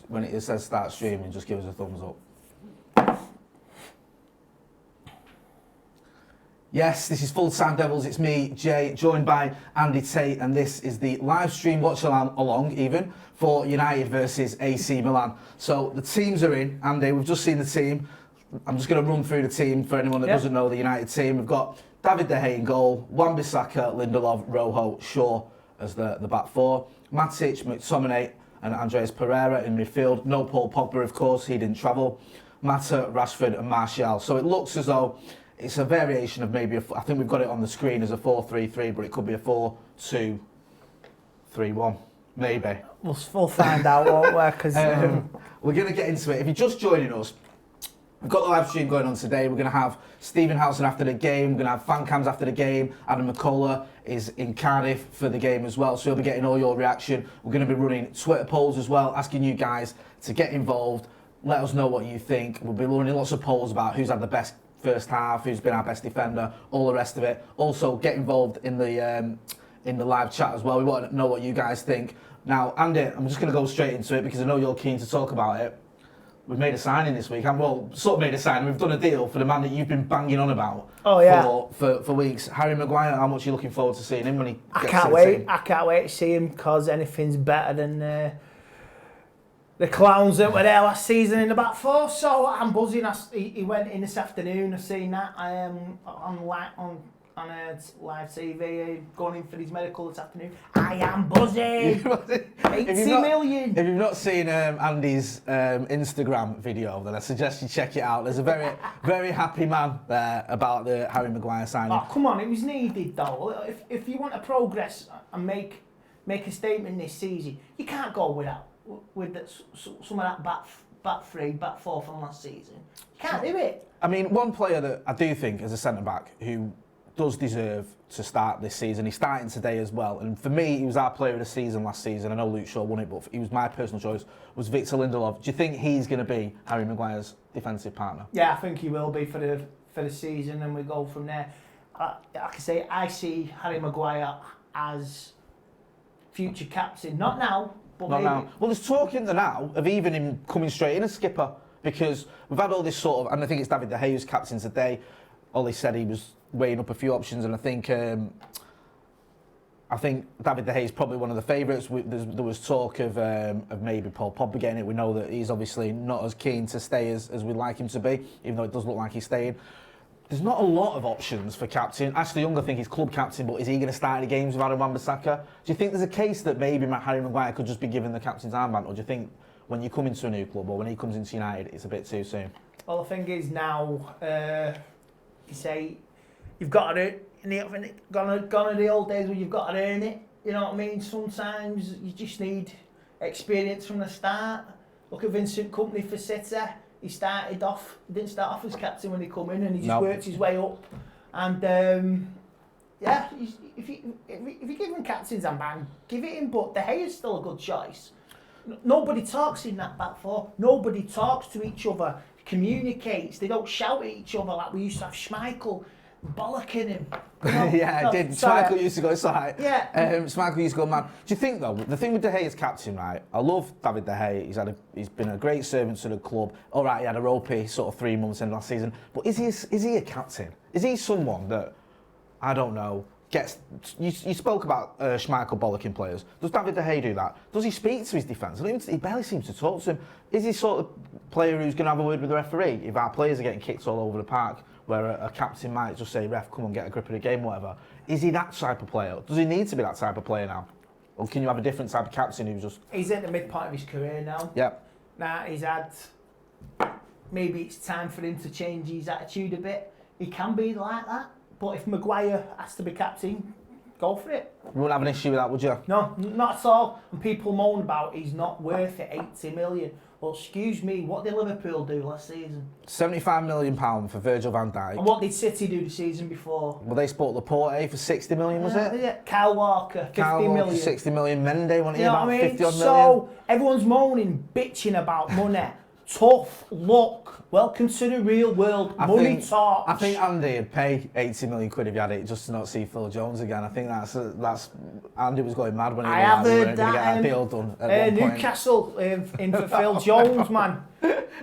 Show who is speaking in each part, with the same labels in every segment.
Speaker 1: when it says start streaming, just give us a thumbs up. Yes, this is Full Time Devils. It's me, Jay, joined by Andy Tate, and this is the live stream watch-along even for United versus AC Milan. So the teams are in. Andy, we've just seen the team. I'm just going to run through the team for anyone that doesn't know the United team. We've got David De Gea in goal, Wan-Bissaka, Lindelof, Rojo, Shaw as the back four, Matic, McTominay and Andreas Pereira in midfield. No Paul Pogba, of course, he didn't travel. Mata, Rashford and Martial. So it looks as though it's a variation of maybe, I think we've got it on the screen as a 4-3-3, but it could be a 4-2-3-1, maybe.
Speaker 2: We'll find out, won't we? Because
Speaker 1: we're going to get into it. If you're just joining us, we've got the live stream going on today. We're going to have Stephen Housen after the game. We're going to have Fancams after the game. Adam McCullough is in Cardiff for the game as well, so he'll be getting all your reaction. We're going to be running Twitter polls as well, asking you guys to get involved. Let us know what you think. We'll be running lots of polls about who's had the best first half, who's been our best defender, all the rest of it. Also, get involved in the live chat as well. We want to know what you guys think. Now, Andy, I'm just going to go straight into it because I know you're keen to talk about it. We've made a signing this week. Well, sort of made a signing. We've done a deal for the man that you've been banging on about for weeks. Harry Maguire, how much are you looking forward to seeing him when he gets
Speaker 2: I can't wait. I can't wait to see him because anything's better than the clowns that were there last season in the back four. So I'm buzzing. He went in this afternoon. I've seen that on live TV, going in for his medical this afternoon. I am buzzing. 80 million.
Speaker 1: If you've not seen Andy's Instagram video, then I suggest you check it out. There's a very, very happy man there about the Harry Maguire signing.
Speaker 2: Oh, come on, it was needed though. If you want to progress and make a statement this season, you can't go with some of that back three, back four from last season. You can't do it.
Speaker 1: I mean, one player that I do think is a centre-back who does deserve to start this season. He's starting today as well. And for me, he was our player of the season last season. I know Luke Shaw won it, but he was my personal choice, was Victor Lindelof. Do you think he's going to be Harry Maguire's defensive partner?
Speaker 2: Yeah, I think he will be for the season, and we go from there. Like I say, I see Harry Maguire as future captain. Not now, but maybe.
Speaker 1: Now. Well, there's talk in the now of even him coming straight in as skipper, because we've had all this sort of, and I think it's David De Gea who's captain today. Ollie said he was weighing up a few options, and I think David De Gea is probably one of the favourites. There was talk of maybe Paul Pogba getting it. We know that he's obviously not as keen to stay as we'd like him to be, even though it does look like he's staying. There's not a lot of options for captain. Ashley Young, I think, is club captain, but is he going to start the games with Adam Wan-Bissaka? Do you think there's a case that maybe Harry Maguire could just be given the captain's armband, or do you think when you come into a new club or when he comes into United, it's a bit too soon?
Speaker 2: Well, the thing is now, you say you've got to gone are the old days where you've got to earn it. You know what I mean? Sometimes you just need experience from the start. Look at Vincent Kompany for City. He didn't start off as captain when he come in, and he just worked his way up. And if you give him captain's armband, give it him. But De Gea is still a good choice. Nobody talks in that back four. Nobody talks to each other, communicates. They don't shout at each other like we used to have Schmeichel bollocking him. You know?
Speaker 1: Yeah, it did. Schmeichel used to go, sorry.
Speaker 2: Yeah.
Speaker 1: Schmeichel used to go, man. Do you think, though, the thing with De Gea as captain, right? I love David De Gea. He's been a great servant to the club. All right, he had a ropey sort of 3 months in last season. But is he a captain? Is he someone that, I don't know, you spoke about Schmeichel bollocking players. Does David De Gea do that? Does he speak to his defence? He barely seems to talk to him. Is he sort of player who's going to have a word with the referee if our players are getting kicked all over the park, where a captain might just say, ref, come on, get a grip of the game, whatever? Is he that type of player? Does he need to be that type of player now? Or can you have a different type of captain who's just...
Speaker 2: He's at the midpoint of his career now.
Speaker 1: Yep.
Speaker 2: Now he's had... Maybe it's time for him to change his attitude a bit. He can be like that. But if Maguire has to be captain, go for it.
Speaker 1: You wouldn't have an issue with that, would you?
Speaker 2: No, not at all. And people moan about he's not worth it, 80 million. Well, excuse me, what did Liverpool do last season?
Speaker 1: £75 million for Virgil van Dijk.
Speaker 2: And what did City do the season before?
Speaker 1: Well, they sport Laporte for 60 million, was it?
Speaker 2: Yeah. Kyle Walker, 50 million.
Speaker 1: 60 million. Mendy, wasn't he, about 50 odd million?
Speaker 2: So, everyone's moaning, bitching about money. tough luck. Welcome to the real world. Money talks.
Speaker 1: I think Andy would pay 80 million quid if he had it just to not see Phil Jones again. I think that's Andy was going mad when he
Speaker 2: have
Speaker 1: we
Speaker 2: heard
Speaker 1: weren't going to get that deal done at one point.
Speaker 2: Newcastle in for Phil Jones, man.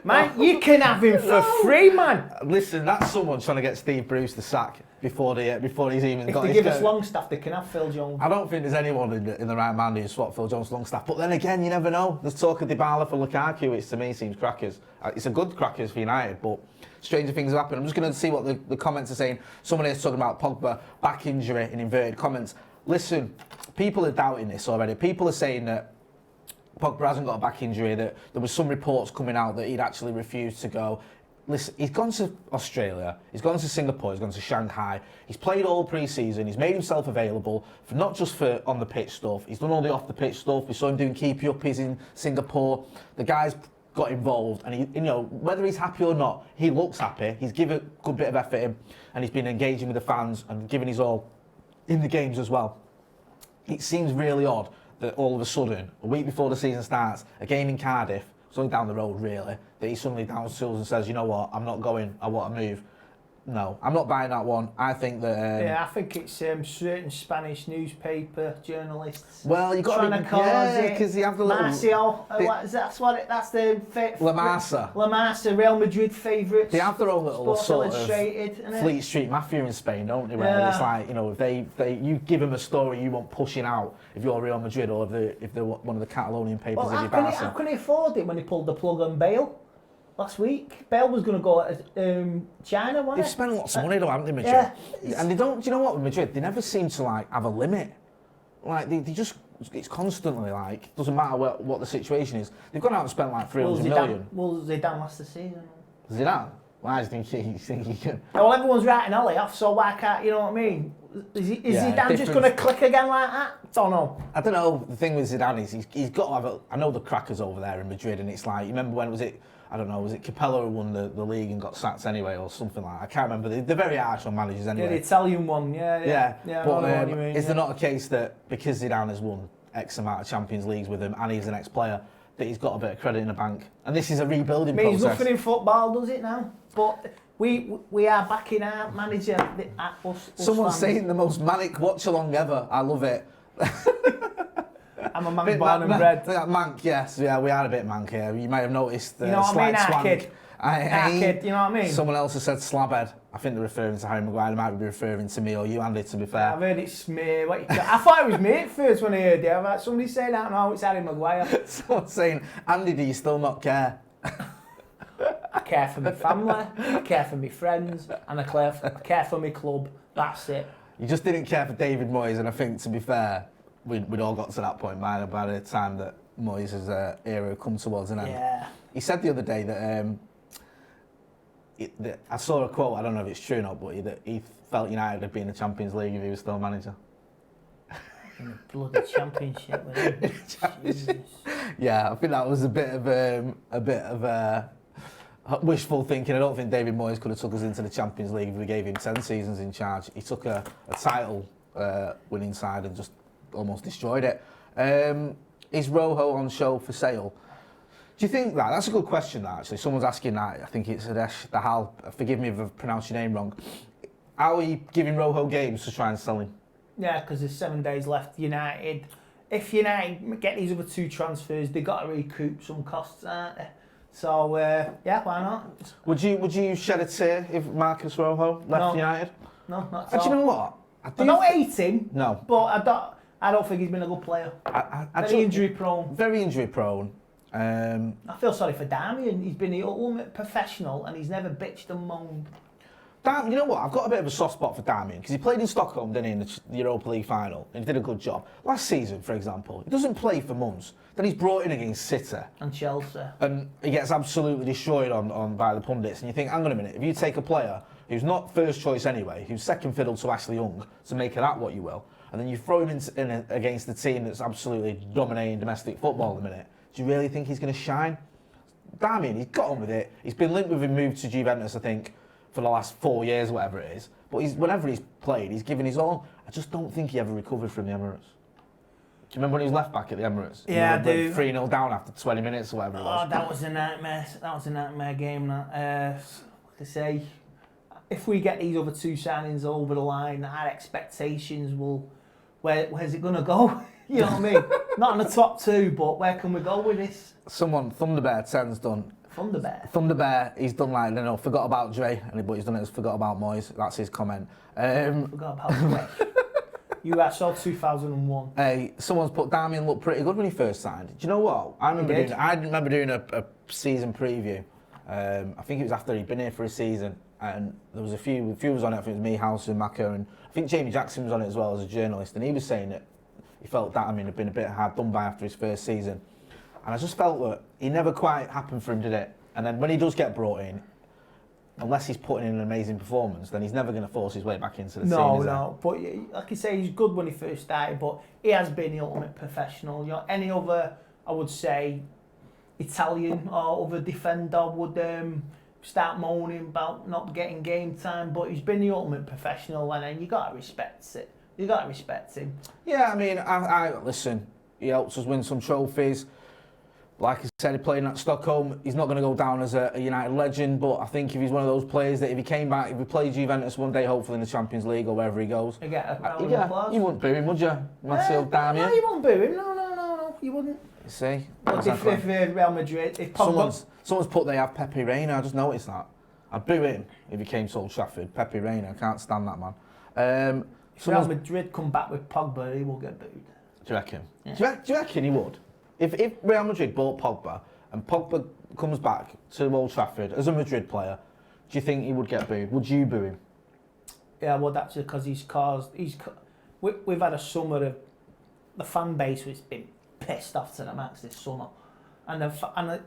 Speaker 2: Man, you can have him for free, man.
Speaker 1: Listen, that's someone trying to get Steve Bruce the sack before he's even got
Speaker 2: If they
Speaker 1: his
Speaker 2: give us Longstaff, they can have Phil Jones.
Speaker 1: I don't think there's anyone in the right mind who'd swap Phil Jones Longstaff. But then again, you never know. There's talk of Dybala for Lukaku, which to me seems crackers. It's a good crackers for United, but stranger things have happened. I'm just going to see what the comments are saying. Someone is talking about Pogba back injury in inverted comments. Listen, people are doubting this already. People are saying that Pogba hasn't got a back injury, that there was some reports coming out that he'd actually refused to go. Listen, he's gone to Australia, he's gone to Singapore, he's gone to Shanghai, he's played all pre-season, he's made himself available for not just for on the pitch stuff, he's done all the off the pitch stuff. We saw him doing keepy-uppies in Singapore. The guy's got involved, and he, you know, whether he's happy or not, he looks happy. He's given a good bit of effort in, and he's been engaging with the fans and giving his all in the games as well. It seems really odd that all of a sudden, a week before the season starts, a game in Cardiff, it's only down the road really, that he suddenly downs tools and says, you know what, I'm not going, I want to move. No, I'm not buying that one. I think that...
Speaker 2: yeah, I think it's certain Spanish newspaper journalists.
Speaker 1: Well, you've got
Speaker 2: to cause it.
Speaker 1: Because you have the little...
Speaker 2: Marcio, that's the...
Speaker 1: La Masa.
Speaker 2: La Masa, Real Madrid favourites.
Speaker 1: They have their own little sort
Speaker 2: of
Speaker 1: Fleet Street Mafia in Spain, don't they? Where it's like, you know, if you give them a story you want pushing out if you're Real Madrid or if they're one of the Catalonian papers of your Barca.
Speaker 2: How can he afford it when he pulled the plug on Bale? Last week, Bale was going to go to China, wasn't
Speaker 1: They've
Speaker 2: it?
Speaker 1: spent lots of money though, haven't they, Madrid?
Speaker 2: Yeah.
Speaker 1: And they don't, do you know what, with Madrid, they never seem to like have a limit. Like, they just, it's constantly like, doesn't matter what the situation is. They've gone out and spent like 300 million.
Speaker 2: Will Zidane last the season?
Speaker 1: Zidane? Why do you think he can?
Speaker 2: Well, everyone's writing Ollie off, so why can't, you know what I mean? Is Zidane just going to click again like that? Don't know. I
Speaker 1: don't know. The thing with Zidane is he's got to have a... I know the crackers over there in Madrid, and it's like, you remember when was it... I don't know, was it Capello who won the league and got sacked anyway or something like that? I can't remember. They're very harsh on managers anyway.
Speaker 2: Yeah, the Italian one, yeah.
Speaker 1: But is there not a case that because Zidane has won X amount of Champions Leagues with him and he's an ex-player, that he's got a bit of credit in the bank? And this is a rebuilding process.
Speaker 2: Means nothing in football, does it now? But we are backing our manager.
Speaker 1: Someone's saying the most manic watch-along ever. I love it.
Speaker 2: I'm a man born and bred.
Speaker 1: Mank, yes. Yeah, we are a bit mank here. You might have noticed the
Speaker 2: you know what
Speaker 1: slight
Speaker 2: I mean?
Speaker 1: swank.
Speaker 2: Kid, you know what I mean?
Speaker 1: Someone else has said slabhead. I think they're referring to Harry Maguire. They might be referring to me or you, Andy, to be fair.
Speaker 2: I've heard it smear. I thought it was me at first when I heard it. I've had somebody say that. No, it's Harry Maguire.
Speaker 1: Someone's saying, Andy, do you still not care?
Speaker 2: I care for my family, I care for my friends, and I care for my club. That's it.
Speaker 1: You just didn't care for David Moyes, and I think, to be fair, we'd all got to that point by the time that Moyes' era had come towards an end.
Speaker 2: Yeah.
Speaker 1: He said the other day that I saw a quote, I don't know if it's true or not, but that he felt United would be in the Champions League if he was still manager.
Speaker 2: In the bloody championship with him.
Speaker 1: Yeah, I think that was a bit of wishful thinking. I don't think David Moyes could have took us into the Champions League if we gave him 10 seasons in charge. He took a title winning side and just almost destroyed it. Is Rojo on show for sale? Do you think that? That's a good question, that, actually. Someone's asking that. I think it's Adesh Dahal. Forgive me if I've pronounced your name wrong. Are we giving Rojo games to try and sell him?
Speaker 2: Yeah, because there's 7 days left. United, if United get these other 2 transfers, they've got to recoup some costs, aren't they? So, yeah, why not?
Speaker 1: Would you shed a tear if Marcus Rojo left United?
Speaker 2: No, not at
Speaker 1: all.
Speaker 2: all.
Speaker 1: Do you know what?
Speaker 2: I don't hate him.
Speaker 1: No.
Speaker 2: But I don't think he's been a good player. Very injury prone.
Speaker 1: Very injury prone.
Speaker 2: I feel sorry for Darmian. He's been the ultimate professional and he's never bitched and moaned.
Speaker 1: You know what? I've got a bit of a soft spot for Darmian because he played in Stockholm, didn't he, in the Europa League final, and he did a good job. Last season, for example, he doesn't play for months. Then he's brought in against City.
Speaker 2: And Chelsea.
Speaker 1: And he gets absolutely destroyed on by the pundits. And you think, hang on a minute, if you take a player who's not first choice anyway, who's second fiddle to Ashley Young, to make of that what you will, and then you throw him in against the team that's absolutely dominating domestic football at the minute, do you really think he's going to shine? Darmian, he's got on with it. He's been linked with a move to Juventus, I think, for the last 4 years, whatever it is. But whenever he's played, he's given his all. I just don't think he ever recovered from the Emirates. you remember when he was left back at the Emirates?
Speaker 2: Yeah, I do.
Speaker 1: 3-0 down after 20 minutes or whatever it was.
Speaker 2: Oh, that was a nightmare. That was a nightmare game. That. Like I say, if we get these other 2 signings over the line, our expectations will... Where's it going to go? You know what I mean? Not in the top 2, but where can we go with this?
Speaker 1: Someone, Thunderbear 10's done.
Speaker 2: Thunderbear,
Speaker 1: he's done like, forgot about Jay, but he's done it as forgot about Moyes. That's his comment.
Speaker 2: Forgot about Jay. You saw 2001.
Speaker 1: Hey, someone's put Damien looked pretty good when he first signed. Do you know what? I remember doing a season preview. I think it was after he'd been here for a season, and there was a few was on it. I think it was me, House, and Maka, and I think Jamie Jackson was on it as well as a journalist, and he was saying that he felt Damien had been a bit hard done by after his first season. And I just felt that he never quite happened for him, did it? And then when he does get brought in, unless he's putting in an amazing performance, then he's never going to force his way back into the scene.
Speaker 2: No. But like you say, he's good when he first started, but he has been the ultimate professional. You know, any other, I would say, Italian or other defender would start moaning about not getting game time, but he's been the ultimate professional, and then you got to respect it. You got to respect him.
Speaker 1: Yeah, I mean, I listen. He helps us win some trophies. Like I said, he played at Stockholm. He's not going to go down as a United legend, but I think if he's one of those players that if he came back, if he played Juventus one day, hopefully in the Champions League or wherever he goes,
Speaker 2: you get a round of applause.
Speaker 1: You wouldn't boo him, would you? Matteo Damien?
Speaker 2: No, you wouldn't boo him. No, you wouldn't.
Speaker 1: You see?
Speaker 2: But exactly. if Real Madrid, if
Speaker 1: someone's put they have Pepe Reina, I just noticed that. I'd boo him if he came to Old Trafford. Pepe Reina, I can't stand that man.
Speaker 2: If Real Madrid come back with Pogba, he will get booed.
Speaker 1: Do you reckon?
Speaker 2: Yeah.
Speaker 1: Do you reckon he would? If Real Madrid bought Pogba and Pogba comes back to Old Trafford as a Madrid player, do you think he would get booed? Would you boo him?
Speaker 2: Yeah, well, that's because we've had a summer of the fan base has been pissed off to the max this summer, and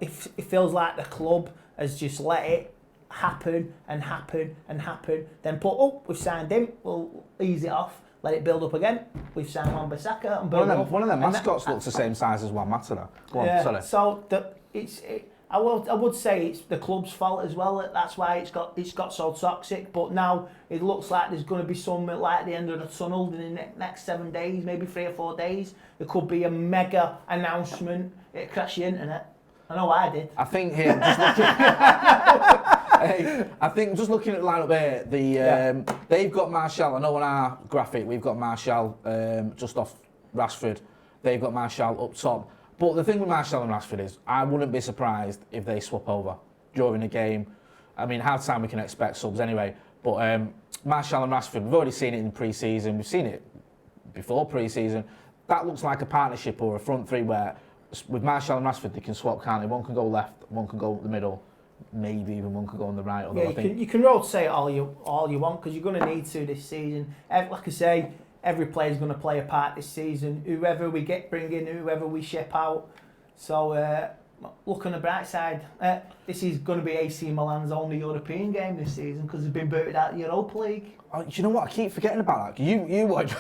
Speaker 2: it feels like the club has just let it happen. Then we've signed him, we'll ease it off. Let it build up again. We've signed Wan-Bissaka and build up.
Speaker 1: One of them mascots looks the same size as Juan Mata. Go on, sorry.
Speaker 2: So I would say it's the club's fault as well. That's why it's got so toxic. But now it looks like there's going to be some light at the end of the tunnel in the next 7 days, maybe 3 or 4 days. There could be a mega announcement. It crashed the internet. I know I did.
Speaker 1: I think here, just looking at the lineup here, they've got Martial. I know on our graphic we've got Martial just off Rashford. They've got Martial up top. But the thing with Martial and Rashford is, I wouldn't be surprised if they swap over during the game. I mean, half time we can expect subs anyway. But Martial and Rashford, we've already seen it in pre-season. We've seen it before pre-season. That looks like a partnership or a front three where with Martial and Rashford they can swap, can't they? One can go left, one can go the middle. Maybe even one could go on the right.
Speaker 2: Yeah, you can rotate all you want because you're going to need to this season. Like I say, every player's going to play a part this season. Whoever we bring in, whoever we ship out. So look on the bright side. This is going to be AC Milan's only European game this season because they've been booted out of the Europa League.
Speaker 1: Oh, do you know what? I keep forgetting about that. You wanted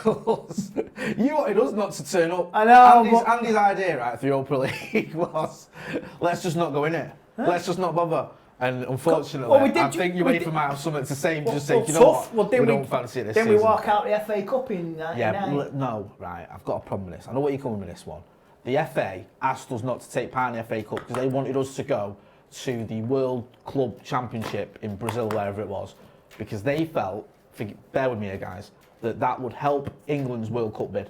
Speaker 1: us not to turn up.
Speaker 2: I know.
Speaker 1: Andy's idea, right, for the Europa League was, let's just not go in it. Let's just not bother. And unfortunately, I think you wait for might have something to say. Just say, you know what? We don't fancy this season.
Speaker 2: Then we walk out the FA Cup in 99.
Speaker 1: Yeah, no, right. I've got a problem with this. I know what you're coming with this one. The FA asked us not to take part in the FA Cup because they wanted us to go to the World Club Championship in Brazil, wherever it was, because they felt, bear with me here, guys, that would help England's World Cup bid.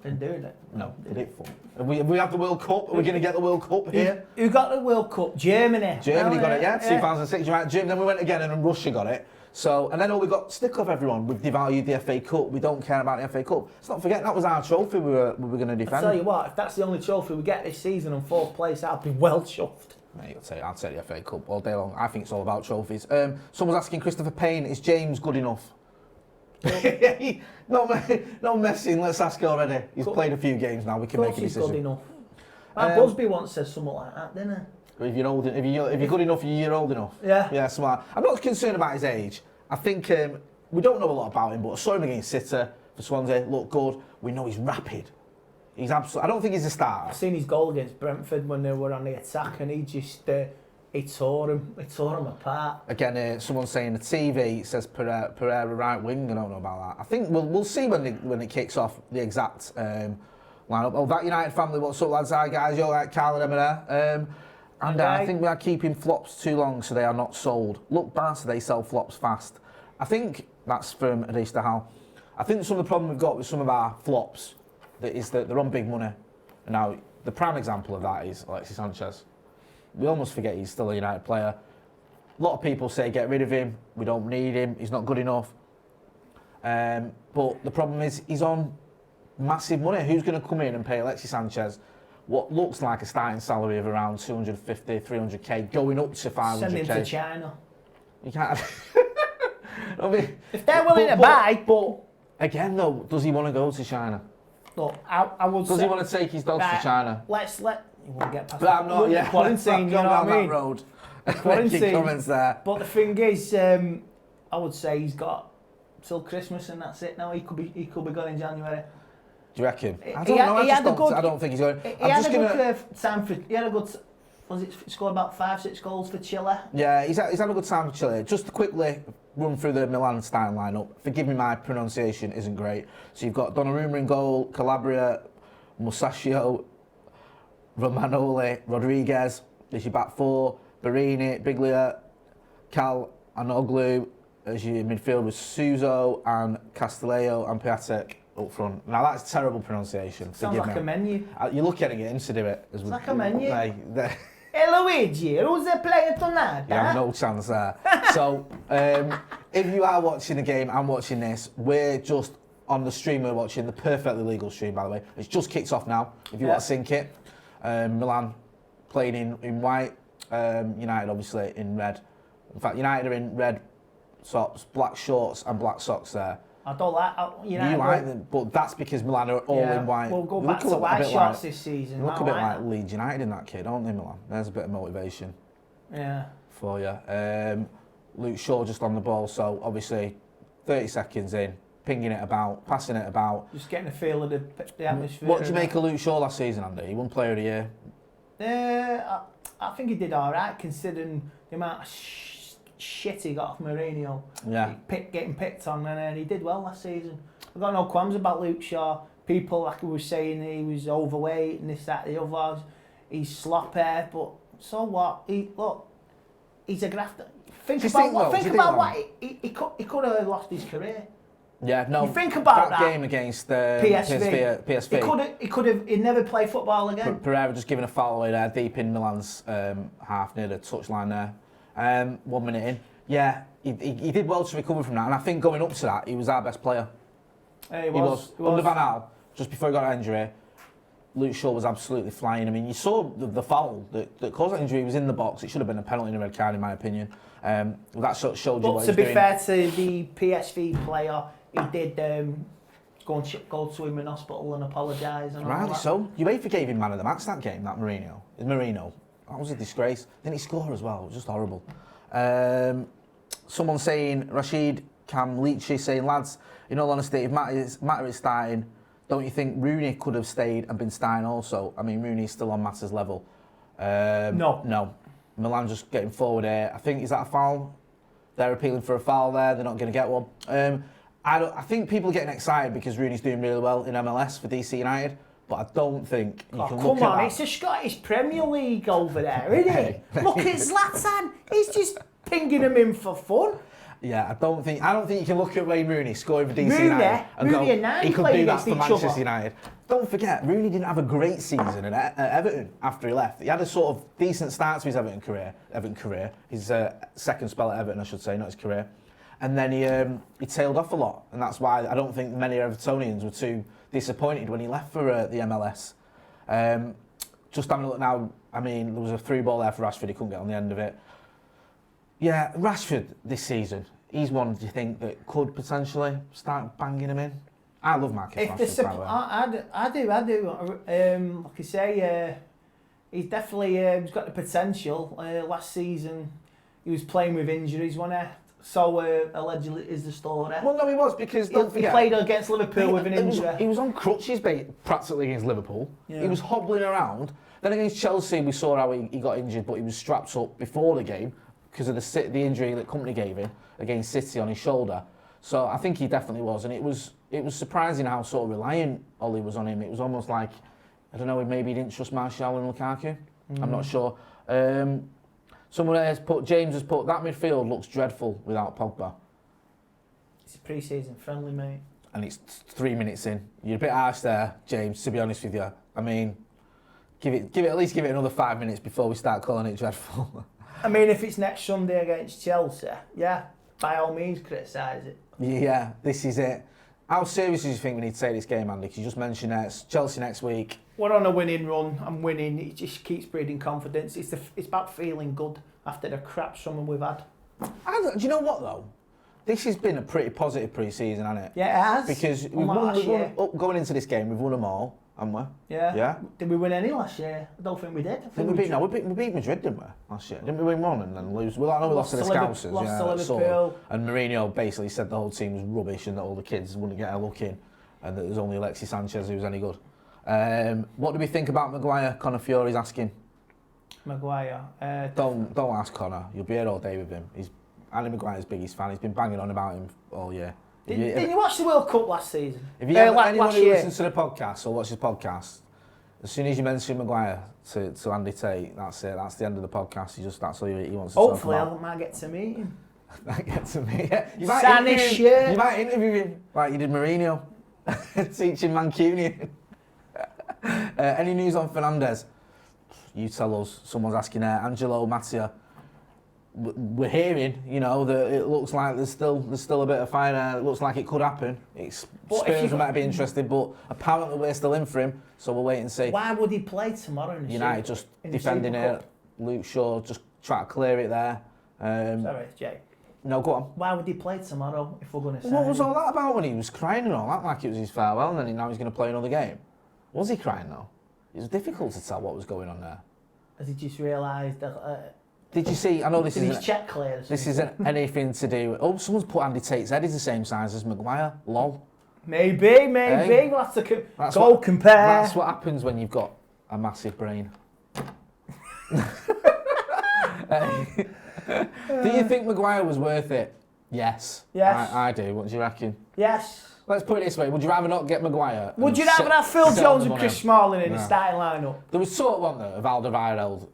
Speaker 2: Didn't do it.
Speaker 1: No, did it. We have the World Cup. Are we going to get the World Cup here?
Speaker 2: Who got the World Cup? Germany.
Speaker 1: Germany got it, yeah. 2006. Right. Then we went again, and then Russia got it. So, and then we got stick off everyone. We've devalued the FA Cup. We don't care about the FA Cup. Let's not forget that was our trophy we were going to defend.
Speaker 2: I'll tell you what, if that's the only trophy we get this season on 4th place, I'll be well chuffed.
Speaker 1: Mate, I'll take the FA Cup all day long. I think it's all about trophies. Someone's asking Christopher Payne, is James good enough? No messing, let's ask already. He's played a few games now, we can make a decision.
Speaker 2: Good enough. Busby once said something like that, didn't he?
Speaker 1: If you're good enough, you're old enough. Yeah, smart. I'm not concerned about his age. I think we don't know a lot about him, but I saw him against City for Swansea, looked good. We know he's rapid. He's absolutely. I don't think he's a starter.
Speaker 2: I've seen his goal against Brentford when they were on the attack, and he just he tore him apart.
Speaker 1: Again, someone's saying the TV says Pereira right wing. I don't know about that. I think we'll see when it kicks off the exact line up. Oh, that United family, what's up, lads? Hi, guys. You all right? Carl and Emma there. And I think we are keeping flops too long, so they are not sold. Look, Barca, they sell flops fast. I think that's from Adista Hal. I think some of the problem we've got with some of our flops is that they're on big money. Now, the prime example of that is Alexis Sanchez. We almost forget he's still a United player. A lot of people say get rid of him. We don't need him. He's not good enough. But the problem is he's on massive money. Who's going to come in and pay Alexis Sanchez what looks like a starting salary of around 250, 300k, going up to 500k?
Speaker 2: Send him to China.
Speaker 1: You can't. I mean,
Speaker 2: if they're willing to buy,
Speaker 1: but again though, does he want to go to China?
Speaker 2: Look, I would.
Speaker 1: Does he want to take his dogs to China?
Speaker 2: You want to get past.
Speaker 1: But I'm not. Yeah,
Speaker 2: quarantine. You know what I mean?
Speaker 1: That road.
Speaker 2: Quarantine.
Speaker 1: Comments there.
Speaker 2: But the thing is, I would say he's got till Christmas and that's it. Now he could be going in January.
Speaker 1: Do you reckon? I don't know. I don't think he's going.
Speaker 2: He had a good time for. He had a good. Was it scored about 5-6 goals for Chile?
Speaker 1: Yeah, he's had a good time for Chile. Just to quickly run through the Milan starting lineup. Forgive me, my pronunciation isn't great. So you've got Donnarumma in goal, Calabria, Musacchio, Romagnoli, Rodriguez. There's your back four. Barini, Biglia, Cal Anoglu. As your midfield with Suso and Castillejo and Piatek up front. Now that's terrible pronunciation.
Speaker 2: Sounds like a menu.
Speaker 1: You're lucky at getting him to do it.
Speaker 2: It's like a menu.
Speaker 1: Hey
Speaker 2: Luigi, who's the player tonight?
Speaker 1: You have no chance there. So, if you are watching the game and watching this, we're just on the stream we're watching, the perfectly legal stream, by the way. It's just kicked off now, if you want to sync it. Milan playing in white, United obviously in red. In fact, United are in red socks, black shorts and black socks there.
Speaker 2: I don't like United.
Speaker 1: You like them, but that's because Milan are all in white.
Speaker 2: We'll go back to white shorts this season.
Speaker 1: Look a bit like Leeds United in that kid, don't they, Milan? There's a bit of motivation.
Speaker 2: Yeah.
Speaker 1: For you. Luke Shaw just on the ball, so obviously 30 seconds in, pinging it about, passing it about.
Speaker 2: Just getting a feel of the atmosphere.
Speaker 1: What do you make of Luke Shaw last season, Andy? He won Player of the Year.
Speaker 2: I think he did all right, considering the amount of shit he got off Mourinho.
Speaker 1: Yeah.
Speaker 2: Getting picked on, and he did well last season. I've got no qualms about Luke Shaw. People like we were saying he was overweight and this, that, the other. He's sloppy, but so what? He's a grafter. Think about what he could have lost his career.
Speaker 1: Yeah, no.
Speaker 2: You think about that
Speaker 1: game against PSV.
Speaker 2: He'd never play football again.
Speaker 1: Pereira just giving a foul away there, deep in Milan's half near the touchline there. 1 minute in. Yeah, he did well to recover from that, and I think going up to that, he was our best player.
Speaker 2: He was.
Speaker 1: Under Van Gaal, just before he got an injury, Luke Shaw was absolutely flying. I mean, you saw the foul that caused that injury. He was in the box. It should have been a penalty and a red card, in my opinion. That sort of showed you what he was doing.
Speaker 2: But to be fair to the PSV player, he did go to him in hospital and apologise.
Speaker 1: Rightly so. UEFA gave him man of the match that game, that Marino. That was a disgrace. Didn't he score as well? It was just horrible. Someone saying, Rashid Kamlichi saying, lads, in all honesty, if Mata is starting, don't you think Rooney could have stayed and been starting also? I mean, Rooney's still on Mata's level. No. Milan just getting forward here. I think, is that a foul? They're appealing for a foul there. They're not going to get one. I think people are getting excited because Rooney's doing really well in MLS for DC United. But I don't think you can look at that.
Speaker 2: Come on, it's a Scottish Premier League over there, isn't it? Look at Zlatan. He's just pinging him in for fun.
Speaker 1: Yeah, I don't think you can look at Wayne Rooney scoring for DC United and go, he could do that for Manchester United. Don't forget, Rooney didn't have a great season at Everton after he left. He had a sort of decent start to his Everton career. His second spell at Everton, I should say, not his career. And then he tailed off a lot, and that's why I don't think many Evertonians were too disappointed when he left for the MLS. Just having a look now, I mean, there was a through ball there for Rashford, he couldn't get on the end of it. Yeah, Rashford this season, he's one, do you think, that could potentially start banging him in? I love Marcus Rashford, by the way.
Speaker 2: I do. Like I say, he's definitely he's got the potential. Last season, he was playing with injuries, wasn't he? So allegedly is the story.
Speaker 1: Well, no, he was, because don't forget,
Speaker 2: he played against Liverpool with an injury.
Speaker 1: He was on crutches practically against Liverpool. Yeah. He was hobbling around. Then against Chelsea, we saw how he got injured, but he was strapped up before the game because of the injury that Company gave him against City on his shoulder. So I think he definitely was, and it was it was surprising how sort of reliant Ollie was on him. It was almost like, I don't know, maybe he didn't trust Martial and Lukaku. I'm not sure. Someone has put, James has put, that midfield looks dreadful without Pogba.
Speaker 2: It's a pre-season friendly, mate.
Speaker 1: And it's 3 minutes in. You're a bit harsh there, James, to be honest with you. I mean, at least give it another 5 minutes before we start calling it dreadful.
Speaker 2: I mean, if it's next Sunday against Chelsea, yeah, by all means criticise it.
Speaker 1: Yeah, this is it. How serious do you think we need to take this game, Andy? Because you just mentioned Chelsea next week.
Speaker 2: We're on a winning run. I'm winning. It just keeps breeding confidence. It's about feeling good after the crap summer we've had.
Speaker 1: Do you know what, though? This has been a pretty positive pre-season, hasn't it?
Speaker 2: Yeah, it has.
Speaker 1: Because we've won going into this game, we've won them all, haven't we?
Speaker 2: Yeah.
Speaker 1: Yeah.
Speaker 2: Did we win any last year? I don't think we did.
Speaker 1: We beat Madrid, didn't we, last year? Didn't we win one and then lose? Well, I know we lost to the Scousers.
Speaker 2: Lost to Liverpool.
Speaker 1: Sort of. And Mourinho basically said the whole team was rubbish and that all the kids wouldn't get a look in and that there was only Alexis Sanchez who was any good. What do we think about Maguire? Conor Fiori's asking.
Speaker 2: Maguire.
Speaker 1: Don't ask Conor. You'll be here all day with him. Andy Maguire's biggest fan. He's been banging on about him all year.
Speaker 2: Didn't you watch the World Cup last season?
Speaker 1: If you anyone who listens to the podcast or watches the podcast, as soon as you mention Maguire to Andy Tate, that's it. That's the end of the podcast. That's all he wants to
Speaker 2: Hopefully,
Speaker 1: talk about.
Speaker 2: I might get to meet him.
Speaker 1: Might get to meet him. You might interview him like you did Mourinho, teaching Mancunian. Any news on Fernandes? You tell us. Someone's asking Angelo Mattia. We're hearing, that it looks like there's still a bit of fire. It looks like it could happen. Spurs might be interested, but apparently we're still in for him, so we'll wait and see.
Speaker 2: Why would he play tomorrow?
Speaker 1: United just defending it. Luke Shaw just try to clear it there.
Speaker 2: Sorry, Jay.
Speaker 1: No, go on.
Speaker 2: Why would he play tomorrow if we're going to sign
Speaker 1: What was
Speaker 2: him?
Speaker 1: all that about when he was crying and all that, like it was his farewell, and then now he's going to play another game? Was he crying though? It was difficult to tell what was going on there.
Speaker 2: Has he just realised that?
Speaker 1: Did you see? I know this isn't.
Speaker 2: His check clear.
Speaker 1: This isn't anything to do with. Oh, someone's put Andy Tate's head. He's the same size as Maguire. Lol.
Speaker 2: Maybe.
Speaker 1: Hey,
Speaker 2: we'll have to compare.
Speaker 1: That's what happens when you've got a massive brain. Do you think Maguire was worth it? Yes.
Speaker 2: Yes.
Speaker 1: I do. What do you reckon?
Speaker 2: Yes.
Speaker 1: Let's put it this way. Would you rather not get Maguire?
Speaker 2: Would you rather have Phil Jones and Chris Smalling in the starting lineup?
Speaker 1: There was sort of one though of Alderweireld.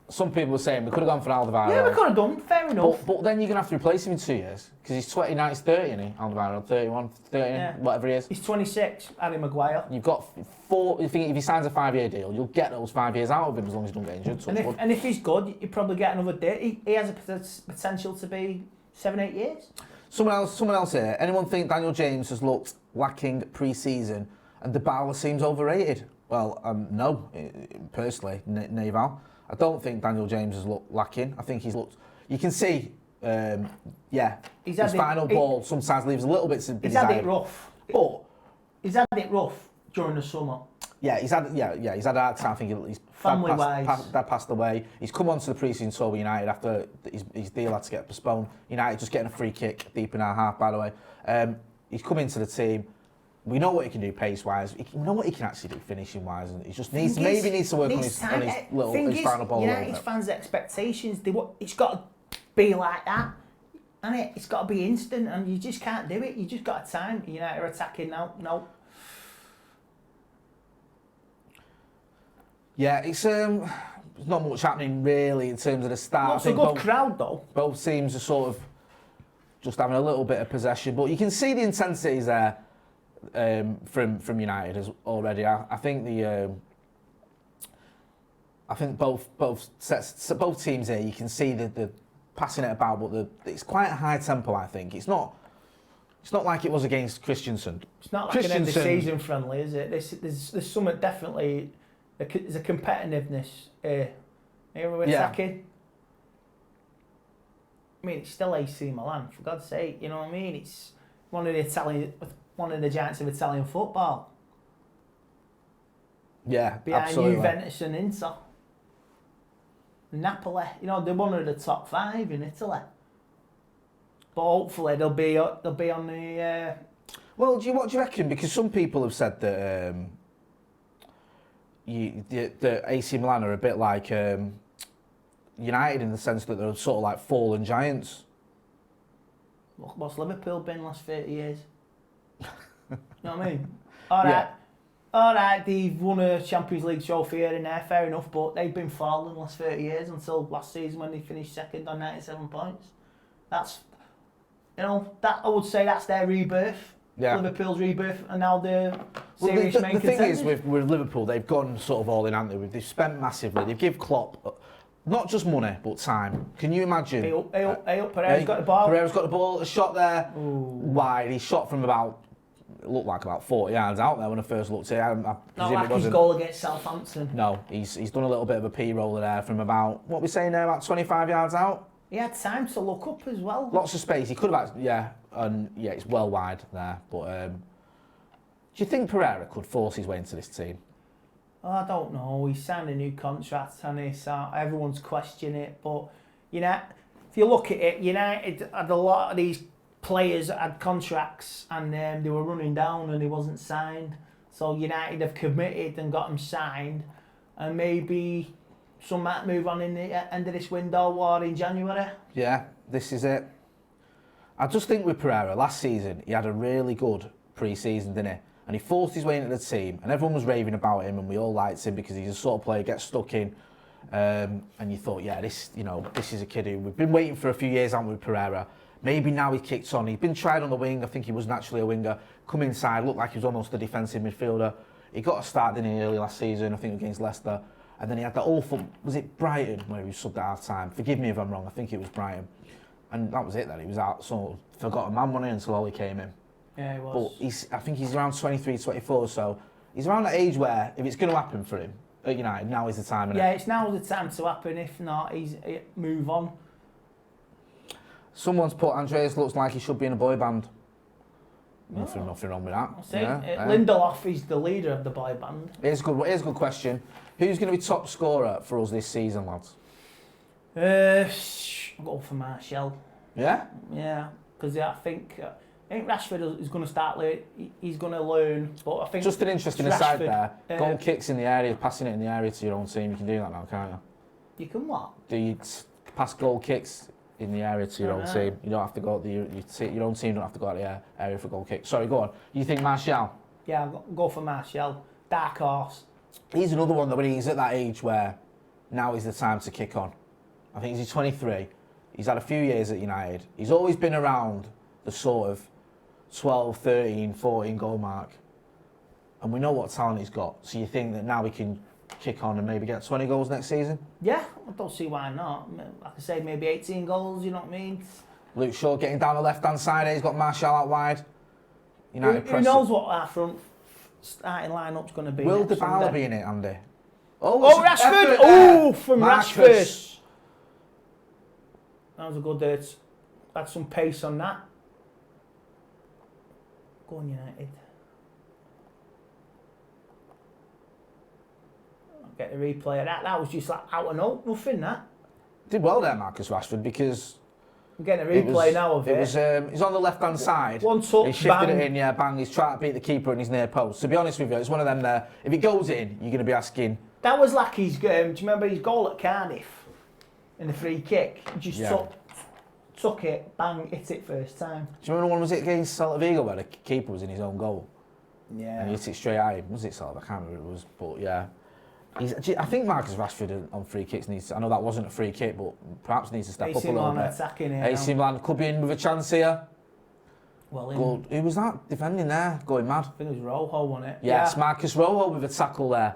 Speaker 1: Some people were saying we could have gone for Alderweireld.
Speaker 2: Yeah, we could have done. Fair enough.
Speaker 1: But then you're going to have to replace him in 2 years. Because he's 29, he's 30, isn't he? Alderweireld, 31, 30, whatever he is.
Speaker 2: He's 26, Harry Maguire.
Speaker 1: You've got if he signs a 5-year deal, you'll get those 5 years out of him as long as he doesn't get injured.
Speaker 2: And if he's good, you probably get another day. He has a potential to be 7-8 years.
Speaker 1: Someone else here. Anyone think Daniel James has looked lacking pre-season and Dybala seems overrated? Well, no, personally, Naval. I don't think Daniel James has looked lacking. I think he's looked. You can see, his final ball sometimes leaves a little bit to be desired.
Speaker 2: He's had it rough.
Speaker 1: But
Speaker 2: he's had it rough during the summer.
Speaker 1: Yeah, he's had a hard time. I think his dad passed away. He's come onto the pre-season tour with United after his deal had to get postponed. United just getting a free kick deep in our half, by the way. He's come into the team. We know what he can do pace-wise. We know what he can actually do finishing-wise, and he just needs to work on his final ball.
Speaker 2: United fans' expectations. It's got to be like that, and it's got to be instant, and you just can't do it. You just got time. United are attacking now. No.
Speaker 1: Yeah, it's not much happening really in terms of the start.
Speaker 2: It's a good crowd though.
Speaker 1: Both teams are sort of just having a little bit of possession, but you can see the intensity is there. From United already. I think both teams here. You can see the passing it about, but it's quite a high tempo. I think it's not like it was against Christensen.
Speaker 2: It's not like an end of season friendly, is it? There's something definitely. There's a competitiveness here. Here we're attacking. I mean, it's still AC Milan, for God's sake. You know what I mean? It's one of the giants of Italian football.
Speaker 1: Yeah,
Speaker 2: behind
Speaker 1: absolutely.
Speaker 2: Juventus and Inter. Napoli, they're one of the top 5 in Italy. But hopefully they'll be on the.
Speaker 1: Well, what do you reckon? Because some people have said that the AC Milan are a bit like United in the sense that they're sort of like fallen giants.
Speaker 2: What's Liverpool been last 30 years? You know what I mean? Alright, they've won a Champions League trophy here and there, fair enough, but they've been falling the last 30 years until last season when they finished second on 97 points. That's, that I would say that's their rebirth. Yeah. Liverpool's rebirth, and now they're serious main contenders.
Speaker 1: The thing is with Liverpool, they've gone sort of all in, haven't they? They've spent massively. They've given Klopp not just money, but time. Can you imagine?
Speaker 2: Hey up, Pereira's got the ball.
Speaker 1: Pereira's got the ball, a shot there. Ooh. Wide. He shot from it looked like about 40 yards out there when I first looked at it.
Speaker 2: Not like his goal against Southampton.
Speaker 1: No, he's done a little bit of a P-roller there from about, what are we saying there, about 25 yards out?
Speaker 2: He had time to look up as well.
Speaker 1: Lots of space. He could have, it's well wide there. But do you think Pereira could force his way into this team?
Speaker 2: I don't know. He's signed a new contract and everyone's questioning it. But, if you look at it, United had a lot of these players that had contracts and they were running down and he wasn't signed. So United have committed and got him signed. And maybe some might move on in the end of this window or in January.
Speaker 1: Yeah, this is it. I just think with Pereira, last season, he had a really good pre-season, didn't he? And he forced his way into the team, and everyone was raving about him, and we all liked him because he's a sort of player who gets stuck in. And you thought, this is a kid who we've been waiting for a few years, haven't we, with Pereira? Maybe now he kicked on. He'd been tried on the wing. I think he was naturally a winger. Come inside, looked like he was almost a defensive midfielder. He got a start, didn't he, early last season, I think against Leicester. And then he had that awful, was it Brighton, where he was subbed at half-time? Forgive me if I'm wrong, I think it was Brighton. And that was it then, he was out, sort of forgotten man, wasn't he, until Ollie came in.
Speaker 2: Yeah, he was.
Speaker 1: But I think he's around 23, 24, so he's around that age where, if it's going to happen for him at United, now is the time, isn't it?
Speaker 2: It's now the time to happen, if not, move on.
Speaker 1: Someone's put, Andreas looks like he should be in a boy band. Nothing wrong with that.
Speaker 2: Lindelof is the leader of the boy band.
Speaker 1: Here's a good question. Who's going to be top scorer for us this season, lads?
Speaker 2: I'll go for Martial.
Speaker 1: Yeah?
Speaker 2: Yeah, because I think Rashford is going to start late. He's going to learn, but I think
Speaker 1: just an interesting aside there. Goal kicks in the area, passing it in the area to your own team. You can do that now, can't you?
Speaker 2: You can what?
Speaker 1: Do you pass goal kicks in the area to your own team? You don't have to go. Your own team don't have to go out the area for goal kicks. Sorry, go on. You think Martial?
Speaker 2: Yeah, I'll go for Martial. Dark horse.
Speaker 1: He's another one that when he's at that age where now is the time to kick on. I think he's 23. He's had a few years at United. He's always been around the sort of 12, 13, 14 goal mark. And we know what talent he's got. So you think that now he can kick on and maybe get 20 goals next season?
Speaker 2: Yeah, I don't see why not. Like I say, maybe 18 goals, you know what I mean?
Speaker 1: Luke Shaw getting down the left-hand side. He's got Martial out wide.
Speaker 2: Who knows what our front starting line-up's going to be?
Speaker 1: Will Dybala be in it, Andy?
Speaker 2: Rashford! From Rashford. That was a good had some pace on that. Go on, United. I'll get the replay of that. That was just like out and out, nothing that.
Speaker 1: Did well there, Marcus Rashford, because
Speaker 2: I'm getting a replay now of it.
Speaker 1: He's on the left-hand side.
Speaker 2: One touch,
Speaker 1: he shifted it in, bang. He's trying to beat the keeper in his near post. To be honest with you, it's one of them there. If it goes in, you're going to be asking.
Speaker 2: That was like his. Do you remember his goal at Cardiff in the free kick? He just took it, bang, hit it first time.
Speaker 1: Do you remember one was it against Celta Vigo where the keeper was in his own goal?
Speaker 2: Yeah.
Speaker 1: And he hit it straight at him. Was it Celta? I can't remember who it was, but yeah. I think Marcus Rashford on free kicks needs to, I know that wasn't a free kick, but perhaps needs to step up a little bit.
Speaker 2: Attacking here
Speaker 1: AC Milan could be in with a chance here.
Speaker 2: Well,
Speaker 1: who was that defending there? Going mad.
Speaker 2: I think it was Rojo, wasn't it?
Speaker 1: Yes, Marcus Rojo with a tackle there.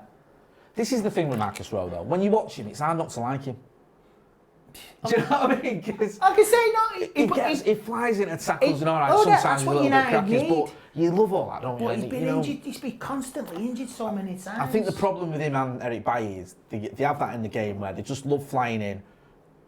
Speaker 1: This is the thing with Marcus Rojo. When you watch him, it's hard not to like him. Do you know what I mean?
Speaker 2: I can say no.
Speaker 1: He flies into tackles and all right. Sometimes a little bit crackers, but you love all that, don't you?
Speaker 2: But he's been injured. He's been constantly injured so many times.
Speaker 1: I think the problem with him and Eric Bailly is they have that in the game where they just love flying in.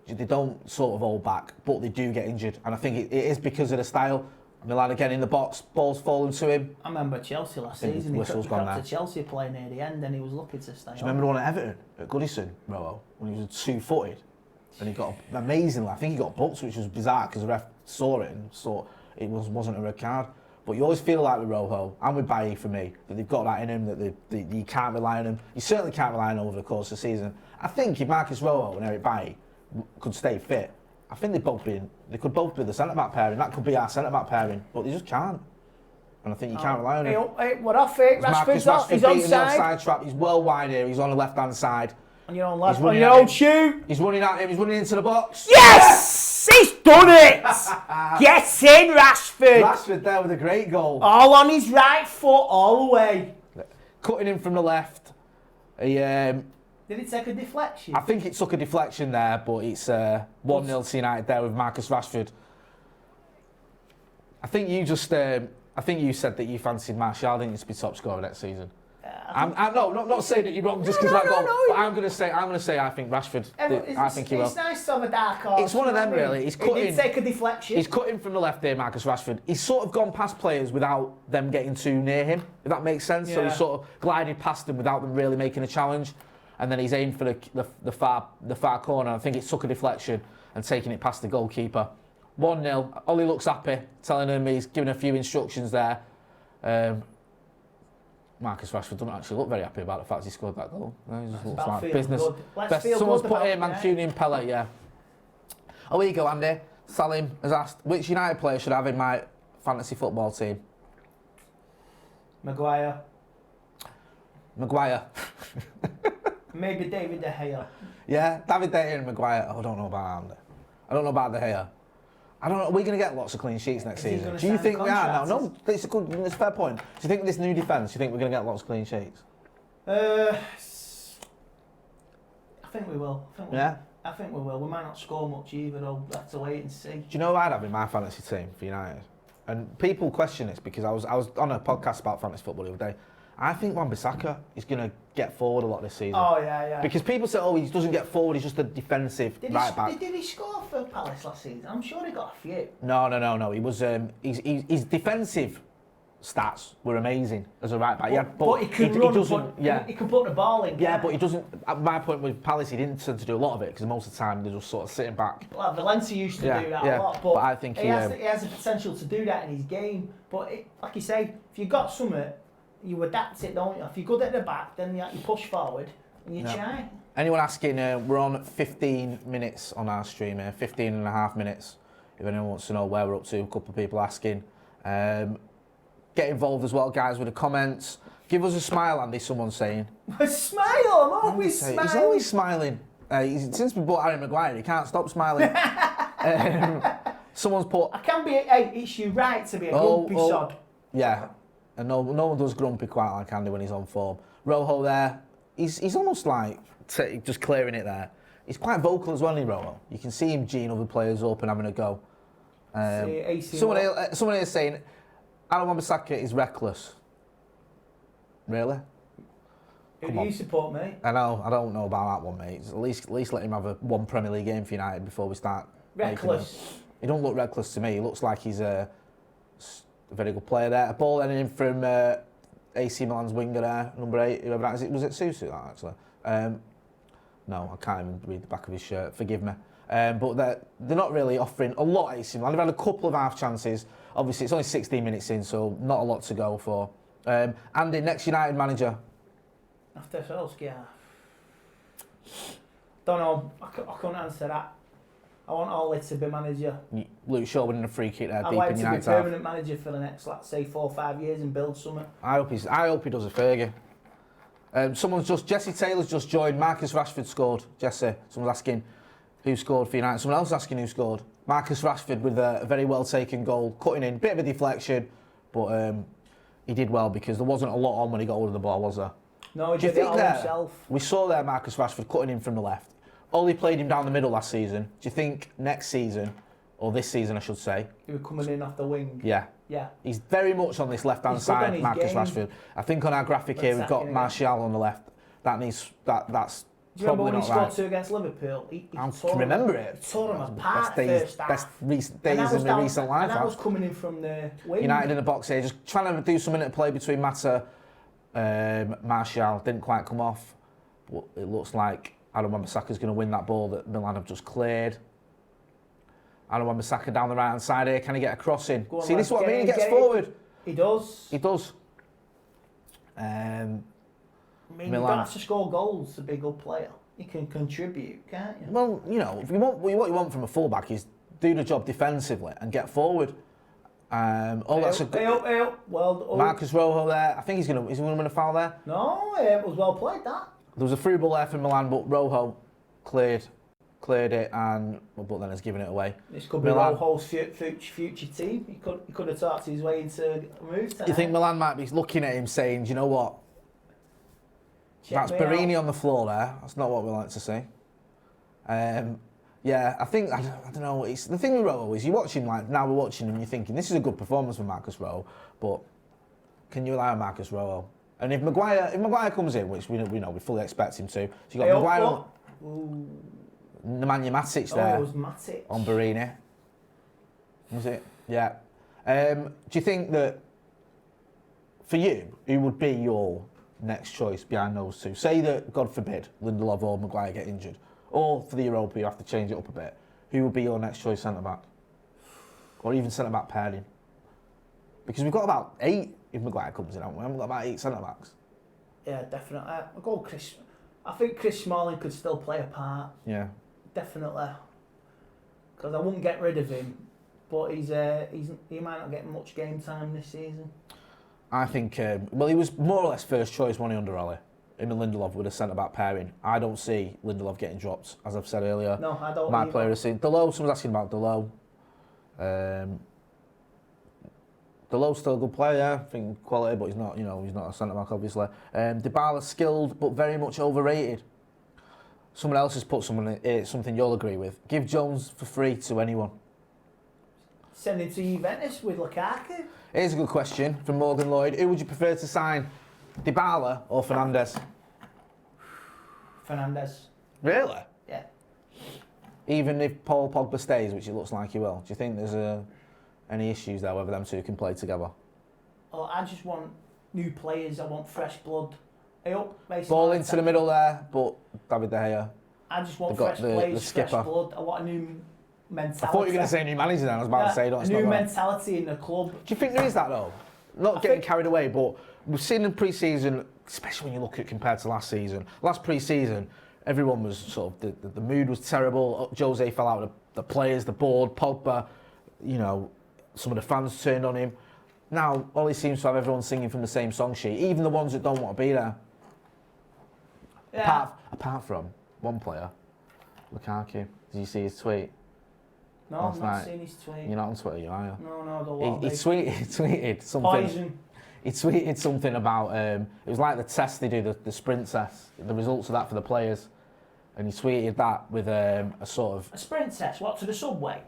Speaker 1: They don't sort of hold back, but they do get injured, and I think it is because of the style. Milan again in the box, ball's falling to him.
Speaker 2: I remember Chelsea last season. He got to Chelsea playing near the end, and he was lucky to stay.
Speaker 1: Do you remember the one at Everton at Goodison, Rojo, when he was 2-footed? And he got amazingly. I think he got booked, which was bizarre because the ref saw it and saw it wasn't a red card. But you always feel like with Rojo and with Bailly for me that they've got that in him that you can't rely on him. You certainly can't rely on him over the course of the season. I think if Marcus Rojo and Eric Bailly could stay fit, I think they could both be the centre back pairing. That could be our centre back pairing, but they just can't. and I think you can't rely on him.
Speaker 2: What I think, Rashford's on, he's
Speaker 1: beating the
Speaker 2: onside.
Speaker 1: offside trap. He's well wide here. He's on the left-hand side.
Speaker 2: On your own left, on your own shoe.
Speaker 1: He's running at him. He's running into the box.
Speaker 2: Yes! He's done it! Get in, Rashford.
Speaker 1: Rashford there with a great goal.
Speaker 2: All on his right foot, all the way.
Speaker 1: Cutting in from the left. He,
Speaker 2: did it take a deflection?
Speaker 1: I think it took a deflection there, but it's 1-0 to United there with Marcus Rashford. I think you just, I think you said that you fancied Martial, didn't you, to be top scorer next season? I'm not saying that you're wrong just because of that goal. But I'm gonna say I think Rashford. I think he will.
Speaker 2: It's nice to have a dark horse.
Speaker 1: It's one of them really. He's cutting.
Speaker 2: He did take a deflection.
Speaker 1: He's cutting from the left there, Marcus Rashford. He's sort of gone past players without them getting too near him. If that makes sense. Yeah. So he's sort of glided past them without them really making a challenge, and then he's aimed for the far corner. I think it took a deflection and taking it past the goalkeeper. 1-0. Ollie looks happy, telling him he's giving a few instructions there. Marcus Rashford doesn't actually look very happy about the fact he scored that goal. No, he just looks like business. Someone's put here Mancunian Pele, yeah. Oh, here you go, Andy. Salim has asked, which United player should I have in my fantasy football team?
Speaker 2: Maguire. Maybe David De Gea.
Speaker 1: Yeah, David De Gea and Maguire. Oh, I don't know about Andy. I don't know about De Gea. I don't know. Are we going to get lots of clean sheets next season? Do you think we are? No, it's a fair point. Do you think this new defence? Do you think we're going to get lots of clean sheets?
Speaker 2: I think we will.
Speaker 1: Yeah.
Speaker 2: I think we will. We might not score much either, though. We'll have to wait and see.
Speaker 1: Do you know who I'd have in my fantasy team for United? And people question this because I was on a podcast about fantasy football the other day. I think Wan-Bissaka is going to get forward a lot this season.
Speaker 2: Oh, yeah.
Speaker 1: Because people say, he doesn't get forward, he's just a defensive right back.
Speaker 2: Did he score for Palace last season? I'm sure he got a few.
Speaker 1: No. He was, his defensive stats were amazing as a right back.
Speaker 2: But he can run, he can put the ball in.
Speaker 1: Yeah, but he doesn't, at my point with Palace, he didn't tend to do a lot of it because most of the time they're just sort of sitting back.
Speaker 2: Well, Valencia used to do that a lot, but
Speaker 1: I think
Speaker 2: he has the potential to do that in his game. But like you say, if you've got something, you adapt it, don't you? If you're good at the back, then you push forward and you try.
Speaker 1: Anyone asking, we're on 15 minutes on our stream here, 15 and a half minutes. If anyone wants to know where we're up to, a couple of people asking. Get involved as well, guys, with the comments. Give us a smile, Andy, someone's saying.
Speaker 2: A smile? I'm always smiling.
Speaker 1: He's always smiling. Since we bought Harry Maguire, he can't stop smiling. Someone's put...
Speaker 2: I can be... Hey, it's your right to be a grumpy sod.
Speaker 1: Yeah. And no one does grumpy quite like Andy when he's on form. Rojo there, he's almost like just clearing it there. He's quite vocal as well, isn't he, Rojo? You can see him geeing other players up and having a go. Someone here is saying, Aaron Wan-Bissaka is reckless. Really?
Speaker 2: Who do you support, mate?
Speaker 1: I don't know about that one, mate. At least let him have one Premier League game for United before we start.
Speaker 2: Reckless?
Speaker 1: He don't look reckless to me. He looks like he's a very good player there. A ball ending in from AC Milan's winger there, number 8, whoever that is. Was it Susu, that actually? No, I can't even read the back of his shirt, forgive me. But they're not really offering a lot, AC Milan. They've had a couple of half chances. Obviously, it's only 16 minutes in, so not a lot to go for. Andy, next United manager?
Speaker 2: After Solskjaer? Don't know, I couldn't answer that. I want Ollie to be manager.
Speaker 1: Luke Shaw winning a free kick there, deep in
Speaker 2: I'd
Speaker 1: United.
Speaker 2: like to be permanent manager for the next, let's say, 4 or 5 years and build something.
Speaker 1: I hope he does a Fergie. Jesse Taylor's just joined. Marcus Rashford scored. Jesse, someone's asking who scored for United. Someone else asking who scored. Marcus Rashford with a very well taken goal, cutting in, bit of a deflection, but he did well because there wasn't a lot on when he got hold of the ball, was there?
Speaker 2: No, he did it all himself.
Speaker 1: We saw there Marcus Rashford cutting in from the left. Ollie played him down the middle last season. Do you think next season, or this season I should say...
Speaker 2: He was coming in off the wing?
Speaker 1: Yeah. He's very much on this left-hand side, Marcus Rashford. I think on our graphic here we've got Martial on the left. That's
Speaker 2: do you remember when he scored 2 against Liverpool?
Speaker 1: I can remember it.
Speaker 2: He tore him apart first half.
Speaker 1: Best days in my recent life.
Speaker 2: And that was coming in from the wing.
Speaker 1: United in the box here, just trying to do something at play between Mata, Martial. Didn't quite come off. But it looks like Aaron Wan-Bissaka's going to win that ball that Milan have just cleared. Aaron Wan-Bissaka down the right-hand side here. Can he get a cross in? See, this is what I mean. He gets forward.
Speaker 2: He does.
Speaker 1: He does.
Speaker 2: You don't have to score goals to be a good player. You can contribute, can't you?
Speaker 1: Well, if you want what you want from a fullback is do the job defensively and get forward. That's a good.
Speaker 2: Well,
Speaker 1: Marcus Rojo there. I think is he going to win a foul there?
Speaker 2: No, it was well played, that.
Speaker 1: There was a through ball there for Milan, but Rojo cleared it, and but then has given it away.
Speaker 2: This could be Rojo's future team. He could have talked his way into a move tonight.
Speaker 1: You think Milan might be looking at him saying, "Do you know what? That's Barini on the floor there. That's not what we like to see." Yeah, I think I don't know. It's the thing with Rojo is you watch him like now we're watching him, you're thinking this is a good performance from Marcus Rojo, but can you rely on Marcus Rojo? And if Maguire comes in, which we know we fully expect him to, so you got Maguire on Nemanja Matic there.
Speaker 2: It was Matic
Speaker 1: on Barini. Was it? Yeah. Do you think that for you, who would be your next choice behind those two? Say that, God forbid, Lindelof or Maguire get injured. Or for the Europa, you have to change it up a bit. Who would be your next choice centre-back? Or even centre-back pairing? Because we've got about 8 if Maguire comes in, haven't we? We've got about 8 centre-backs.
Speaker 2: Yeah, definitely. I'll go Chris. I think Chris Smalling could still play a part.
Speaker 1: Yeah.
Speaker 2: Definitely. Because I wouldn't get rid of him, but he might not get much game time this season. I
Speaker 1: think, well, he was more or less first choice, wasn't he, under Ollie? Him and Lindelof with a centre-back pairing. I don't see Lindelof getting dropped, as I've said earlier.
Speaker 2: No, I don't.
Speaker 1: My player has seen Delo. Someone's asking about Delo. Delo's still a good player, yeah. I think quality, but he's not. He's not a centre-back, obviously. Dybala's skilled, but very much overrated. Someone else has put something you'll agree with. Give Jones for free to anyone.
Speaker 2: Send him to Juventus with Lukaku.
Speaker 1: Here's a good question from Morgan Lloyd. Who would you prefer to sign? Dybala or Fernandes?
Speaker 2: Fernandes.
Speaker 1: Really?
Speaker 2: Yeah.
Speaker 1: Even if Paul Pogba stays, which it looks like he will, do you think there's any issues there whether them two can play together?
Speaker 2: Oh, I just want new players. I want fresh blood.
Speaker 1: Ball into the middle there, but David De Gea.
Speaker 2: I just want fresh players, fresh blood. I want a new mentality.
Speaker 1: I thought you were going to say a new manager then. I was about to say, don't.
Speaker 2: A new mentality in the club.
Speaker 1: Do you think there is that though? Not getting carried away, but we've seen in pre-season, especially when you look at compared to last season. Last pre-season, everyone was sort of the mood was terrible. Jose fell out of the players, the board, Pogba. Some of the fans turned on him. Now Ollie seems to have everyone singing from the same song sheet, even the ones that don't want to be there.
Speaker 2: Yeah.
Speaker 1: Apart from one player, Lukaku. Did you see his tweet?
Speaker 2: No, I've not seen his tweet.
Speaker 1: You're not on Twitter, are you?
Speaker 2: No, don't want
Speaker 1: he tweeted something.
Speaker 2: Poison.
Speaker 1: He tweeted something about, it was like the test they do, the sprint test, the results of that for the players. And he tweeted that with a sort of...
Speaker 2: A sprint test? What, to the subway?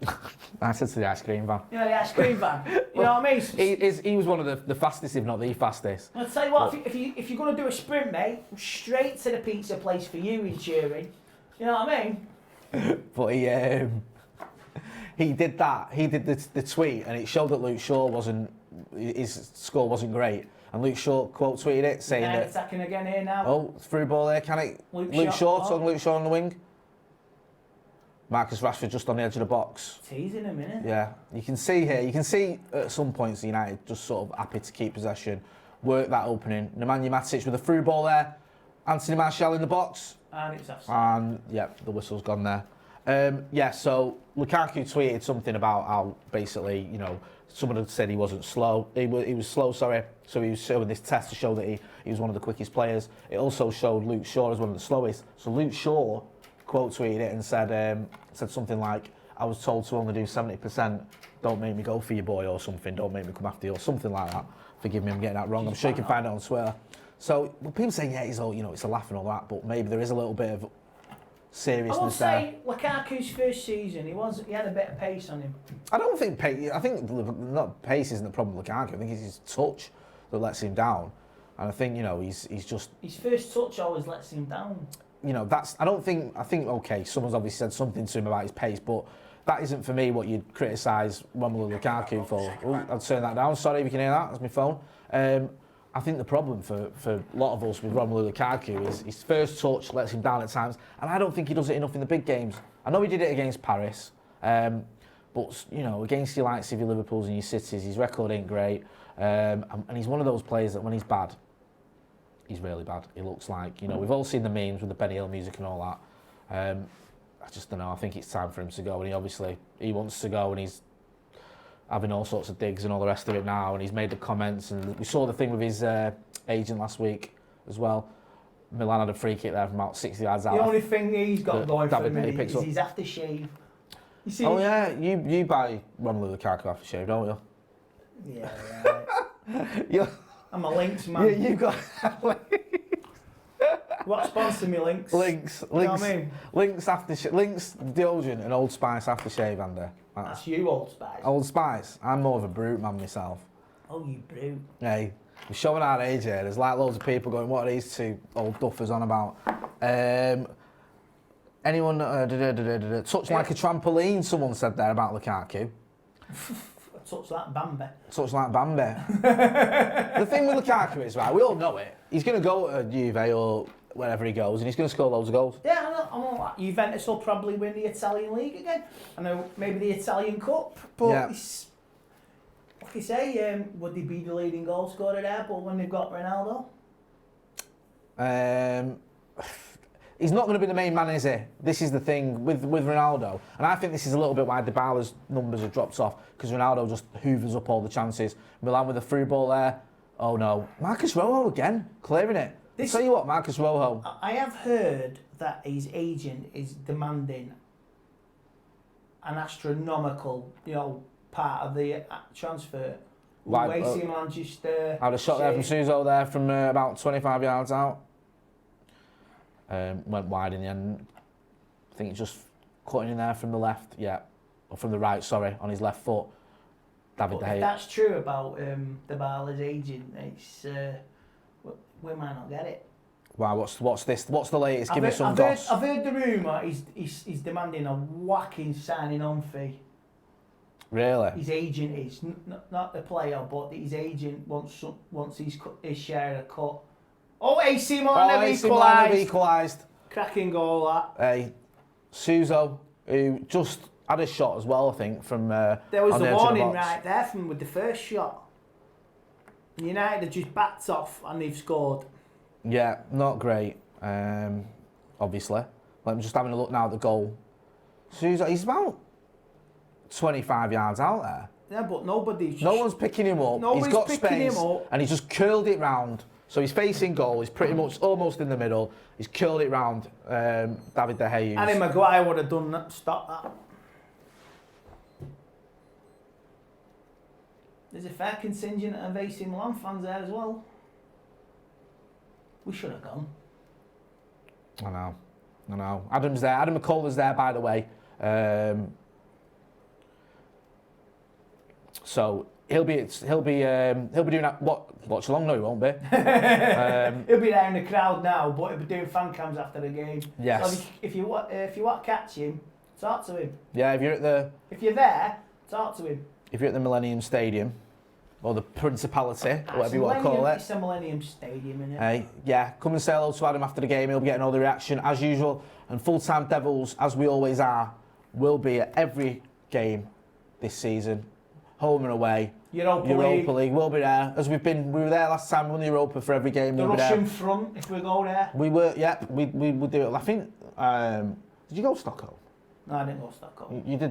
Speaker 1: I said to the ice cream van.
Speaker 2: Yeah, the ice cream van. You know what I mean?
Speaker 1: He was one of the fastest, if not the fastest.
Speaker 2: I'll tell you what, if you're going to do a sprint, mate, straight to the pizza place for you in Turin. You know what I mean?
Speaker 1: But he did that. He did the tweet, and it showed that Luke Shaw his score wasn't great. And Luke Shaw quote tweeted it saying that...
Speaker 2: attacking again here now.
Speaker 1: Oh, through ball there, can it? Luke Shaw on the wing. Marcus Rashford just on the edge of the box.
Speaker 2: Teasing him, innit?
Speaker 1: Yeah, you can see at some points United just sort of happy to keep possession, work that opening. Nemanja Matic with a through ball there. Anthony Martial in the box.
Speaker 2: And it's offside.
Speaker 1: And, yeah, the whistle's gone there. So Lukaku tweeted something about how basically, someone had said he wasn't slow. He was slow, sorry. So he was showing this test to show that he was one of the quickest players. It also showed Luke Shaw as one of the slowest. So Luke Shaw quote tweeted it and said something like, I was told to only do 70%. Don't make me go for you, boy, or something. Don't make me come after you, or something like that. Forgive me, I'm getting that wrong. I'm sure you can find it on Twitter. So people saying, yeah, he's all, it's a laugh and all that, but maybe there is a little bit of seriousness there.
Speaker 2: I would say Lukaku's first season, he had a bit of pace on him.
Speaker 1: I don't think pace. I think not pace isn't the problem with Lukaku. I think it's his touch that lets him down, and I think he's just
Speaker 2: his first touch always lets him down.
Speaker 1: That's. I think okay. Someone's obviously said something to him about his pace, but that isn't for me what you'd criticise Romelu Lukaku for. I'll turn that down. Sorry if you can hear that. That's my phone. I think the problem for a lot of us with Romelu Lukaku is his first touch lets him down at times, and I don't think he does it enough in the big games. I know he did it against Paris, but against your likes of your Liverpools and your Cities, his record ain't great, and he's one of those players that when he's bad, he's really bad. He looks like, we've all seen the memes with the Benny Hill music and all that. I just don't know. I think it's time for him to go, and he wants to go, and having all sorts of digs and all the rest of it now, and he's made the comments, and we saw the thing with his agent last week as well. Milan had a free kick there from about 60 yards out.
Speaker 2: The only thing he's got going for
Speaker 1: David
Speaker 2: me
Speaker 1: Hay picks
Speaker 2: is
Speaker 1: up.
Speaker 2: his aftershave. You see?
Speaker 1: Oh yeah, you buy Romelu Lukaku aftershave, don't you?
Speaker 2: Yeah, right.
Speaker 1: You-
Speaker 2: I'm a Lynx man.
Speaker 1: Yeah, you got
Speaker 2: What sponsor me, Lynx?
Speaker 1: Lynx,
Speaker 2: You know what I mean?
Speaker 1: Lynx aftershave, Lynx deodorant and Old Spice aftershave, Andy.
Speaker 2: That's you, Old Spice.
Speaker 1: Old Spice. I'm more of a brute man myself.
Speaker 2: Oh, you brute.
Speaker 1: Hey, we're showing our age here. There's like loads of people going, what are these two old duffers on about? Anyone touch like a trampoline, someone said there about Lukaku.
Speaker 2: Touch that Bambi.
Speaker 1: Touch like Bambi. The thing with Lukaku is, right, we all know it. He's going to go to Juve or wherever he goes, and he's going to score loads of goals.
Speaker 2: Yeah, I know that. Juventus will probably win the Italian League again. I know maybe the Italian Cup, but
Speaker 1: Yeah.
Speaker 2: it's, like you say, would they be the leading goal scorer there, but when they've got Ronaldo?
Speaker 1: He's not going to be the main man, is he? This is the thing with Ronaldo. And I think this is a little bit why Dybala's numbers have dropped off, because Ronaldo just hoovers up all the chances. Milan with a through ball there. Oh no. Marcus Rojo again, clearing it. I'll tell you what, Marcus Rojo.
Speaker 2: I have heard that his agent is demanding an astronomical, part of the transfer.
Speaker 1: Why,
Speaker 2: AC Milan just...
Speaker 1: I had a shot there from Suso there from about 25 yards out. Went wide in the end. I think just cutting in there from the left, or from the right, sorry, on his left foot. David De
Speaker 2: But if
Speaker 1: Gea.
Speaker 2: that's true about Dybala's agent, it's we might not get it.
Speaker 1: Wow, what's this? What's the latest? Give me some
Speaker 2: I've
Speaker 1: goss.
Speaker 2: heard the rumour he's demanding a whacking signing on fee.
Speaker 1: Really?
Speaker 2: His agent is not the player, but his agent wants his share of the cut. Oh, AC Milan have
Speaker 1: equalised.
Speaker 2: Cracking goal that.
Speaker 1: Hey, Suso, who just had a shot as well, I think, from.
Speaker 2: There was
Speaker 1: on the
Speaker 2: a
Speaker 1: edge of the
Speaker 2: warning
Speaker 1: box.
Speaker 2: right there from with the first shot. United have just backed off and they've scored.
Speaker 1: Yeah, not great. Obviously, I'm just having a look now at the goal. Suso, he's about 25 yards out there.
Speaker 2: Yeah, but nobody's.
Speaker 1: No one's picking him up.
Speaker 2: Nobody's
Speaker 1: He's got
Speaker 2: picking
Speaker 1: space,
Speaker 2: him up.
Speaker 1: and he's just curled it round. So he's facing goal. He's pretty much almost in the middle. He's curled it round. David De Gea.
Speaker 2: Harry Maguire would have done that. Stop that. There's a fair contingent of AC Milan fans there as well. We should have gone.
Speaker 1: I know. Adam's there. Adam McCullough's there, by the way. So he'll be doing that. Watchalong? No, he won't be.
Speaker 2: He'll be there in the crowd now, but he'll be doing fan cams after the game.
Speaker 1: Yes.
Speaker 2: So if you want to catch him, talk to him.
Speaker 1: Yeah, if you're
Speaker 2: there, talk to him.
Speaker 1: If you're at the Millennium Stadium, or the Principality, or whatever you want to call it.
Speaker 2: It's the Millennium Stadium, isn't it?
Speaker 1: Hey, yeah, come and say hello to Adam after the game. He'll be getting all the reaction as usual. And Full-Time Devils, as we always are, will be at every game this season, home and away. Europa League. We'll be there. As we were there last time. We won the Europa for every game.
Speaker 2: The
Speaker 1: we'll
Speaker 2: Russian front, if we go there.
Speaker 1: We were, yeah. We would do it. I think. Did you go to Stockholm?
Speaker 2: No, I didn't go to Stockholm.
Speaker 1: You've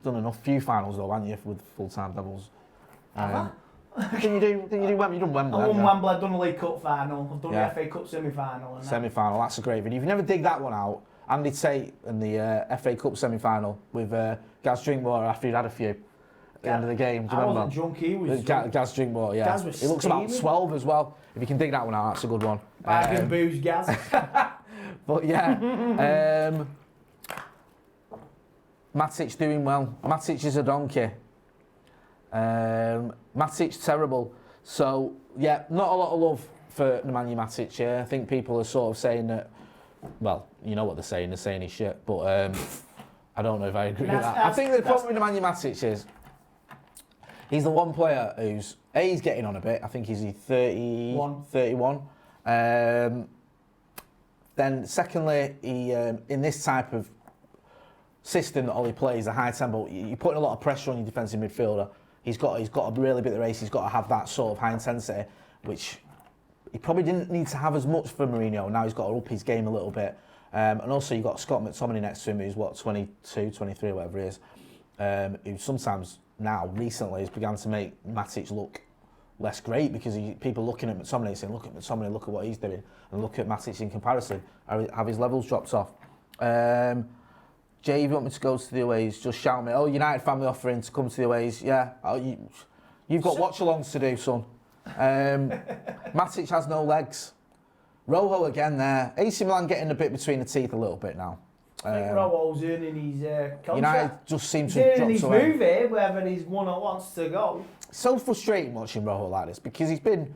Speaker 1: done enough few finals though, haven't you, with Full-Time Devils?
Speaker 2: Have I?
Speaker 1: Didn't you do Wembley? You done Wembley?
Speaker 2: I won
Speaker 1: haven't you?
Speaker 2: Wembley, I've done the League Cup final, I've done
Speaker 1: Yeah.
Speaker 2: the FA Cup semi-final. And
Speaker 1: Semi-final, that's a great video. If you never dig that one out, Andy Tate in the FA Cup semi-final with Gaz Drinkwater after he'd had a few at the end of the game. Do you
Speaker 2: I
Speaker 1: remember?
Speaker 2: wasn't drunk, he was drunk.
Speaker 1: Gaz Drinkwater, yeah.
Speaker 2: Gaz was
Speaker 1: He looks about
Speaker 2: steaming.
Speaker 1: 12 as well. If you can dig that one out, that's a good one.
Speaker 2: Bargain booze, Gaz.
Speaker 1: But yeah, Matic doing well. Matic is a donkey. Matic terrible. So yeah, not a lot of love for Nemanja Matic here. I think people are sort of saying that. Well, you know what they're saying. They're saying he's shit, but I don't know if I agree with that. I think the problem with Nemanja Matic is he's the one player who's he's getting on a bit. I think he's 31. Then secondly, he in this type of system that Ollie plays, a high tempo, you're putting a lot of pressure on your defensive midfielder. He's got to really be the race. He's got to have that sort of high intensity, which he probably didn't need to have as much for Mourinho. Now he's got to up his game a little bit. And also you've got Scott McTominay next to him, who's 22, 23, whatever he is. who sometimes now, recently, has begun to make Matic look less great because people looking at McTominay saying, look at McTominay, look at what he's doing, and look at Matic in comparison. Have his levels dropped off? Jay, if you want me to go to the aways, just shout me. Oh, United family offering to come to the aways. Yeah, you've got watch-alongs to do, son. Matic has no legs. Rojo again there. AC Milan getting a bit between the teeth a little bit now.
Speaker 2: I think Rojo's earning his contract.
Speaker 1: United just seem to
Speaker 2: have
Speaker 1: dropped
Speaker 2: his
Speaker 1: away.
Speaker 2: move here, wherever he's one or wants to go.
Speaker 1: So frustrating watching Rojo like this because he's been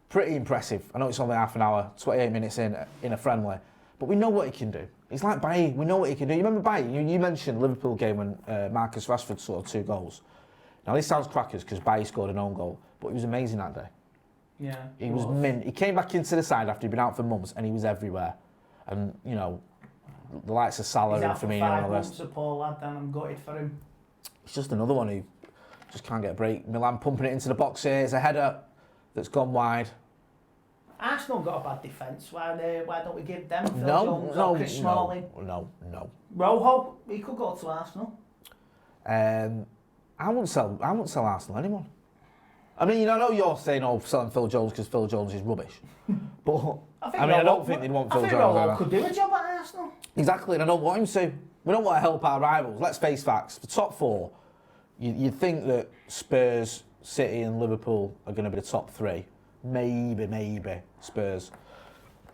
Speaker 1: pretty impressive. I know it's only half an hour, 28 minutes in a friendly, but we know what he can do. He's like Bailly, we know what he can do. You remember Bailly? You mentioned the Liverpool game when Marcus Rashford scored 2 goals. Now this sounds crackers because Bailly scored an own goal, but he was amazing that day.
Speaker 2: Yeah,
Speaker 1: he was mint. He came back into the side after he'd been out for months, and he was everywhere. And you know, the likes of Salah and Firmino and all the rest.
Speaker 2: He's out for 5 months, a poor lad, and I'm gutted for him.
Speaker 1: He's just another one who just can't get a break. Milan pumping it into the box here. It's a header that's gone wide.
Speaker 2: Arsenal got a bad defence. Why don't we give them Phil Jones or Chris Smalling?
Speaker 1: No.
Speaker 2: Rojo, he could go to Arsenal.
Speaker 1: I wouldn't sell Arsenal anyone. I mean, I know you're saying, selling Phil Jones because Phil Jones is rubbish. But I don't think they'd want Phil Jones.
Speaker 2: I think Rojo could do a job at Arsenal.
Speaker 1: Exactly, and I don't want him to. We don't want to help our rivals. Let's face facts. For top 4, you'd think that Spurs, City and Liverpool are going to be the top 3. Maybe Spurs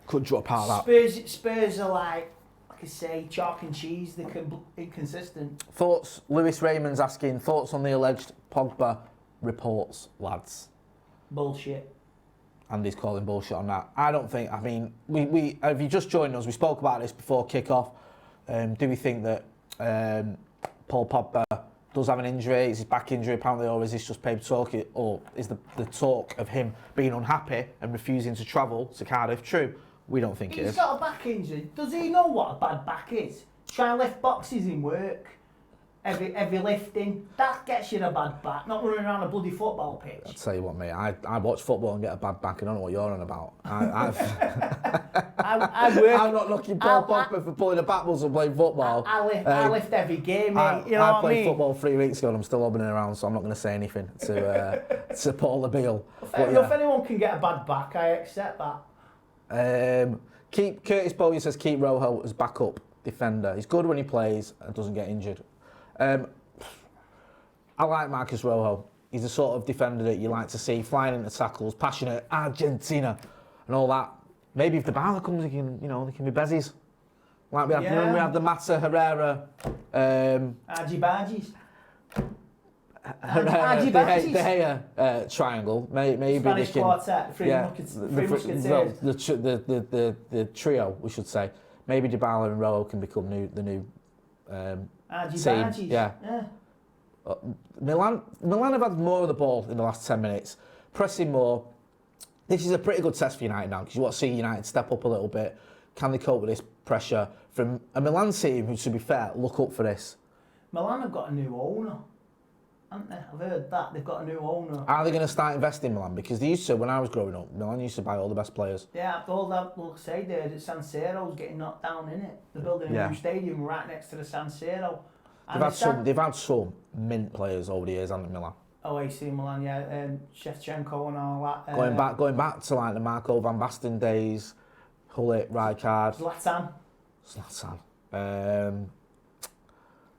Speaker 1: could drop out of that.
Speaker 2: Spurs are like I say, chalk and cheese. They're inconsistent.
Speaker 1: Thoughts? Lewis Raymond's asking, thoughts on the alleged Pogba reports, lads?
Speaker 2: Bullshit.
Speaker 1: Andy's calling bullshit on that. I don't think, we if you just joined us, we spoke about this before kick-off. Do we think that Paul Pogba does have an injury? Is his back injury apparently, or is this just paper talk? Or is the talk of him being unhappy and refusing to travel to Cardiff true? We don't think it is.
Speaker 2: He's got a back injury. Does he know what a bad back is? Try and lift boxes in work. Heavy lifting. That gets you a bad back, not running around a bloody football pitch.
Speaker 1: I'll tell you what, mate, I watch football and get a bad back. I don't know what you're on about. I'm not knocking Paul Pogba for pulling a back muscle playing football.
Speaker 2: I lift every game, mate. You know what I mean?
Speaker 1: I played football 3 weeks ago and I'm still hobbling around, so I'm not going to say anything to Paul the Beal.
Speaker 2: If anyone can get a bad back, I accept that.
Speaker 1: Curtis Bowyer says keep Rojo as backup defender. He's good when he plays and doesn't get injured. I like Marcus Rojo. He's the sort of defender that you like to see, flying into tackles, passionate, Argentina, and all that. Maybe if the Dybala comes, they can be bezies. Like we have the Mata Herrera,
Speaker 2: Argy Bargies.
Speaker 1: The Gea triangle. Maybe
Speaker 2: Spanish
Speaker 1: they can.
Speaker 2: Quartet,
Speaker 1: the trio, we should say. Maybe Dybala and Rojo can become the new team. Yeah. Milan have had more of the ball in the last 10 minutes, pressing more. This is a pretty good test for United now because you want to see United step up a little bit. Can they cope with this pressure from a Milan team who, to be fair, look up for this?
Speaker 2: Milan have got a new owner, haven't they? I've heard that they've got a new owner.
Speaker 1: Are they going to start investing in Milan? Because they used to, when I was growing up, Milan used to buy all the best players.
Speaker 2: Yeah, all that will say there that San Siro's getting knocked down, innit? They're building a new stadium right next to the San Siro.
Speaker 1: They've had some mint players over the years, haven't they, Milan?
Speaker 2: Oh, AC Milan, yeah, Shevchenko and all that.
Speaker 1: Going back to like the Marco van Basten days, Hullet, Rijkaard. Zlatan.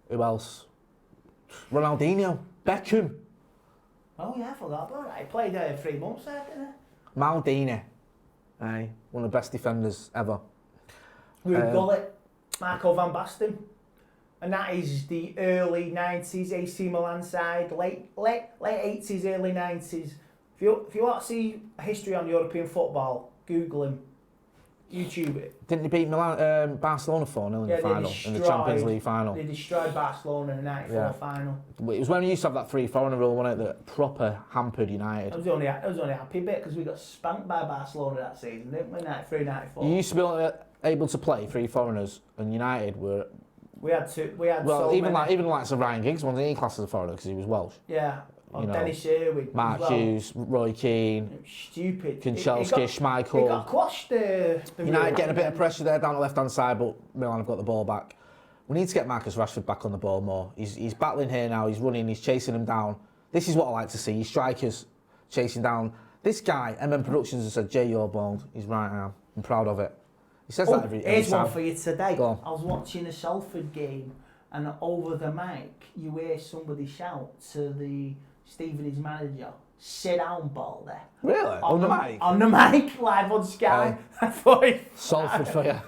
Speaker 1: Who else? Ronaldinho, Beckham.
Speaker 2: Oh yeah, I forgot about that. He played 3 months there, didn't he?
Speaker 1: Maldini, one of the best defenders ever.
Speaker 2: Ruud Gullit, Marco van Basten. And that is the early 90s AC Milan side, late 80s, early 90s. If you want to see a history on European football, Google him, YouTube it.
Speaker 1: Didn't they beat Milan, Barcelona 4-0 in the final, in the Champions League final?
Speaker 2: They destroyed Barcelona in the 94 final.
Speaker 1: It was when we used to have that 3 foreigner rule, wasn't it, that proper hampered United.
Speaker 2: I was only a happy bit because we got spanked by Barcelona that season, didn't we? 93, 94.
Speaker 1: You used to be able to play 3 foreigners, and United were.
Speaker 2: We had
Speaker 1: even the likes of Ryan Giggs wasn't he classed as a foreigner because he was Welsh.
Speaker 2: Yeah. Dennis Irwin.
Speaker 1: Mark Hughes, Roy Keane.
Speaker 2: Stupid.
Speaker 1: Kanchelski, Schmeichel.
Speaker 2: He got quashed.
Speaker 1: United getting a bit of pressure there down the left hand side, but Milan have got the ball back. we need to get Marcus Rashford back on the ball more. He's battling here now, he's running, he's chasing him down. This is what I like to see, his strikers chasing down. This guy, MM Productions, has said, Jay, you're bald. He's right, I am. I'm proud of it. He says that every
Speaker 2: here's
Speaker 1: time.
Speaker 2: one for you today.
Speaker 1: Go on.
Speaker 2: I was watching a Salford game, and over the mic, you hear somebody shout to the Stevenage manager, sit down, ball there.
Speaker 1: Really? On the mic?
Speaker 2: On the mic, live on Sky. I thought
Speaker 1: Salford for you.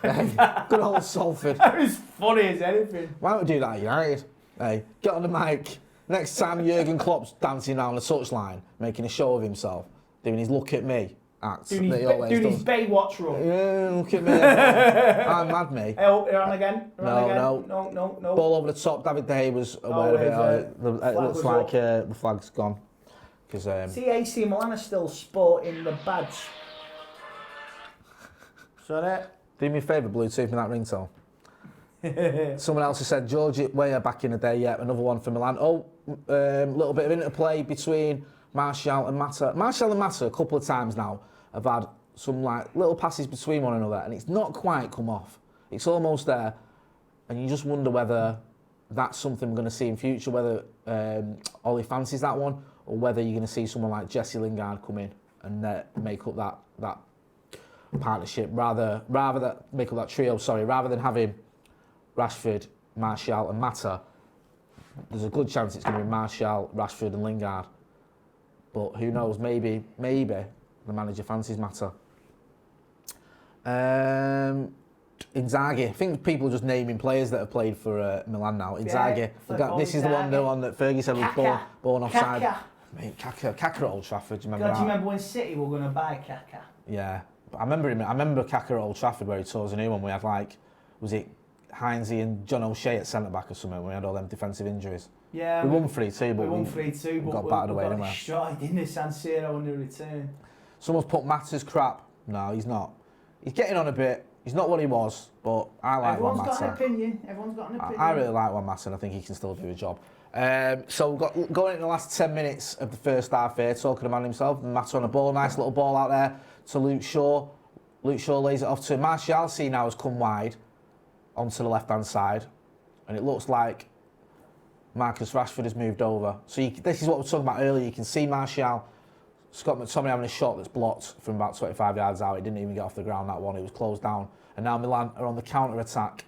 Speaker 1: Good old Salford.
Speaker 2: That was funny as anything.
Speaker 1: Why don't we do that at United? Hey, get on the mic. Next time Jurgen Klopp's dancing around the touchline, making a show of himself, doing his look at me act.
Speaker 2: Doing his Baywatch run.
Speaker 1: Yeah, look at me. I'm mad, me.
Speaker 2: Oh, you're on again.
Speaker 1: No. Ball over the top. David De Gea was aware of it. It looks like the flag's gone.
Speaker 2: See, AC Milan are still sporting the badge. Sorry.
Speaker 1: Do me a favour, Bluetooth me that ringtone. Someone else has said George Weah back in the day. Yeah, another one for Milan. Little bit of interplay between Martial and Mata. Martial and Mata a couple of times now have had some like little passes between one another, and it's not quite come off. It's almost there, and you just wonder whether that's something we're going to see in future. Whether Ollie fancies that one, or whether you're going to see someone like Jesse Lingard come in and make up that partnership, rather than make up that trio. Sorry, rather than having Rashford, Martial, and Mata. There's a good chance it's going to be Martial, Rashford, and Lingard. But who knows? Maybe the manager fancies Mata. Inzaghi. I think people are just naming players that have played for Milan now. Inzaghi. This is the one that Fergie said was born offside. Mate, Kaka at Old Trafford. Do you remember that?
Speaker 2: Do you remember when City were going to buy Kaka?
Speaker 1: Yeah, but I remember Kaka at Old Trafford where he tore us a new one. We had was it Heinze and John O'Shea at centre back or something? We had all them defensive injuries.
Speaker 2: Yeah,
Speaker 1: we won 3-2, but
Speaker 2: we won 3-2, but
Speaker 1: got battered away anyway.
Speaker 2: Destroyed in the San Siro on the return.
Speaker 1: Someone's put Mata's crap. No, he's not. He's getting on a bit. He's not what he was, but I like Juan Mata.
Speaker 2: Everyone's got an opinion.
Speaker 1: I really like Juan Mata, and I think he can still do a job. So we've got going into the last 10 minutes of the first half here, talking about himself. Mata on a ball, nice little ball out there to Luke Shaw. Luke Shaw lays it off to Martial. See now has come wide onto the left-hand side, and it looks like Marcus Rashford has moved over. So this is what we were talking about earlier. You can see Martial, Scott McTominay having a shot that's blocked from about 25 yards out. It didn't even get off the ground, that one. It was closed down. And now Milan are on the counter-attack.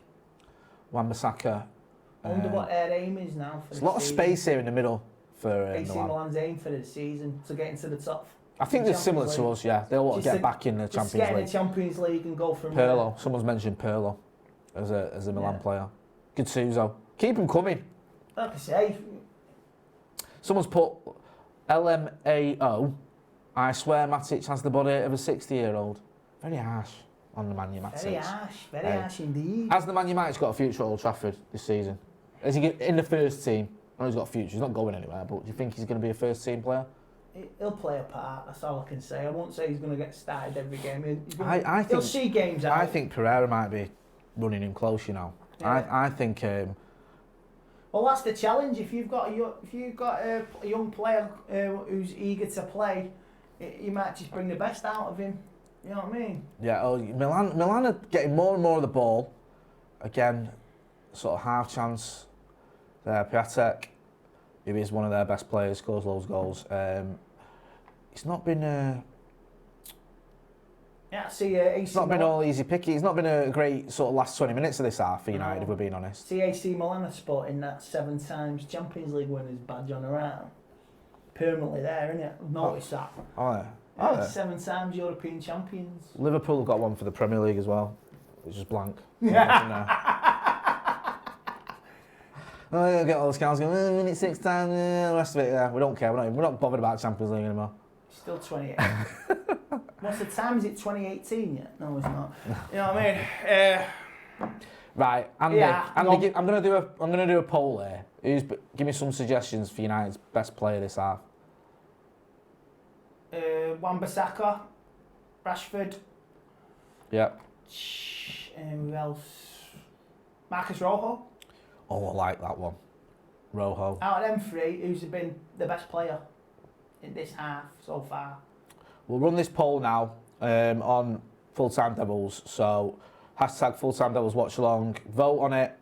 Speaker 1: Wan-Bissaka.
Speaker 2: I wonder what their aim is now for the season.
Speaker 1: There's a lot of space here in the middle for
Speaker 2: AC Milan's aim for the season to get into the top.
Speaker 1: I think they're similar to us, yeah. They'll want to get back in the Champions League.
Speaker 2: Just get in the Champions League and go from
Speaker 1: Pirlo. Someone's mentioned Pirlo as a Milan player. Gattuso. Keep him coming.
Speaker 2: Like I say.
Speaker 1: Someone's put LMAO. I swear Matic has the body of a 60-year-old. Very harsh on the Man United.
Speaker 2: Very harsh indeed.
Speaker 1: Has the Man United got a future at Old Trafford this season? Is he in the first team? I know he's got a future. He's not going anywhere, but do you think he's going to be a first team player?
Speaker 2: He'll play a part. That's all I can say. I won't say he's going to get started every game.
Speaker 1: He'll
Speaker 2: see games out.
Speaker 1: I think Pereira might be running him close. You know. Yeah. I think.
Speaker 2: Well, that's the challenge. If you've got a young player who's eager to play, you might just bring the best out of him. You know what I mean?
Speaker 1: Yeah. Milan are getting more and more of the ball. Again, sort of half chance. There, Piatek, who is one of their best players, scores loads of goals. It's not been. It's not been all easy picky. It's not been a great sort of last 20 minutes of this half for United, if we're being honest.
Speaker 2: AC Milan are sporting that 7 times Champions League winners badge on their arm. Permanently there, isn't it? I've noticed that.
Speaker 1: Oh, yeah.
Speaker 2: 7 times European champions.
Speaker 1: Liverpool have got one for the Premier League as well, which is blank. Oh, you'll get all the scouts going, win it 6 times, the rest of it, yeah. We don't care, we're not bothered about Champions League anymore.
Speaker 2: Still 28. What's the time? Is it 2018 yet? No, it's not. You know what I mean?
Speaker 1: Right, Andy.
Speaker 2: Yeah,
Speaker 1: Andy, I'm gonna do a poll here. Give me some suggestions for United's best player this half.
Speaker 2: Wan-Bissaka, Rashford.
Speaker 1: Yeah.
Speaker 2: Who else? Marcus Rojo.
Speaker 1: Oh, I like that one. Rojo.
Speaker 2: Out of them 3, who's been the best player in this half so far?
Speaker 1: We'll run this poll now on Full Time Devils. So #FullTimeDevils Watchalong. Vote on it.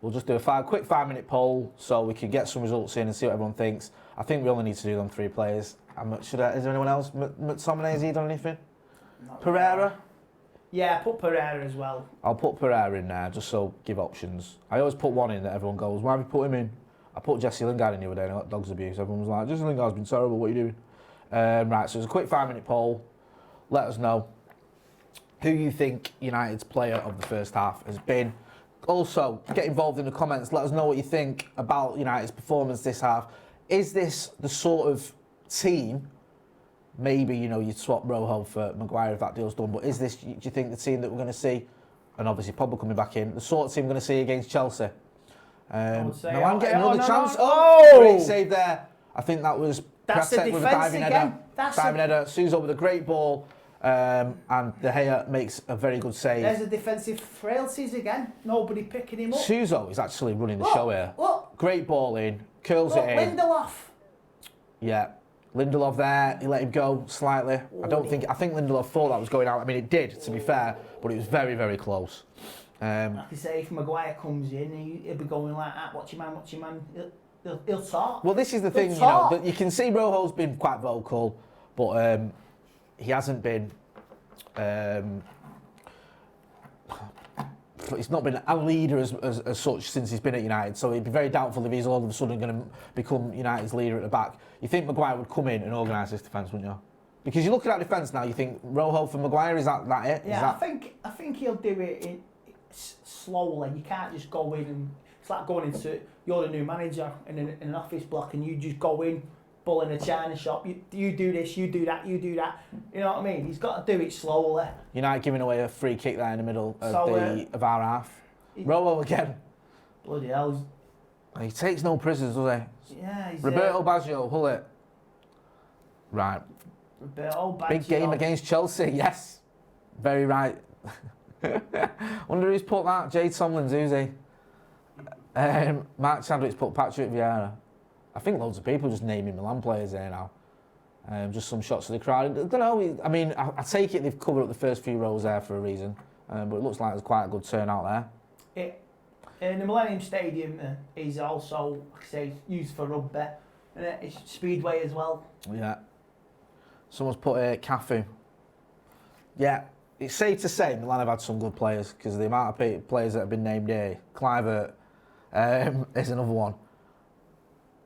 Speaker 1: We'll just do a quick 5-minute poll so we can get some results in and see what everyone thinks. I think we only need to do them 3 players. Is there anyone else? McTominay, has he done anything?
Speaker 2: Not
Speaker 1: Pereira?
Speaker 2: Yeah, put Pereira as well.
Speaker 1: I'll put Pereira in there just so give options. I always put one in that everyone goes, why have you put him in? I put Jesse Lingard in the other day and I got dogs abuse. Everyone was like, Jesse Lingard's been terrible, what are you doing? Right, so it's a quick 5-minute poll. Let us know who you think United's player of the first half has been. Also, get involved in the comments. Let us know what you think about United's performance this half. Is this the sort of team, maybe, you'd swap Rojo for Maguire if that deal's done, but is this, do you think, the team that we're going to see, and obviously Pogba coming back in, the sort of team we're going to see against Chelsea? Milan getting another chance. Great save there. I think that was Piatek with a diving header. Header. Suso with a great ball. And De Gea makes a very good save.
Speaker 2: There's the defensive frailties again. Nobody picking him up.
Speaker 1: Suso is actually running the show here. Great ball in. Curls it in.
Speaker 2: Lindelof.
Speaker 1: Yeah. Lindelof there. He let him go slightly. I think Lindelof thought that was going out. I mean, it did, to be fair, but it was very, very close.
Speaker 2: Like I say, if Maguire comes in, he'll be going like that. Watch your man. He'll talk.
Speaker 1: Well, this is the thing, that you can see Rojo's been quite vocal, but he hasn't been. He's not been a leader as such since he's been at United, so it'd be very doubtful if he's all of a sudden going to become United's leader at the back. You think Maguire would come in and organise this defence, wouldn't you? Because you look at that defence now, you think Rojo for Maguire, is that it?
Speaker 2: Yeah, I think he'll do it slowly. You can't just go in and it's like going into, you're the new manager in an office block and you just go in, bull in a china shop. You do this, you do that. You know what I mean? He's got to do it slowly.
Speaker 1: United giving away a free kick there in the middle of our half. Rojo again.
Speaker 2: Bloody hell.
Speaker 1: He takes no prisoners, does he?
Speaker 2: Yeah, he's
Speaker 1: Roberto Baggio, hull it. Right.
Speaker 2: Roberto Baggio.
Speaker 1: Big game against Chelsea, yes. Very right. Wonder who's put that. Jay Tomlin's, who's he? Mark Chadwick's put Patrick Vieira. I think loads of people just naming Milan players there now. Just some shots of the crowd. I don't know. I mean, I take it they've covered up the first few rows there for a reason. But it looks like there's quite a good turnout there.
Speaker 2: The Millennium Stadium is also, like I say, used for rugby. And it's Speedway as well.
Speaker 1: Yeah. Someone's put Cafu. Yeah. It's safe to say Milan have had some good players because the amount of players that have been named here. Kluivert is another one.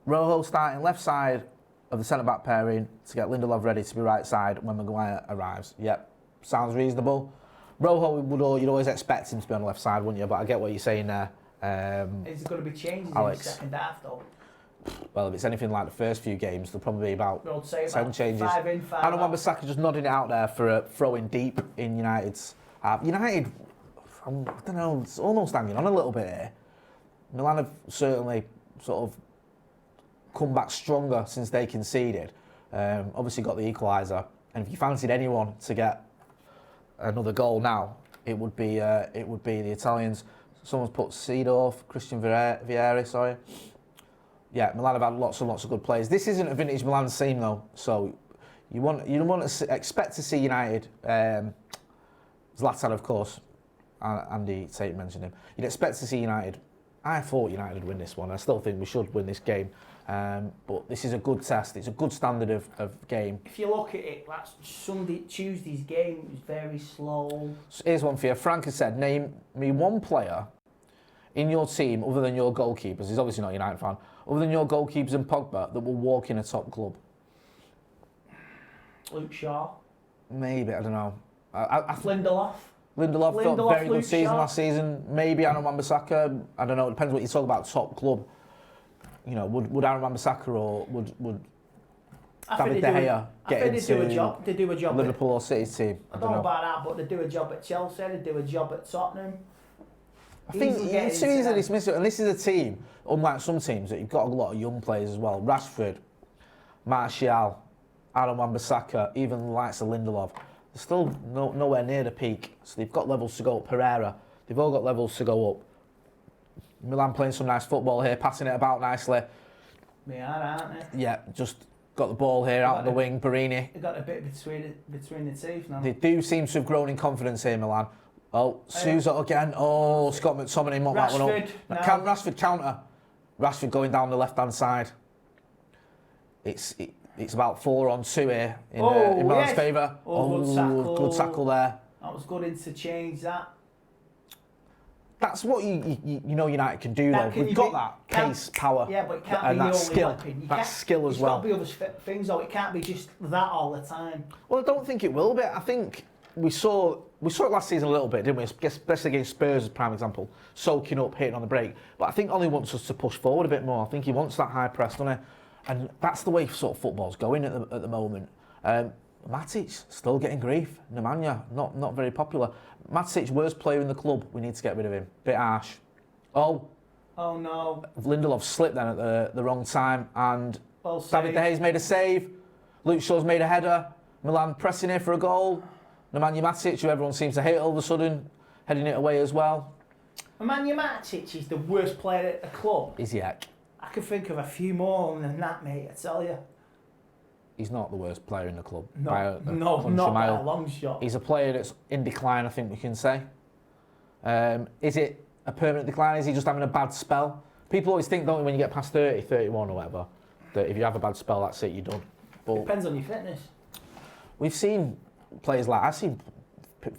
Speaker 1: Rojo starting left side of the centre-back pairing to get Lindelof ready to be right side when Maguire arrives. Yep, sounds reasonable. Rojo, you'd always expect him to be on the left side, wouldn't you? But I get what you're saying there.
Speaker 2: Is there going to be changes
Speaker 1: Alex.
Speaker 2: in the second half, though?
Speaker 1: Well, if it's anything like the first few games, there'll probably be about 10 changes.
Speaker 2: 5 in, 5 out.
Speaker 1: Adam Wan-Bissaka just nodding it out there for a throw-in deep in United's half. United, I don't know, it's almost hanging on a little bit here. Milan have certainly sort of come back stronger since they conceded. Obviously got the equaliser, and if you fancied anyone to get another goal now, it would be the Italians. Someone's put Seedorf, Christian Vieri, sorry. Yeah, Milan have had lots and lots of good players. This isn't a vintage Milan team though, so you want to expect to see United. Zlatan, of course, Andy Tate mentioned him. You'd expect to see United. I thought United would win this one. I still think we should win this game. But this is a good test. It's a good standard of game.
Speaker 2: If you look at it, that's Tuesday's game was very slow.
Speaker 1: So here's one for you. Frank has said, name me one player in your team other than your goalkeepers. He's obviously not a United fan. Other than your goalkeepers and Pogba that will walk in a top club.
Speaker 2: Luke Shaw.
Speaker 1: Maybe, I don't know.
Speaker 2: Lindelof.
Speaker 1: Lindelof got a very good season
Speaker 2: Shaw.
Speaker 1: last season. Maybe Aaron Wan-Bissaka. I don't know. It depends what you talk about. Top club. You know, would Aaron Wan-Bissaka or would David De Gea get into
Speaker 2: they do a job
Speaker 1: Liverpool or City's team?
Speaker 2: I don't know about that, but they do a job at Chelsea. They do a job at Tottenham.
Speaker 1: I think it's too easy to dismiss it. And this is a team, unlike some teams, that you've got a lot of young players as well. Rashford, Martial, Aaron Wan-Bissaka, even the likes of Lindelof. They're still nowhere near the peak. So they've got levels to go up. Pereira, they've all got levels to go up. Milan playing some nice football here, passing it about nicely.
Speaker 2: They are, aren't they?
Speaker 1: Yeah, just got the ball here out of the wing. Barini.
Speaker 2: They've got a bit between the teeth now.
Speaker 1: They do seem to have grown in confidence here, Milan. Oh, Sousa again. Oh, Scott McTominay mocked that one up.
Speaker 2: No.
Speaker 1: Rashford counter. Rashford going down the left-hand side. It's about 4-on-2 here in Milan's favour. Good tackle there.
Speaker 2: That was good interchange, that.
Speaker 1: That's what you know United can do, though. We've got that pace, power,
Speaker 2: yeah, but it can't
Speaker 1: and
Speaker 2: be
Speaker 1: that skill. That skill as well.
Speaker 2: It's got to be other things, though. It can't be just that all the time.
Speaker 1: Well, I don't think it will be. I think we saw it last season a little bit, didn't we? Especially against Spurs as a prime example. Soaking up, hitting on the break. But I think Ollie wants us to push forward a bit more. I think he wants that high press, doesn't he? And that's the way sort of football's going at the moment. Matic, still getting grief. Nemanja, not very popular. Matic, worst player in the club. We need to get rid of him. Bit harsh. Oh no. Lindelof slipped then at the wrong time, and David De Gea's made a save. Luke Shaw's made a header. Milan pressing here for a goal. Nemanja Matic, who everyone seems to hate all of a sudden, heading it away as well.
Speaker 2: Nemanja Matic is the worst player at the club.
Speaker 1: Is he heck?
Speaker 2: I can think of a few more than that, mate, I tell you.
Speaker 1: He's not the worst player in the club.
Speaker 2: Not by a long shot.
Speaker 1: He's a player that's in decline, I think we can say. Is it a permanent decline? Is he just having a bad spell? People always think, don't they, when you get past 30, 31 or whatever, that if you have a bad spell, that's it, you're done. But
Speaker 2: depends on your fitness.
Speaker 1: We've seen players like, I've seen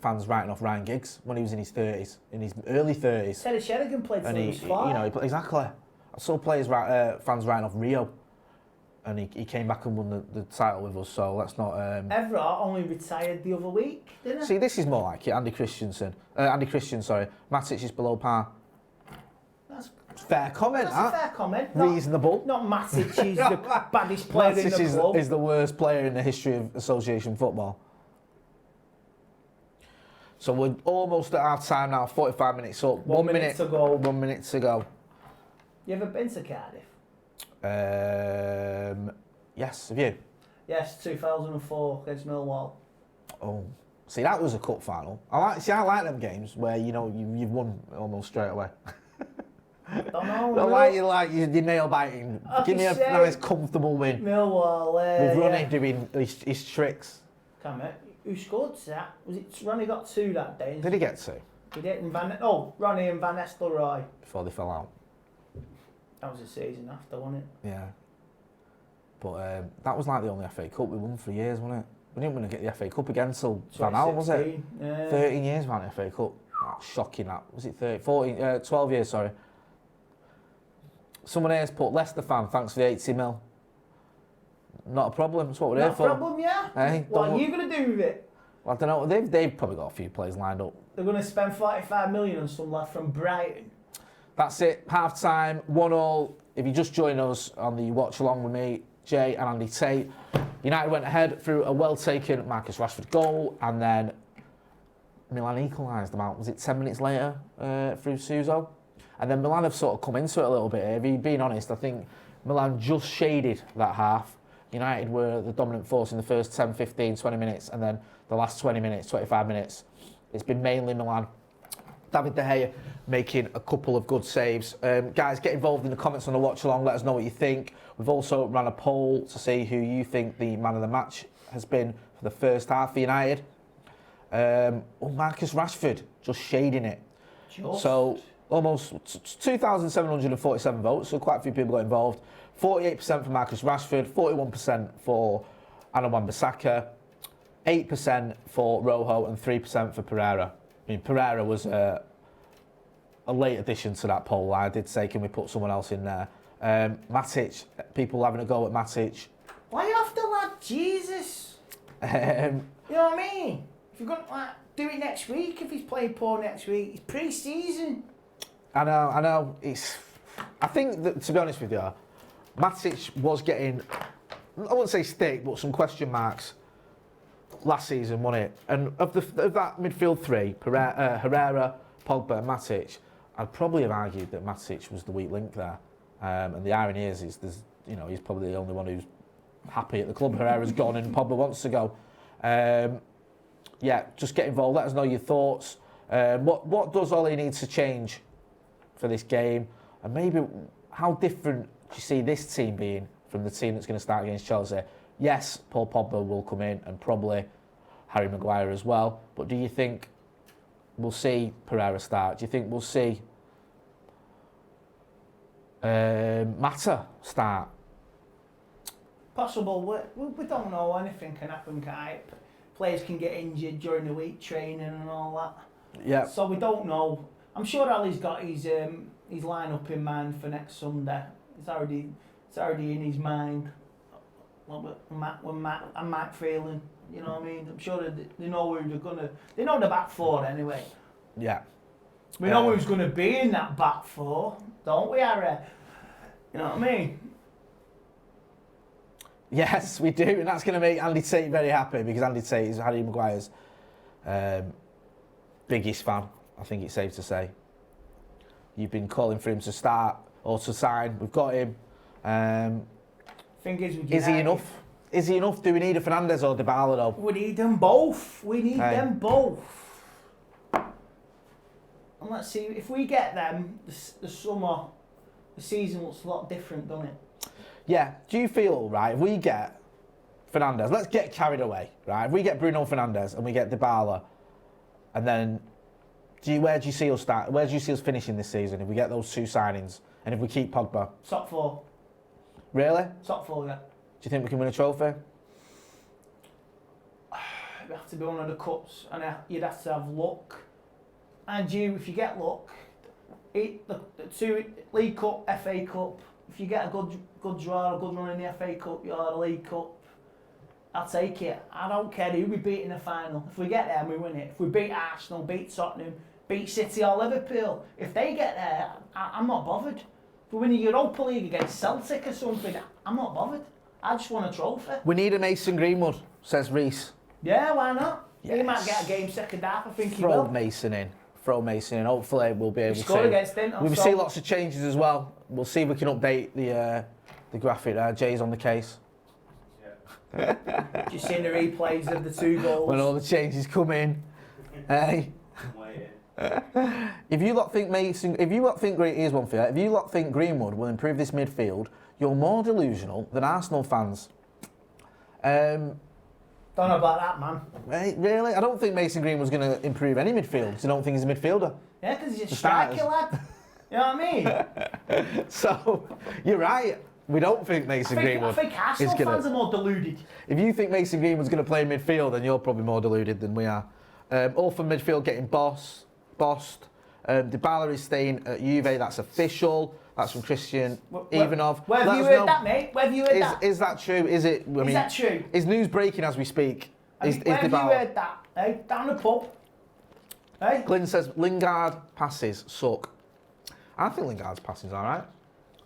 Speaker 1: fans writing off Ryan Giggs when he was in his 30s, in his early 30s.
Speaker 2: Terry Sheringham played till he was 5.
Speaker 1: Exactly. I saw fans writing off Rio, and he came back and won the title with us, so let's not...
Speaker 2: Everard only retired the other week, didn't he?
Speaker 1: See, this is more like it. Andy Christian, sorry. Matic is below par.
Speaker 2: That's
Speaker 1: fair comment,
Speaker 2: a fair comment.
Speaker 1: Reasonable.
Speaker 2: Not Matic is the baddest player in the club.
Speaker 1: Matic is the worst player in the history of association football. So we're almost at half time now, 45 minutes up. 1 minute
Speaker 2: to go.
Speaker 1: 1 minute to go.
Speaker 2: You ever been to Cardiff?
Speaker 1: Yes, have you?
Speaker 2: Yes, 2004 against Millwall.
Speaker 1: Oh, see, that was a cup final. I like them games where you've won almost straight away.
Speaker 2: Don't know.
Speaker 1: You're nail biting. Give me a nice, comfortable win.
Speaker 2: Millwall,
Speaker 1: with Ronnie doing his tricks.
Speaker 2: Come on, who scored that? Was it Ronnie got 2 that day?
Speaker 1: Did he get 2?
Speaker 2: He did. Ronnie and Van Nistelrooy.
Speaker 1: Before they fell out.
Speaker 2: That was a season after, wasn't it?
Speaker 1: Yeah. But that was like the only FA Cup we won for years, wasn't it? We didn't want to get the FA Cup again till Van Gaal, was it?
Speaker 2: Yeah.
Speaker 1: 13 years without the FA Cup. That's shocking, that. Was it 12 years, sorry. Someone here has put, Leicester fan, thanks for the 80 mil. Not a problem, that's what we're here for.
Speaker 2: Not a problem, yeah.
Speaker 1: Hey,
Speaker 2: what are you going to do with it?
Speaker 1: Well, I don't know, they've probably got a few players lined up.
Speaker 2: They're going to spend 45 million on some lad from Brighton.
Speaker 1: That's it, half time, 1-1. If you just join us on the watch along with me, Jay and Andy Tate, United went ahead through a well-taken Marcus Rashford goal, and then Milan equalised about, was it 10 minutes later through Suso? And then Milan have sort of come into it a little bit here. If you're being honest, I think Milan just shaded that half. United were the dominant force in the first 10, 15, 20 minutes, and then the last 20 minutes, 25 minutes, it's been mainly Milan. David De Gea making a couple of good saves. Guys, get involved in the comments on the watch along. Let us know what you think. We've also ran a poll to see who you think the man of the match has been for the first half for United. Marcus Rashford, just shading it. So almost 2,747 votes, so quite a few people got involved. 48% for Marcus Rashford, 41% for Wan-Bissaka, 8% for Rojo, and 3% for Pereira. I mean, Pereira was a late addition to that poll. I did say, can we put someone else in there? Matic, people having a go at Matic.
Speaker 2: Why you have to lad? Jesus. You know what I mean? If you're going to do it next week, if he's playing poor next week, it's pre-season.
Speaker 1: I know. I think that, to be honest with you, Matic was getting, I wouldn't say stick, but some question marks last season, wasn't it? And of that midfield three, Herrera, Pogba, and Matic, I'd probably have argued that Matic was the weak link there. And the irony is he's probably the only one who's happy at the club. Herrera's gone and Pogba wants to go. Just get involved. Let us know your thoughts. What does Ollie need to change for this game? And maybe how different do you see this team being from the team that's going to start against Chelsea? Yes, Paul Pogba will come in and probably Harry Maguire as well. But do you think we'll see Pereira start? Do you think we'll see Mata start?
Speaker 2: Possible. We don't know. Anything can happen, can't it? Players can get injured during the week training and all that.
Speaker 1: Yeah.
Speaker 2: So we don't know. I'm sure Ali's got his lineup in mind for next Sunday. It's already in his mind. When Matt and Matt feeling, you know what I mean? I'm sure they know where they're gonna. They know the back four anyway.
Speaker 1: Yeah.
Speaker 2: We know who's gonna be in that back four, don't we, Harry? You know what I mean?
Speaker 1: Yes, we do, and that's going to make Andy Tate very happy because Andy Tate is Harry Maguire's biggest fan. I think it's safe to say. You've been calling for him to start or to sign. We've got him.
Speaker 2: Thing
Speaker 1: is he enough? Is he enough? Do we need a Fernandes or Dybala though?
Speaker 2: We need them both. We need them both. And let's see, if we get them, the summer, the season looks a lot different, doesn't it?
Speaker 1: Yeah. Do you feel, right, if we get Fernandes, let's get carried away, right? If we get Bruno Fernandes and we get Dybala, and then where do you see us start? Where do you see us finishing this season if we get those two signings and if we keep Pogba?
Speaker 2: Top four.
Speaker 1: Really?
Speaker 2: Top four, yeah.
Speaker 1: Do you think we can win a trophy?
Speaker 2: It'd have to be one of the cups, and you'd have to have luck. And if you get luck, the two League Cup, FA Cup. If you get a good draw, a good run in the FA Cup, you're the League Cup. I'll take it. I don't care who we beat in the final. If we get there, we win it. If we beat Arsenal, beat Tottenham, beat City or Liverpool, if they get there, I'm not bothered. If we win the Europa League against Celtic or something, I'm not bothered. I just want a trophy.
Speaker 1: We need a Mason Greenwood, says Reese.
Speaker 2: Yeah, why not?
Speaker 1: Yes.
Speaker 2: He might get a game second half, I think he
Speaker 1: Throw
Speaker 2: will.
Speaker 1: Mason in. Hopefully we'll be able to.
Speaker 2: Score against Inter.
Speaker 1: We've seen lots of changes as well. We'll see if we can update the graphic. Jay's on the case.
Speaker 2: Yeah. Just seeing the replays of the two goals.
Speaker 1: When all the changes come in. Hey. If you lot think here's one for you. If you lot think Greenwood will improve this midfield, you're more delusional than Arsenal fans.
Speaker 2: Don't know about that, man.
Speaker 1: Right, really? I don't think Mason Greenwood's going to improve any midfield because I don't think he's a midfielder.
Speaker 2: Yeah, because he's a striker, lad. You know what I mean?
Speaker 1: So, you're right. We don't think Mason Greenwood.
Speaker 2: I think Arsenal fans are more deluded.
Speaker 1: If you think Mason Greenwood's going to play midfield, then you're probably more deluded than we are. All from midfield getting bossed. Dybala is staying at Juve. That's official. That's from Christian Ivanov.
Speaker 2: Where have you heard that, mate? Where have you heard that?
Speaker 1: Is that true? Is it?
Speaker 2: Is that true?
Speaker 1: Is news breaking as we speak?
Speaker 2: Where have you heard that? Hey, down the pub. Hey?
Speaker 1: Glyn says Lingard passes suck. I think Lingard's passing's all right.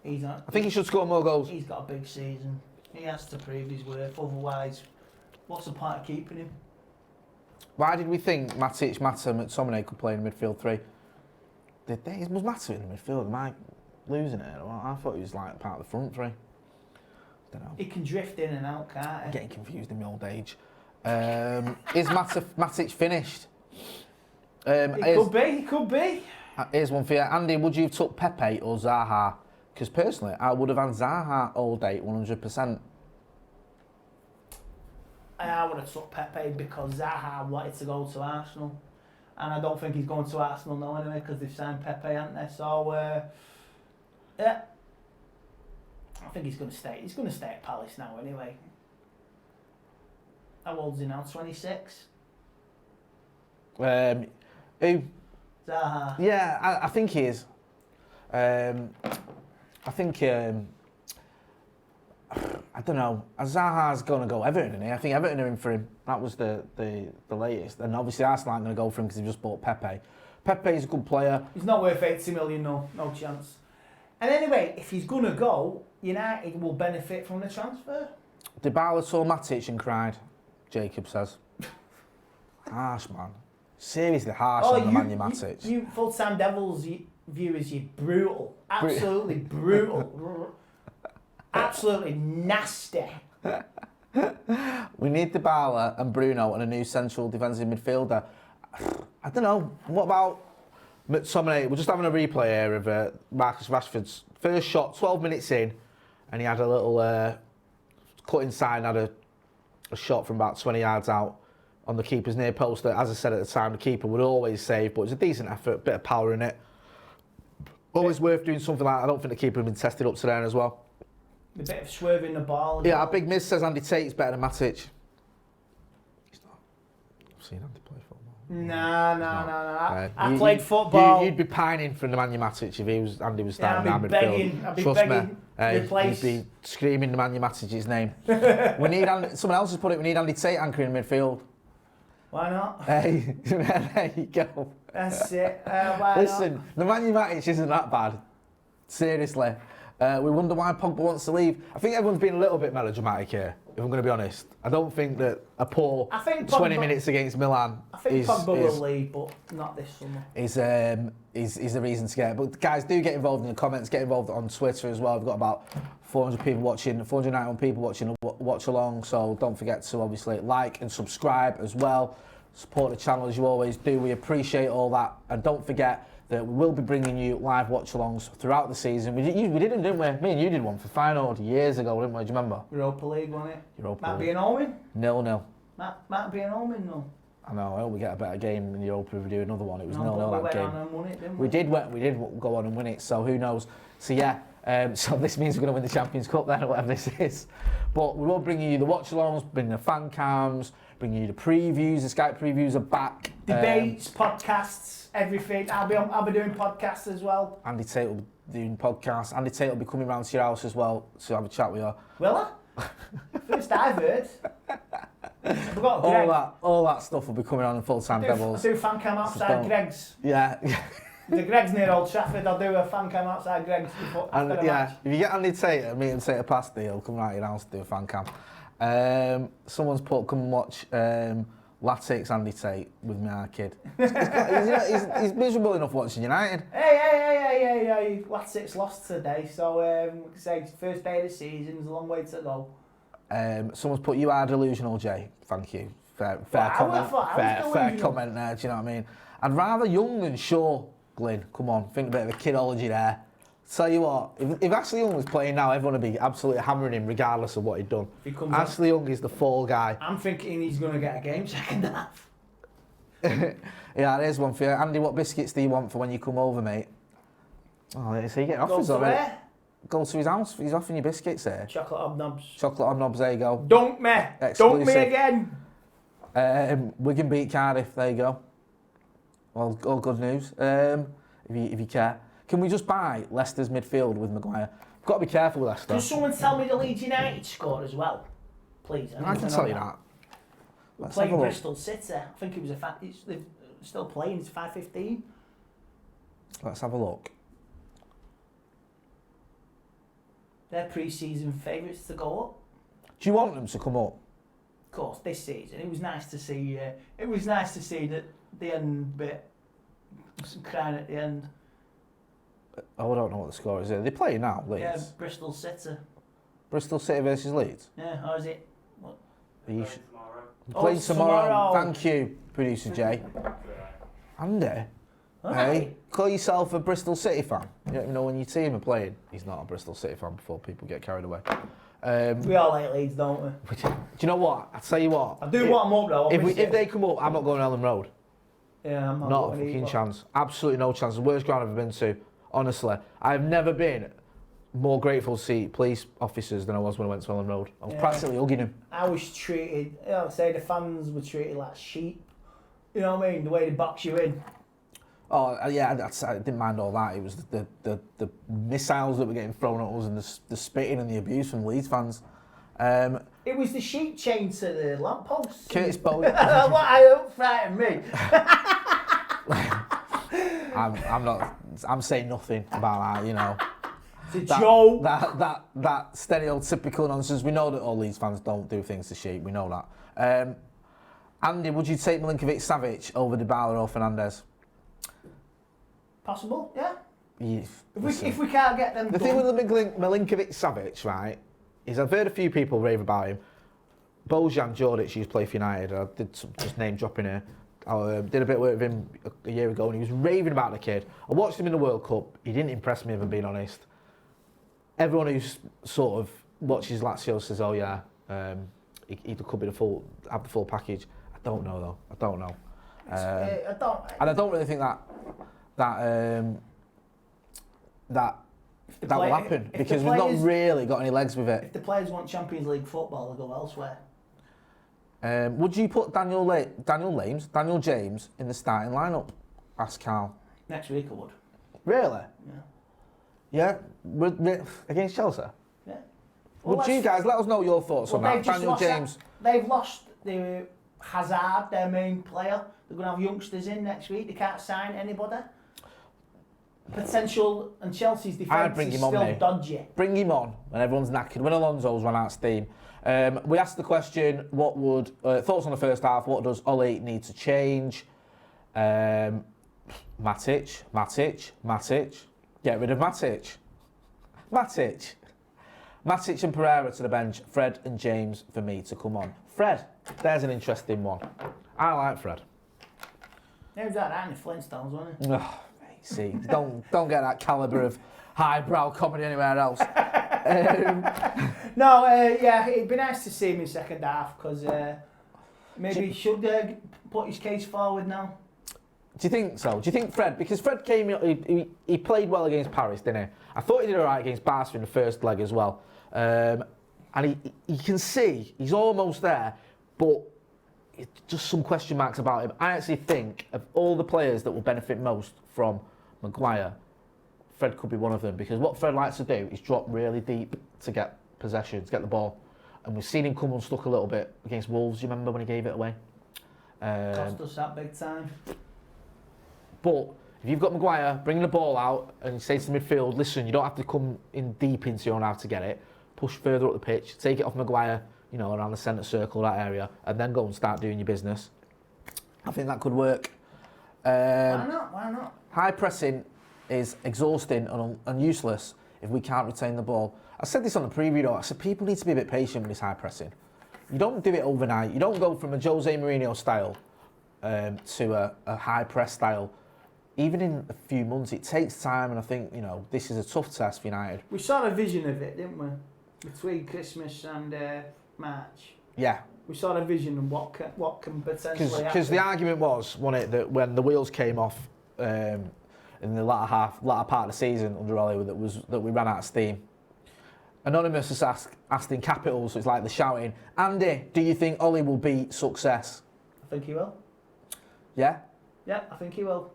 Speaker 1: I think he should score more goals.
Speaker 2: He's got a big season. He has to prove his worth. Otherwise, what's the point of keeping him?
Speaker 1: Why did we think Matic, Mata, McTominay could play in midfield three? Did they? Was Mata in the midfield? Am I losing it? I thought he was like part of the front three. I don't know.
Speaker 2: He can drift in and out, can't he?
Speaker 1: Getting confused in my old age. Is Matic finished?
Speaker 2: He could be.
Speaker 1: Here's one for you. Andy, would you have took Pepe or Zaha? Because personally, I would have had Zaha all day, 100%.
Speaker 2: I would have took Pepe because Zaha wanted to go to Arsenal. And I don't think he's going to Arsenal now anyway because they've signed Pepe, haven't they? So, yeah. I think he's going to stay. He's going to stay at Palace now anyway. How old is he now? 26?
Speaker 1: Who?
Speaker 2: Zaha.
Speaker 1: Yeah, I think he is. I think... I don't know. Zaha's going to go Everton, isn't he? I think Everton are in for him. That was the latest. And obviously Arsenal aren't going to go for him because they've just bought Pepe. Pepe's a good player.
Speaker 2: He's not worth 80 million, no chance. And anyway, if he's going to go, United will benefit from the transfer.
Speaker 1: Dybala saw Matic and cried, Jacob says. Harsh, man. Seriously harsh on the man, Matic.
Speaker 2: You full-time Devils viewers, you brutal. Absolutely brutal. Absolutely nasty.
Speaker 1: We need Dybala and Bruno and a new central defensive midfielder. I don't know. What about McTominay? We're just having a replay here of Marcus Rashford's first shot, 12 minutes in, and he had a little cut inside and had a shot from about 20 yards out on the keeper's near post that, as I said at the time, the keeper would always save, but it was a decent effort, bit of power in it. Always worth doing something like that. I don't think the keeper had been tested up to there as well.
Speaker 2: A bit of swerving the ball.
Speaker 1: Yeah, our big miss says Andy Tate is better than Matic. He's not. I've seen Andy play football.
Speaker 2: No. I played football.
Speaker 1: You'd be pining for Nemanja Matic if Andy was starting
Speaker 2: I'd be begging. I'd be begging.
Speaker 1: You'd be screaming Nemanja Matic's name. We need someone else has put it. We need Andy Tate anchoring midfield.
Speaker 2: Why not?
Speaker 1: Hey, there you go.
Speaker 2: That's it.
Speaker 1: Listen, Nemanja Matic isn't that bad. Seriously. We wonder why Pogba wants to leave. I think everyone's been a little bit melodramatic here, if I'm going to be honest. I don't think that a poor 20 minutes against Milan
Speaker 2: Pogba will leave, but not this summer.
Speaker 1: Is the reason to get it. But guys, do get involved in the comments, get involved on Twitter as well. We've got about 400 people watching, 491 people watching watch along, so don't forget to obviously like and subscribe as well. Support the channel as you always do. We appreciate all that. And don't forget that we will be bringing you live watch-alongs throughout the season. We didn't we? Me and you did one for Feyenoord years ago, didn't we? Do you remember?
Speaker 2: Europa League, wasn't it?
Speaker 1: Europa
Speaker 2: Might
Speaker 1: League.
Speaker 2: be an omen.
Speaker 1: 0-0.
Speaker 2: Might be an omen, though.
Speaker 1: I know. I hope we get a better game in Europa if we do another one. It was 0-0 that game.
Speaker 2: On and won it, didn't
Speaker 1: we did go on and win it. So who knows? So yeah. So this means we're going to win the Champions Cup then, or whatever this is. But we will bring you the watch-alongs, bring the fan cams, bring you the previews. The Skype previews are back.
Speaker 2: Debates, podcasts, everything. I'll be doing podcasts as well.
Speaker 1: Andy Tate will be doing podcasts. Andy Tate will be coming round to your house as well to have a chat with you.
Speaker 2: Will I? First I've heard. We've got Greg.
Speaker 1: All that stuff will be coming on in Full-Time Devils.
Speaker 2: I do Fancam outside Greg's.
Speaker 1: Yeah.
Speaker 2: The Greg's near Old Trafford. I'll do a Fancam outside Greg's after the match.
Speaker 1: If you get Andy Tate and meet him Tate a pasty, he'll come right to your house to do a Fancam. Someone's put, come and watch Latics Andy Tate with my kid. He's miserable enough watching United.
Speaker 2: Hey. Latics lost today, so say first day of the season, there's a long way to go.
Speaker 1: Someone's put, you are delusional, Jay. Thank you. Fair comment. Fair comment there, do you know what I mean? I'd rather Young than Shaw, Glyn. Come on, think a bit of a kidology there. Tell you what, if Ashley Young was playing now, everyone would be absolutely hammering him regardless of what he'd done. Ashley Young is the fall guy.
Speaker 2: I'm thinking he's going to get a game second half.
Speaker 1: Yeah, there's one for you. Andy, what biscuits do you want for when you come over, mate? Oh, so you're getting offers already.
Speaker 2: Where?
Speaker 1: Go to his house. He's offering you biscuits there.
Speaker 2: Chocolate hobnobs.
Speaker 1: Chocolate hobnobs, there you go.
Speaker 2: Dunk me.
Speaker 1: Exclusive.
Speaker 2: Dunk me again.
Speaker 1: Wigan beat Cardiff, there you go. All good news, if you care. Can we just buy Leicester's midfield with Maguire? We've got to be careful with Leicester.
Speaker 2: Can someone tell me the Leeds United score as well? Please.
Speaker 1: I can tell you that.
Speaker 2: We're playing Bristol City. I think it was they're still playing, it's 5:15.
Speaker 1: Let's have a look.
Speaker 2: They're pre-season favourites to go up.
Speaker 1: Do you want them to come up?
Speaker 2: Of course, this season. It was nice to see that the end bit, some crying at the end.
Speaker 1: Oh, I don't know what the score is. Are they playing now, Leeds?
Speaker 2: Yeah, Bristol City.
Speaker 1: Bristol City versus Leeds?
Speaker 2: Yeah, or is it? What?
Speaker 1: Are you
Speaker 3: Tomorrow.
Speaker 1: Playing tomorrow. Thank you, producer Jay. Andy? Hey, call yourself a Bristol City fan. You don't even know when your team are playing. He's not a Bristol City fan before people get carried away.
Speaker 2: We all like Leeds, don't we?
Speaker 1: Do you know what? I'll tell you what.
Speaker 2: I do want them up though.
Speaker 1: If they come up, I'm not going Ellen Road.
Speaker 2: Yeah, I'm
Speaker 1: not a fucking chance. Absolutely no chance. The worst ground I've ever been to. Honestly, I've never been more grateful to see police officers than I was when I went to Ellen Road. I was practically hugging them.
Speaker 2: I was treated, say the fans were treated like sheep. You know what I mean? The way they box you in.
Speaker 1: Oh yeah, I didn't mind all that. It was the missiles that were getting thrown at us and the spitting and the abuse from Leeds fans.
Speaker 2: It was the sheep chained to the lamppost.
Speaker 1: Curtis Bowen.
Speaker 2: What I don't frighten me.
Speaker 1: I'm saying nothing about that, you know.
Speaker 2: It's a joke.
Speaker 1: That stereotypical nonsense. We know that all Leeds fans don't do things to sheep. We know that. Andy, would you take Milinkovic-Savic over Dybala or Fernandes?
Speaker 2: Possible, yeah.
Speaker 1: If
Speaker 2: we can't get them.
Speaker 1: The thing with Milinkovic-Savic, right, is I've heard a few people rave about him. Bojan Djordjic used to play for United. I did some just name dropping here. I did a bit of work with him a year ago and he was raving about the kid. I watched him in the World Cup. He didn't impress me, if I'm being honest. Everyone who sort of watches Lazio says, oh yeah, he could be have the full package. I don't know though. I don't know.
Speaker 2: I
Speaker 1: don't really think that will happen because we've not really got any legs with it.
Speaker 2: If the players want Champions League football, they'll go elsewhere.
Speaker 1: Would you put Daniel James in the starting lineup? Asked Carl.
Speaker 2: Next week I would.
Speaker 1: Really?
Speaker 2: Yeah.
Speaker 1: Yeah? Against Chelsea?
Speaker 2: Yeah.
Speaker 1: Would you guys let us know your thoughts on that? Daniel James.
Speaker 2: They've lost Hazard, their main player. They're going to have youngsters in next week. They can't sign anybody. Potential, and Chelsea's defence is still dodgy. Bring him on
Speaker 1: when everyone's knackered, when Alonso's run out of steam. We asked the question, what would, thoughts on the first half, what does Ollie need to change? Matic. Get rid of Matic. Matic and Pereira to the bench, Fred and James for me to come on. Fred, there's an interesting one. I like Fred.
Speaker 2: He was like that in the Flintstones, wasn't he?
Speaker 1: Oh, mate, see, don't get that calibre of highbrow comedy anywhere else.
Speaker 2: It'd be nice to see him in second half because maybe he should put his case forward now.
Speaker 1: Do you think so? Do you think Fred, because Fred came, he played well against Paris, didn't he? I thought he did all right against Barca in the first leg as well. And you can see he's almost there, but just some question marks about him. I actually think of all the players that will benefit most from Maguire, Fred could be one of them, because what Fred likes to do is drop really deep to get possession, to get the ball. And we've seen him come unstuck a little bit against Wolves, you remember when he gave it away?
Speaker 2: Cost us that big time.
Speaker 1: But if you've got Maguire bringing the ball out and you say to the midfield, listen, you don't have to come in deep into your own half to get it, push further up the pitch, take it off Maguire, around the centre circle, that area, and then go and start doing your business. I think that could work.
Speaker 2: Why not?
Speaker 1: High pressing is exhausting and useless if we can't retain the ball. I said this on the preview though, I said people need to be a bit patient with this high pressing. You don't do it overnight. You don't go from a Jose Mourinho style to a high press style. Even in a few months, it takes time, and I think, this is a tough test for United.
Speaker 2: We saw a vision of it, didn't we? Between Christmas and March.
Speaker 1: Yeah.
Speaker 2: We saw a vision of what can potentially happen.
Speaker 1: Because the argument wasn't it, that when the wheels came off in the latter part of the season under Ollie, that we ran out of steam. Anonymous has asked in capitals, so it's like they're shouting, Andy, do you think Ollie will be success?
Speaker 2: I think he will.
Speaker 1: Yeah?
Speaker 2: Yeah, I think he will.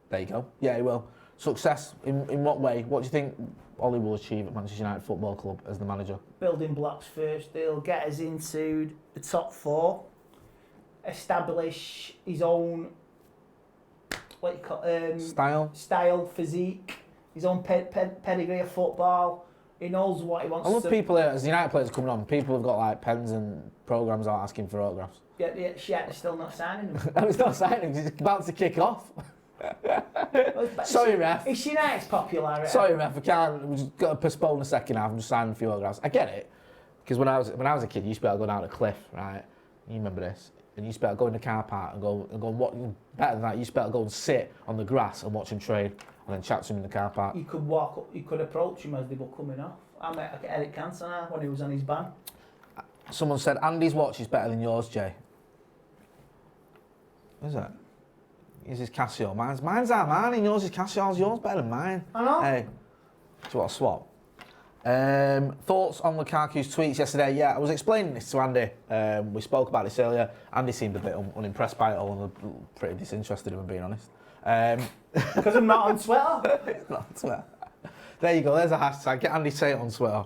Speaker 1: There you go. Yeah, he will. Success in what way? What do you think Ollie will achieve at Manchester United Football Club as the manager?
Speaker 2: Building blocks first. He'll get us into the top four. Establish his own style, physique, his own pedigree of football. He knows what he wants.
Speaker 1: I love people here, as United players coming on. People have got like pens and programs out asking for autographs.
Speaker 2: Yeah, they're still not signing them.
Speaker 1: No, he's not signing them. He's about to kick off. Sorry, ref.
Speaker 2: It's United's popularity.
Speaker 1: Sorry, ref. We've just got to postpone the second half and just sign a few autographs. I get it, because when I was a kid, you used to be able to go down a cliff, right? You remember this? And you used to be able to go in the car park and go what better than that? You used to be able to go and sit on the grass and watch him train, and then chat to him in the car park.
Speaker 2: You could walk up. You could approach him as they were coming off. I met Eric Cantona when he was on his ban.
Speaker 1: Someone said Andy's watch is better than yours, Jay. Is it? Is his Casio? Mine's Armani, yours is Casio, yours better than mine.
Speaker 2: I know.
Speaker 1: Hey, do you want to swap? Thoughts on Lukaku's tweets yesterday? Yeah, I was explaining this to Andy. We spoke about this earlier. Andy seemed a bit unimpressed by it all and pretty disinterested, if I'm being honest.
Speaker 2: Because I'm not on Twitter.
Speaker 1: It's not on Twitter. There you go, there's a hashtag. Get Andy to say it on Twitter.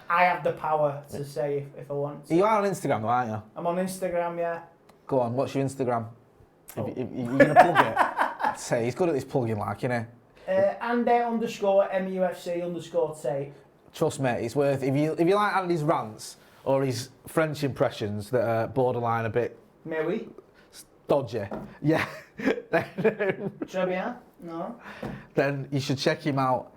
Speaker 2: I have the power to say if I want to.
Speaker 1: You are on Instagram though, aren't you?
Speaker 2: I'm on Instagram, yeah.
Speaker 1: Go on, what's your Instagram? Oh. If you're going to plug it, say he's good at this plugging, like, isn't he?
Speaker 2: Andy _ MUFC _ Tate.
Speaker 1: Trust me, it's worth. If you like Andy's rants or his French impressions that are borderline a bit
Speaker 2: Maybe.
Speaker 1: Dodgy, yeah.
Speaker 2: Très bien. No.
Speaker 1: Then you should check him out.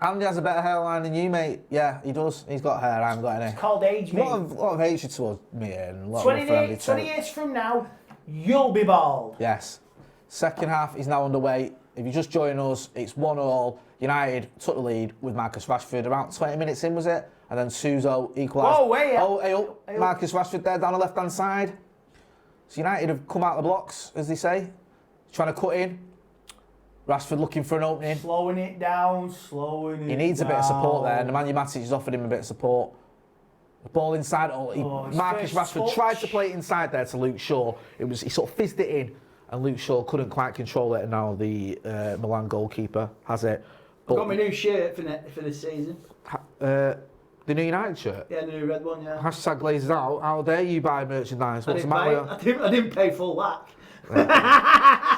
Speaker 1: Andy has a better hairline than you, mate. Yeah, he does. He's got hair. I haven't got any.
Speaker 2: It's called age, mate.
Speaker 1: A lot of hatred towards me and a lot
Speaker 2: 20 years from now, you'll be bald.
Speaker 1: Yes. Second half is now underway. If you just join us, it's 1-1. United took the lead with Marcus Rashford about 20 minutes in, was it? And then Suso equalised.
Speaker 2: Oh, way up.
Speaker 1: Oh, hey up. Marcus Rashford there down the left-hand side. So United have come out of the blocks, as they say, trying to cut in. Rashford looking for an opening.
Speaker 2: Slowing it down.
Speaker 1: He needs a bit of support there, and Nemanja Matic has offered him a bit of support. The ball inside. Marcus Rashford tried to play it inside there to Luke Shaw. He sort of fizzed it in, and Luke Shaw couldn't quite control it, and now the Milan goalkeeper has it.
Speaker 2: I've got my new shirt for this season.
Speaker 1: The new United shirt?
Speaker 2: Yeah, the new red one, yeah.
Speaker 1: Hashtag Glazers out. How dare you buy merchandise? What's the matter with you?
Speaker 2: I didn't pay full whack.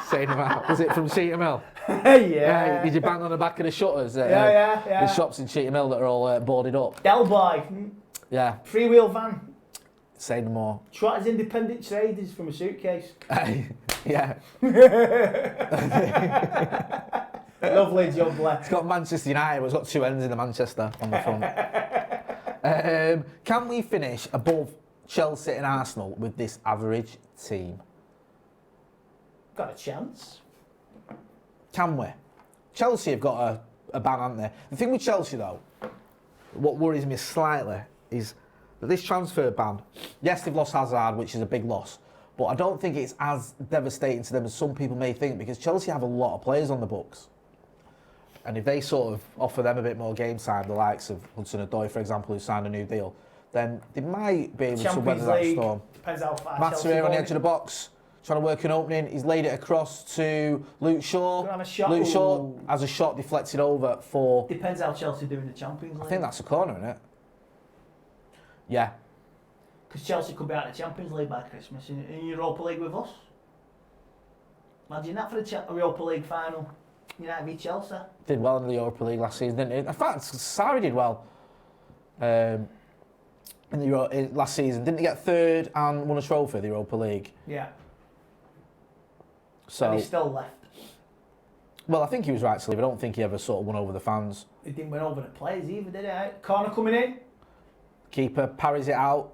Speaker 1: Saying them out. Was it from Cheetham Hill?
Speaker 2: Yeah.
Speaker 1: Did you bang on the back of the shutters?
Speaker 2: Yeah.
Speaker 1: The shops in Cheetham Hill that are all boarded up.
Speaker 2: Del Boy.
Speaker 1: Yeah.
Speaker 2: Freewheel van.
Speaker 1: Say no more.
Speaker 2: Trotters independent traders from a suitcase.
Speaker 1: Yeah.
Speaker 2: Lovely job, left.
Speaker 1: It's got Manchester United, but it's got two ends in the Manchester on the front. Can we finish above Chelsea and Arsenal with this average team?
Speaker 2: Got a chance.
Speaker 1: Can we? Chelsea have got a ban, haven't they? The thing with Chelsea, though, what worries me slightly is that this transfer ban, yes, they've lost Hazard, which is a big loss, but I don't think it's as devastating to them as some people may think, because Chelsea have a lot of players on the books. And if they sort of offer them a bit more game time, the likes of Hudson-Odoi, for example, who signed a new deal, then they might be able to weather that storm.
Speaker 2: Depends how far
Speaker 1: Matsuura on the edge of the box, trying to work an opening. He's laid it across to Luke Shaw. Luke Shaw has a shot deflected over for...
Speaker 2: Depends how Chelsea do in the Champions League.
Speaker 1: I think that's a corner, isn't it? Yeah.
Speaker 2: Because Chelsea could be out of the Champions League by Christmas in Europa League with us. Imagine that for the Europa League final. United v Chelsea.
Speaker 1: Did well in the Europa League last season, didn't he? In fact, Sarri did well in the last season. Didn't he get third and won a trophy, the Europa League?
Speaker 2: Yeah.
Speaker 1: So,
Speaker 2: and he's still left.
Speaker 1: Well, I think he was right to leave. I don't think he ever sort of won over the fans.
Speaker 2: He didn't win over the players either, did he? Corner coming in.
Speaker 1: Keeper parries it out.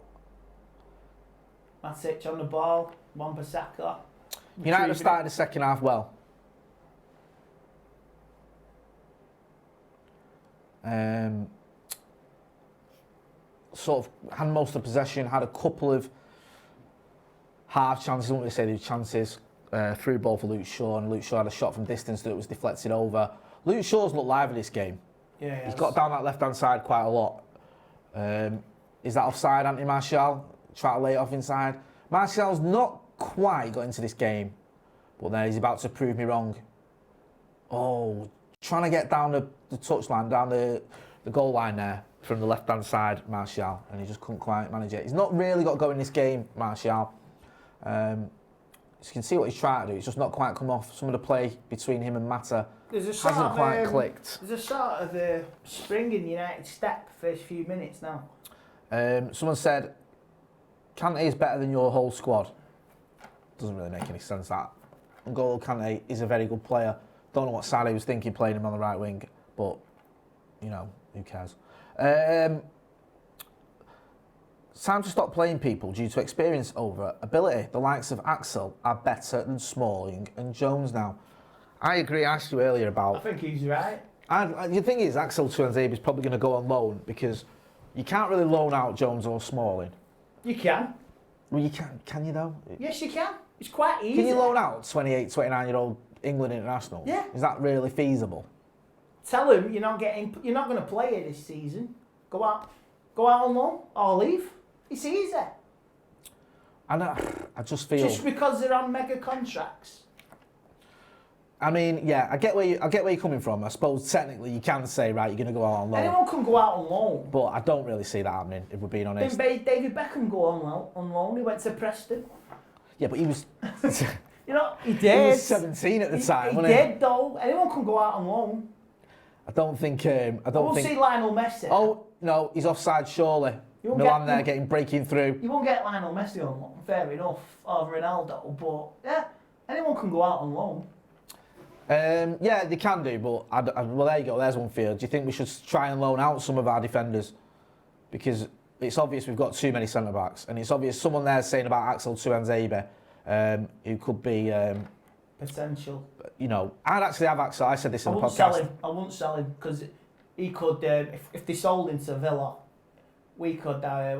Speaker 2: Matic on the ball. Wan-Bissaka.
Speaker 1: United have started the second half well. Sort of had most of the possession, had a couple of half chances, I wouldn't really say they were chances, through ball for Luke Shaw, and Luke Shaw had a shot from distance that was deflected over. Luke Shaw's looked live in this game.
Speaker 2: Yeah,
Speaker 1: he's got down that left-hand side quite a lot. Is that offside, Anthony Martial? Try to lay it off inside. Martial's not quite got into this game, but then he's about to prove me wrong. Oh, trying to get down the touchline, down the goal line there from the left-hand side, Martial, and he just couldn't quite manage it. He's not really got going in this game, Martial. You can see what he's trying to do. It's just not quite come off. Some of the play between him and Mata hasn't quite clicked.
Speaker 2: There's a sort of spring in United step first few minutes now.
Speaker 1: Someone said, Kante is better than your whole squad. Doesn't really make any sense, that. N'Golo Kante is a very good player. Don't know what Sarri was thinking playing him on the right wing, but, you know, who cares? Time to stop playing people due to experience over ability. The likes of Axel are better than Smalling and Jones now. I agree. I asked you earlier about...
Speaker 2: I think he's right.
Speaker 1: The thing is, Axel Tuanzebe is probably going to go on loan because you can't really loan out Jones or Smalling.
Speaker 2: You can.
Speaker 1: Well, you can you though?
Speaker 2: Yes, you can. It's quite easy.
Speaker 1: Can you loan out 28, 29-year-old England international?
Speaker 2: Yeah.
Speaker 1: Is that really feasible?
Speaker 2: Tell him you're not going to play it this season. Go out on loan or leave. It's easy.
Speaker 1: I just feel...
Speaker 2: Just because they're on mega contracts.
Speaker 1: I mean, yeah, I get where you're coming from. I suppose technically you can say, right, you're going to go out on loan.
Speaker 2: Anyone can go out on loan.
Speaker 1: But I don't really see that happening, if we're being honest.
Speaker 2: Didn't David Beckham go on loan? He went to Preston.
Speaker 1: Yeah, but he was...
Speaker 2: You know, he did.
Speaker 1: He was 17 at the time, wasn't
Speaker 2: he? He did, though. Anyone can go out on loan.
Speaker 1: I don't think...
Speaker 2: I won't see Lionel Messi.
Speaker 1: Oh, no, he's offside, surely. Milan there breaking through.
Speaker 2: You won't get Lionel Messi on loan, fair enough, or Ronaldo, but yeah, anyone can go out on loan.
Speaker 1: Yeah, they can do, but well, there you go, there's one field. Do you think we should try and loan out some of our defenders? Because it's obvious we've got too many centre-backs, and it's obvious someone there's saying about Axel Tuanzebe, who could be...
Speaker 2: potential.
Speaker 1: You know, I'd actually have Axel, I said this in the
Speaker 2: podcast. I wouldn't sell him, because he could, if they sold him to Villa, we could, that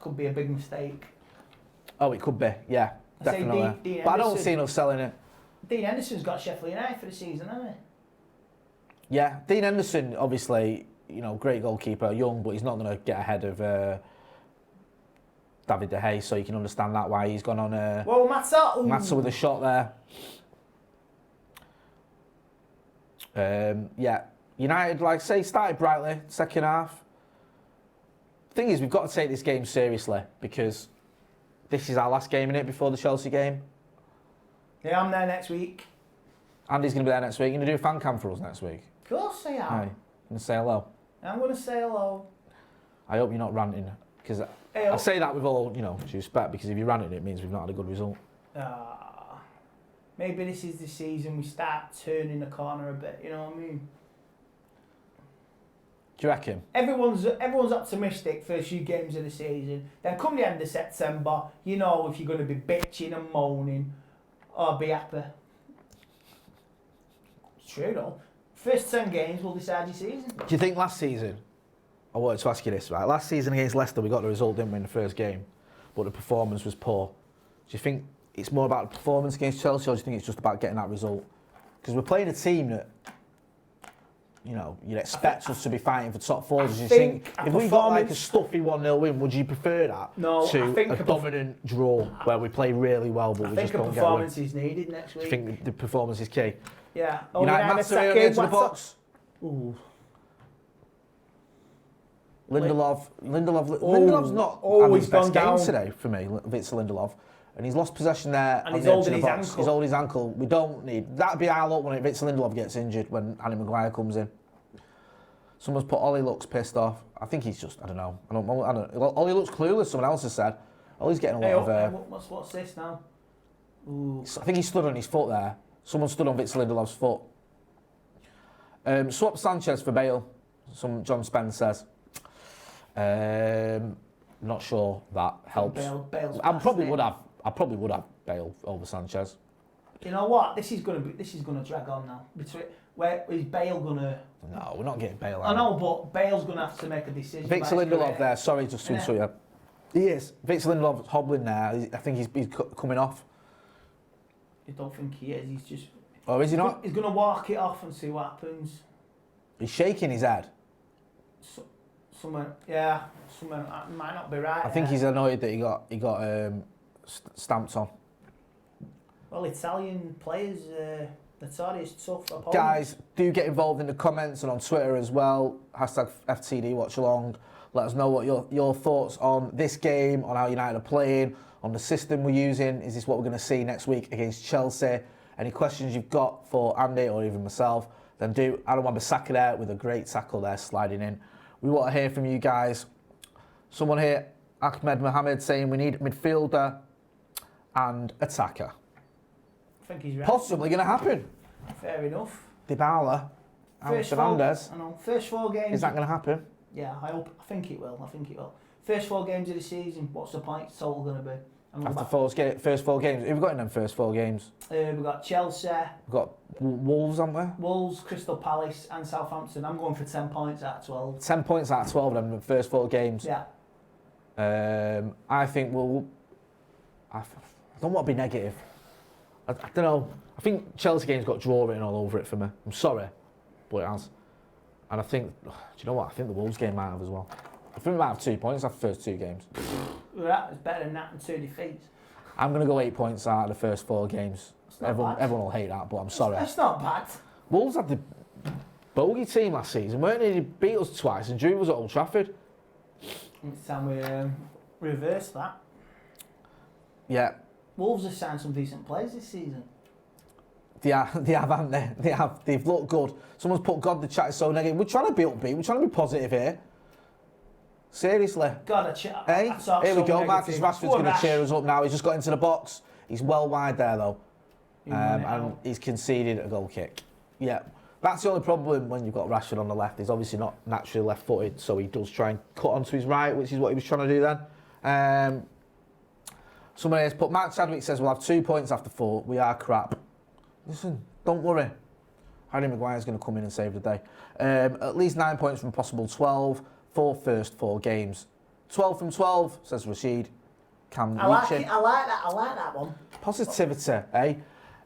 Speaker 2: could be a big mistake.
Speaker 1: Oh, it could be, yeah,
Speaker 2: I say
Speaker 1: definitely.
Speaker 2: Dean
Speaker 1: But I don't
Speaker 2: Henderson.
Speaker 1: see enough selling it.
Speaker 2: Dean Henderson's got Sheffield United for the season, hasn't he?
Speaker 1: Yeah, Dean Henderson, obviously, you know, great goalkeeper, young, but he's not going to get ahead of David De Gea, so you can understand that why he's gone on
Speaker 2: Well,
Speaker 1: Matza with a shot there. Yeah, United, like I say, started brightly, second half. Thing is, we've got to take this game seriously because this is our last game in it before the Chelsea game.
Speaker 2: Yeah, I'm there next week.
Speaker 1: Andy's going to be there next week. You're going to do a fan cam for us next week?
Speaker 2: Of course I am.
Speaker 1: Aye. Going to say hello?
Speaker 2: I'm going to say hello.
Speaker 1: I hope you're not ranting, because I say that with all, you know, due respect, because if you're ranting, it means we've not had a good result.
Speaker 2: Maybe this is the season we start turning the corner a bit, you know what I mean?
Speaker 1: Do you reckon?
Speaker 2: Everyone's optimistic first few games of the season. Then come the end of September, you know if you're going to be bitching and moaning or be happy. It's true though. First 10 games will decide your season.
Speaker 1: Do you think last season, I wanted to ask you this, right? Last season against Leicester, we got the result, didn't we, in the first game, but the performance was poor. Do you think it's more about the performance against Chelsea, or do you think it's just about getting that result? Because we're playing a team that, you know, you'd expect us to be fighting for top four. Do you think if we got like a stuffy 1-0 win, would you prefer that to a dominant draw where we play really well but we just don't get a win?
Speaker 2: I think a performance is needed next week.
Speaker 1: Do you think the performance is key?
Speaker 2: Yeah.
Speaker 1: United Matza into the box.
Speaker 2: Ooh.
Speaker 1: Lindelof's not having his best game today for me, Victor Lindelof. And he's lost possession there.
Speaker 2: And he's holding his ankle.
Speaker 1: He's holding his ankle. We don't need... That'd be our luck when Victor Lindelof gets injured, when Harry Maguire comes in. Someone's put Ollie looks pissed off. I think he's just... I don't know. Ollie looks clueless, someone else has said. Ollie's getting a lot of...
Speaker 2: What's this now? Ooh.
Speaker 1: I think he stood on his foot there. Someone stood on Victor Lindelof's foot. Swap Sanchez for Bale. John Spence says. Not sure that helps. I probably would have Bale over Sanchez.
Speaker 2: You know what? This is gonna drag on now. Where is Bale gonna?
Speaker 1: No, we're not getting Bale out.
Speaker 2: I know, but Bale's gonna have to make a decision.
Speaker 1: Victor Lindelof there. Sorry, just to insult you. He is. Victor Lindelof's hobbling there. I think he's coming off.
Speaker 2: I don't think he is. He's just.
Speaker 1: Oh, is he not?
Speaker 2: He's gonna walk it off and see what happens.
Speaker 1: He's shaking his head.
Speaker 2: Something might not be right.
Speaker 1: I think he's annoyed that he got stamped on.
Speaker 2: Well, Italian players, notorious tough opponents.
Speaker 1: Guys, do get involved in the comments and on Twitter as well. Hashtag FTD Watchalong. Let us know what your thoughts on this game, on how United are playing, on the system we're using. Is this what we're going to see next week against Chelsea? Any questions you've got for Andy or even myself, then do. Aaron Wan-Bissaka there with a great tackle there sliding in. We want to hear from you guys. Someone here, Ahmed Mohammed, saying we need midfielder and attacker.
Speaker 2: I think he's right.
Speaker 1: Possibly going to happen.
Speaker 2: Fair enough.
Speaker 1: Dybala and Fernandes.
Speaker 2: I know. First 4 games.
Speaker 1: Is that going to happen?
Speaker 2: Yeah, I think it will. First 4 games of the season, what's the points total going to be?
Speaker 1: After first 4 games. Who have we got in them first 4 games?
Speaker 2: We've got Chelsea.
Speaker 1: We've got Wolves, haven't we?
Speaker 2: Wolves, Crystal Palace and Southampton. I'm going for 10 points out of 12.
Speaker 1: 10 points out of 12 in the first 4 games.
Speaker 2: Yeah.
Speaker 1: I think I don't want to be negative. I don't know. I think Chelsea game's got draw written all over it for me. I'm sorry, but it has. And I think, do you know what? I think the Wolves game might have as well. I think we might have 2 points after the first 2 games.
Speaker 2: It's better than that and 2 defeats.
Speaker 1: I'm going to go 8 points out of the first 4 games. Everyone will hate that, but I'm sorry.
Speaker 2: That's not bad.
Speaker 1: Wolves had the bogey team last season, weren't they? They beat us twice and drew us at Old Trafford.
Speaker 2: It's time we reverse that.
Speaker 1: Yeah.
Speaker 2: Wolves have signed some decent players this season.
Speaker 1: They have, haven't they? They've looked good. Someone's put, God, the chat is so negative. We're trying to be upbeat. We're trying to be positive here. Seriously.
Speaker 2: God,
Speaker 1: hey, here we go. Marcus Rashford's going to cheer us up now. He's just got into the box. He's well wide there, though. And he's conceded a goal kick. Yeah. That's the only problem when you've got Rashford on the left. He's obviously not naturally left-footed, so he does try and cut onto his right, which is what he was trying to do then. Someone has put, Mark Chadwick says, we'll have 2 points after 4. We are crap. Listen, don't worry. Harry Maguire's going to come in and save the day. At least 9 points from possible 12 for first 4 games. 12 from 12, says Rashid. can
Speaker 2: I like
Speaker 1: reach
Speaker 2: it. I like that one.
Speaker 1: Positivity, eh?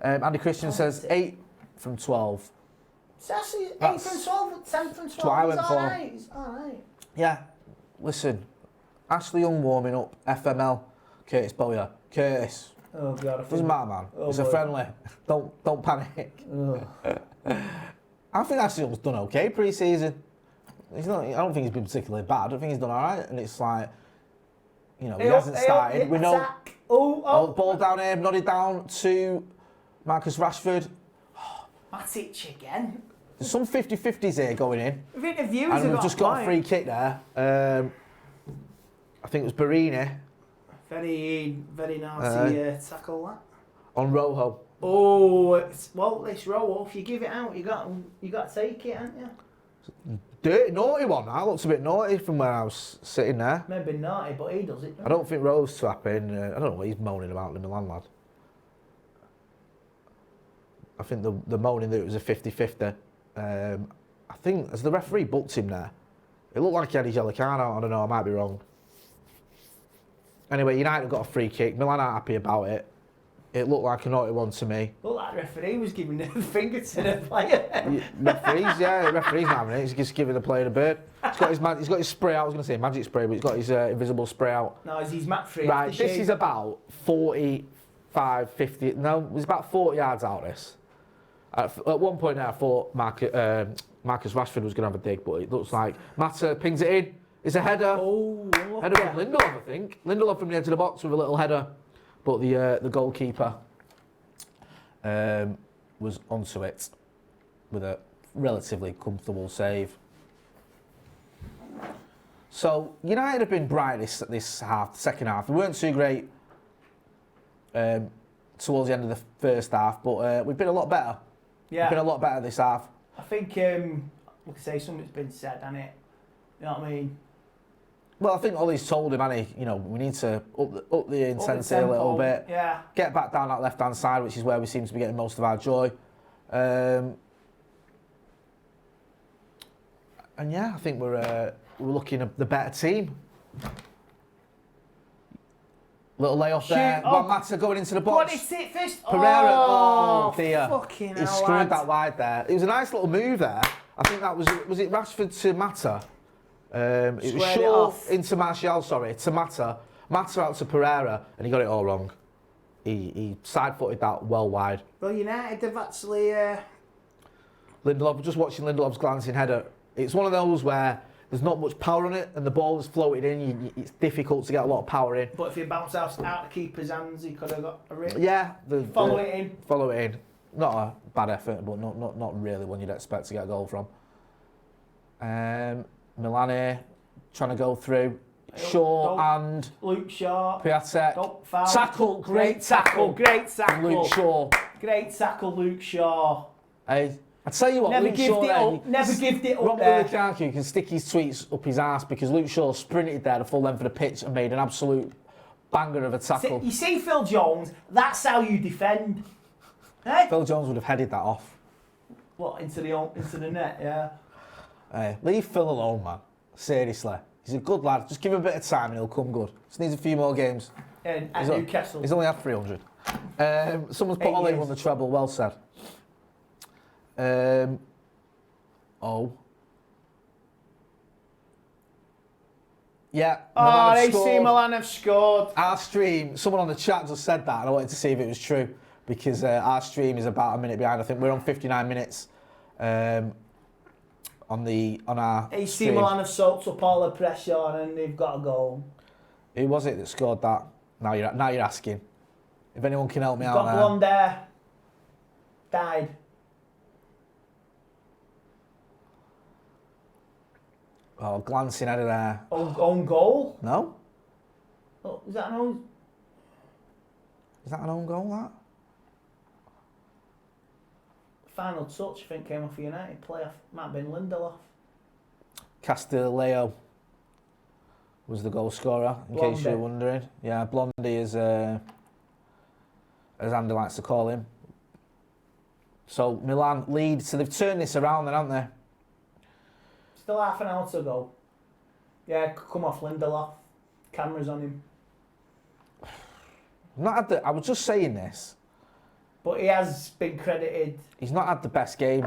Speaker 1: Andy Christian says 8 from 12.
Speaker 2: So that's 8 from 12, 10 from 12.
Speaker 1: what I went for.
Speaker 2: Alright. It's alright.
Speaker 1: Yeah, listen. Ashley Young warming up, FML, Curtis Bowyer. Curtis,
Speaker 2: Oh God.
Speaker 1: doesn't matter, man. It's a friendly. Don't panic. I think Ashley Young's done okay pre-season. He's not. I don't think he's been particularly bad. I think he's done all right. And it's like, you know, he hasn't started. We know. Ball down here, nodded down to Marcus Rashford.
Speaker 2: Matic again.
Speaker 1: There's some 50-50s here going in.
Speaker 2: I think the viewers
Speaker 1: And
Speaker 2: have
Speaker 1: we've just got a free kick there. I think it was Barini.
Speaker 2: Very nasty tackle that.
Speaker 1: On Rojo.
Speaker 2: Oh, this Rojo, if you give it out, you got to take it, haven't you?
Speaker 1: Dirty, naughty one. That looks a bit naughty from where I was sitting there.
Speaker 2: Maybe naughty, but he does it.
Speaker 1: I don't think Rose's tapping. I don't know what he's moaning about, the Milan lad. I think the moaning that it was a 50-50. I think, as the referee booked him there, it looked like he had his yellow card out. I don't know, I might be wrong. Anyway, United got a free kick. Milan aren't happy about it. It looked like a naughty one to me.
Speaker 2: Looked like the referee was giving the finger to the player.
Speaker 1: Referee's not having it. He's just giving the player the bird. He's got his spray out. I was going to say magic spray, but he's got his invisible spray out.
Speaker 2: No, he's mat free.
Speaker 1: Right, this is about 45, 50. No, it was about 40 yards out. This. At one point there, I thought Marcus Rashford was going to have a dig, but it looks like Mata pings it in. It's a header.
Speaker 2: Oh,
Speaker 1: header from Lindelof, I think. Lindelof from the edge of the box with a little header, but the goalkeeper was onto it with a relatively comfortable save. So United have been bright this half, second half. They weren't too great towards the end of the first half, but we've been a lot better.
Speaker 2: Yeah.
Speaker 1: We've been a lot better this half.
Speaker 2: I think, like I say, something's been said, hasn't it? You know what I mean?
Speaker 1: Well, I think Ollie's told him, hasn't he? You know, we need to up the intensity a little bit.
Speaker 2: Yeah.
Speaker 1: Get back down that left-hand side, which is where we seem to be getting most of our joy. And yeah, I think we're looking at the better team. Little layoff there. One Mata going into the box.
Speaker 2: What is it first?
Speaker 1: Pereira. Oh dear.
Speaker 2: Fucking
Speaker 1: he screwed that wide there. It was a nice little move there. I think that was it Rashford to Mata? It was Shaw into Martial, to Mata. Mata out to Pereira, and he got it all wrong. He side-footed that well wide.
Speaker 2: Well, United have actually...
Speaker 1: Lindelof, just watching Lindelof's glancing header. It's one of those where there's not much power on it, and the ball is floated in. It's difficult to get a lot of power in.
Speaker 2: But if you bounce out the keeper's hands, he could have got a rip.
Speaker 1: Yeah.
Speaker 2: Follow it in.
Speaker 1: Follow it in. Not a bad effort, but not really one you'd expect to get a goal from. Milani trying to go through. Shaw and
Speaker 2: Luke Shaw.
Speaker 1: Piatek. Tackle, great tackle.
Speaker 2: Great tackle.
Speaker 1: Luke Shaw.
Speaker 2: Great tackle, Luke Shaw.
Speaker 1: Hey, I tell you what,
Speaker 2: never
Speaker 1: Luke
Speaker 2: gived
Speaker 1: Shaw
Speaker 2: it up. Never gived it up there.
Speaker 1: Lukaku can stick his tweets up his arse because Luke Shaw sprinted there the full length of the pitch and made an absolute banger of a tackle.
Speaker 2: You see Phil Jones, that's how you defend. Eh?
Speaker 1: Phil Jones would have headed that off.
Speaker 2: What, into the net, yeah.
Speaker 1: Hey, leave Phil alone, man. Seriously. He's a good lad. Just give him a bit of time and he'll come good. Just needs a few more games.
Speaker 2: And at Newcastle.
Speaker 1: He's only had 300. Someone's put Ollie won the treble. Well said. Yeah.
Speaker 2: AC Milan have scored.
Speaker 1: Our stream, someone on the chat just said that and I wanted to see if it was true because our stream is about a minute behind. I think we're on 59 minutes on our
Speaker 2: AC
Speaker 1: stream.
Speaker 2: Milan have soaked up all the pressure and they've got a goal.
Speaker 1: Who was it that scored that? Now you're asking. If anyone can help me out
Speaker 2: got
Speaker 1: there.
Speaker 2: blonde hair. Died.
Speaker 1: Oh, glancing header there.
Speaker 2: Own goal?
Speaker 1: No?
Speaker 2: Oh, is that an own?
Speaker 1: Is that an own goal, that?
Speaker 2: Final touch, I think, came off a United player. Might have been Lindelof.
Speaker 1: Castillejo was the goal scorer, in case you were wondering. Yeah, Blondie is, as Andy likes to call him. So Milan lead. So they've turned this around then, haven't they?
Speaker 2: Still half an hour to go. Yeah, come off Lindelof. Cameras on him.
Speaker 1: Not had the, I was just saying this.
Speaker 2: But he has been credited.
Speaker 1: He's not had the best game.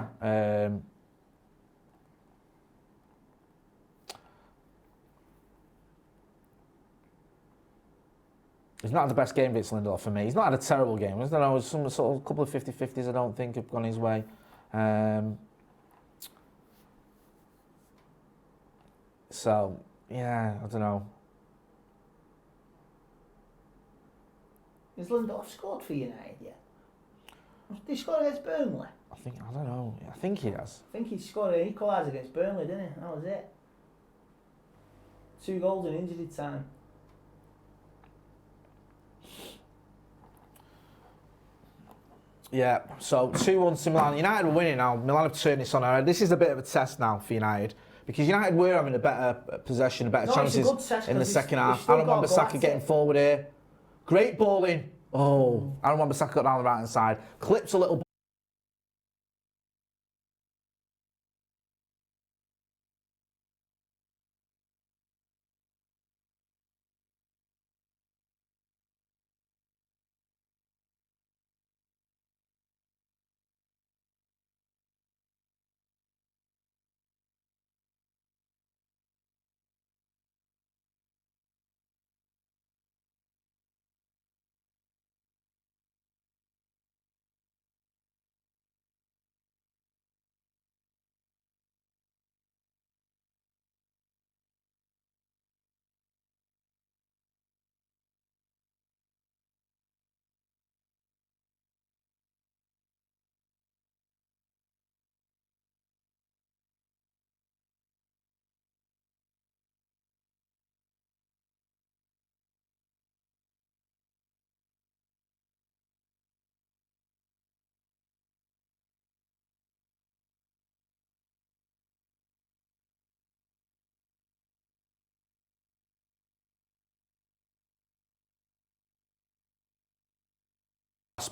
Speaker 1: He's not had the best game, Vince Lindelof, for me. He's not had a terrible game. I don't know, some sort of couple of 50-50s I don't think have gone his way. So, yeah, I don't know.
Speaker 2: Has Lindelof scored for United yet? Did he score against Burnley?
Speaker 1: I don't know. I think he has.
Speaker 2: I think he scored an equaliser against Burnley, didn't he? That was it. 2 goals in injury time.
Speaker 1: Yeah, so 2-1 to Milan. United are winning now. Milan have turned this on. This is a bit of a test now for United. Because United were having a better possession, better chances in the second half. Aaron Wan-Bissaka getting forward here. Great ball in. Oh, Aaron Wan-Bissaka got down the right-hand side. Clips a little.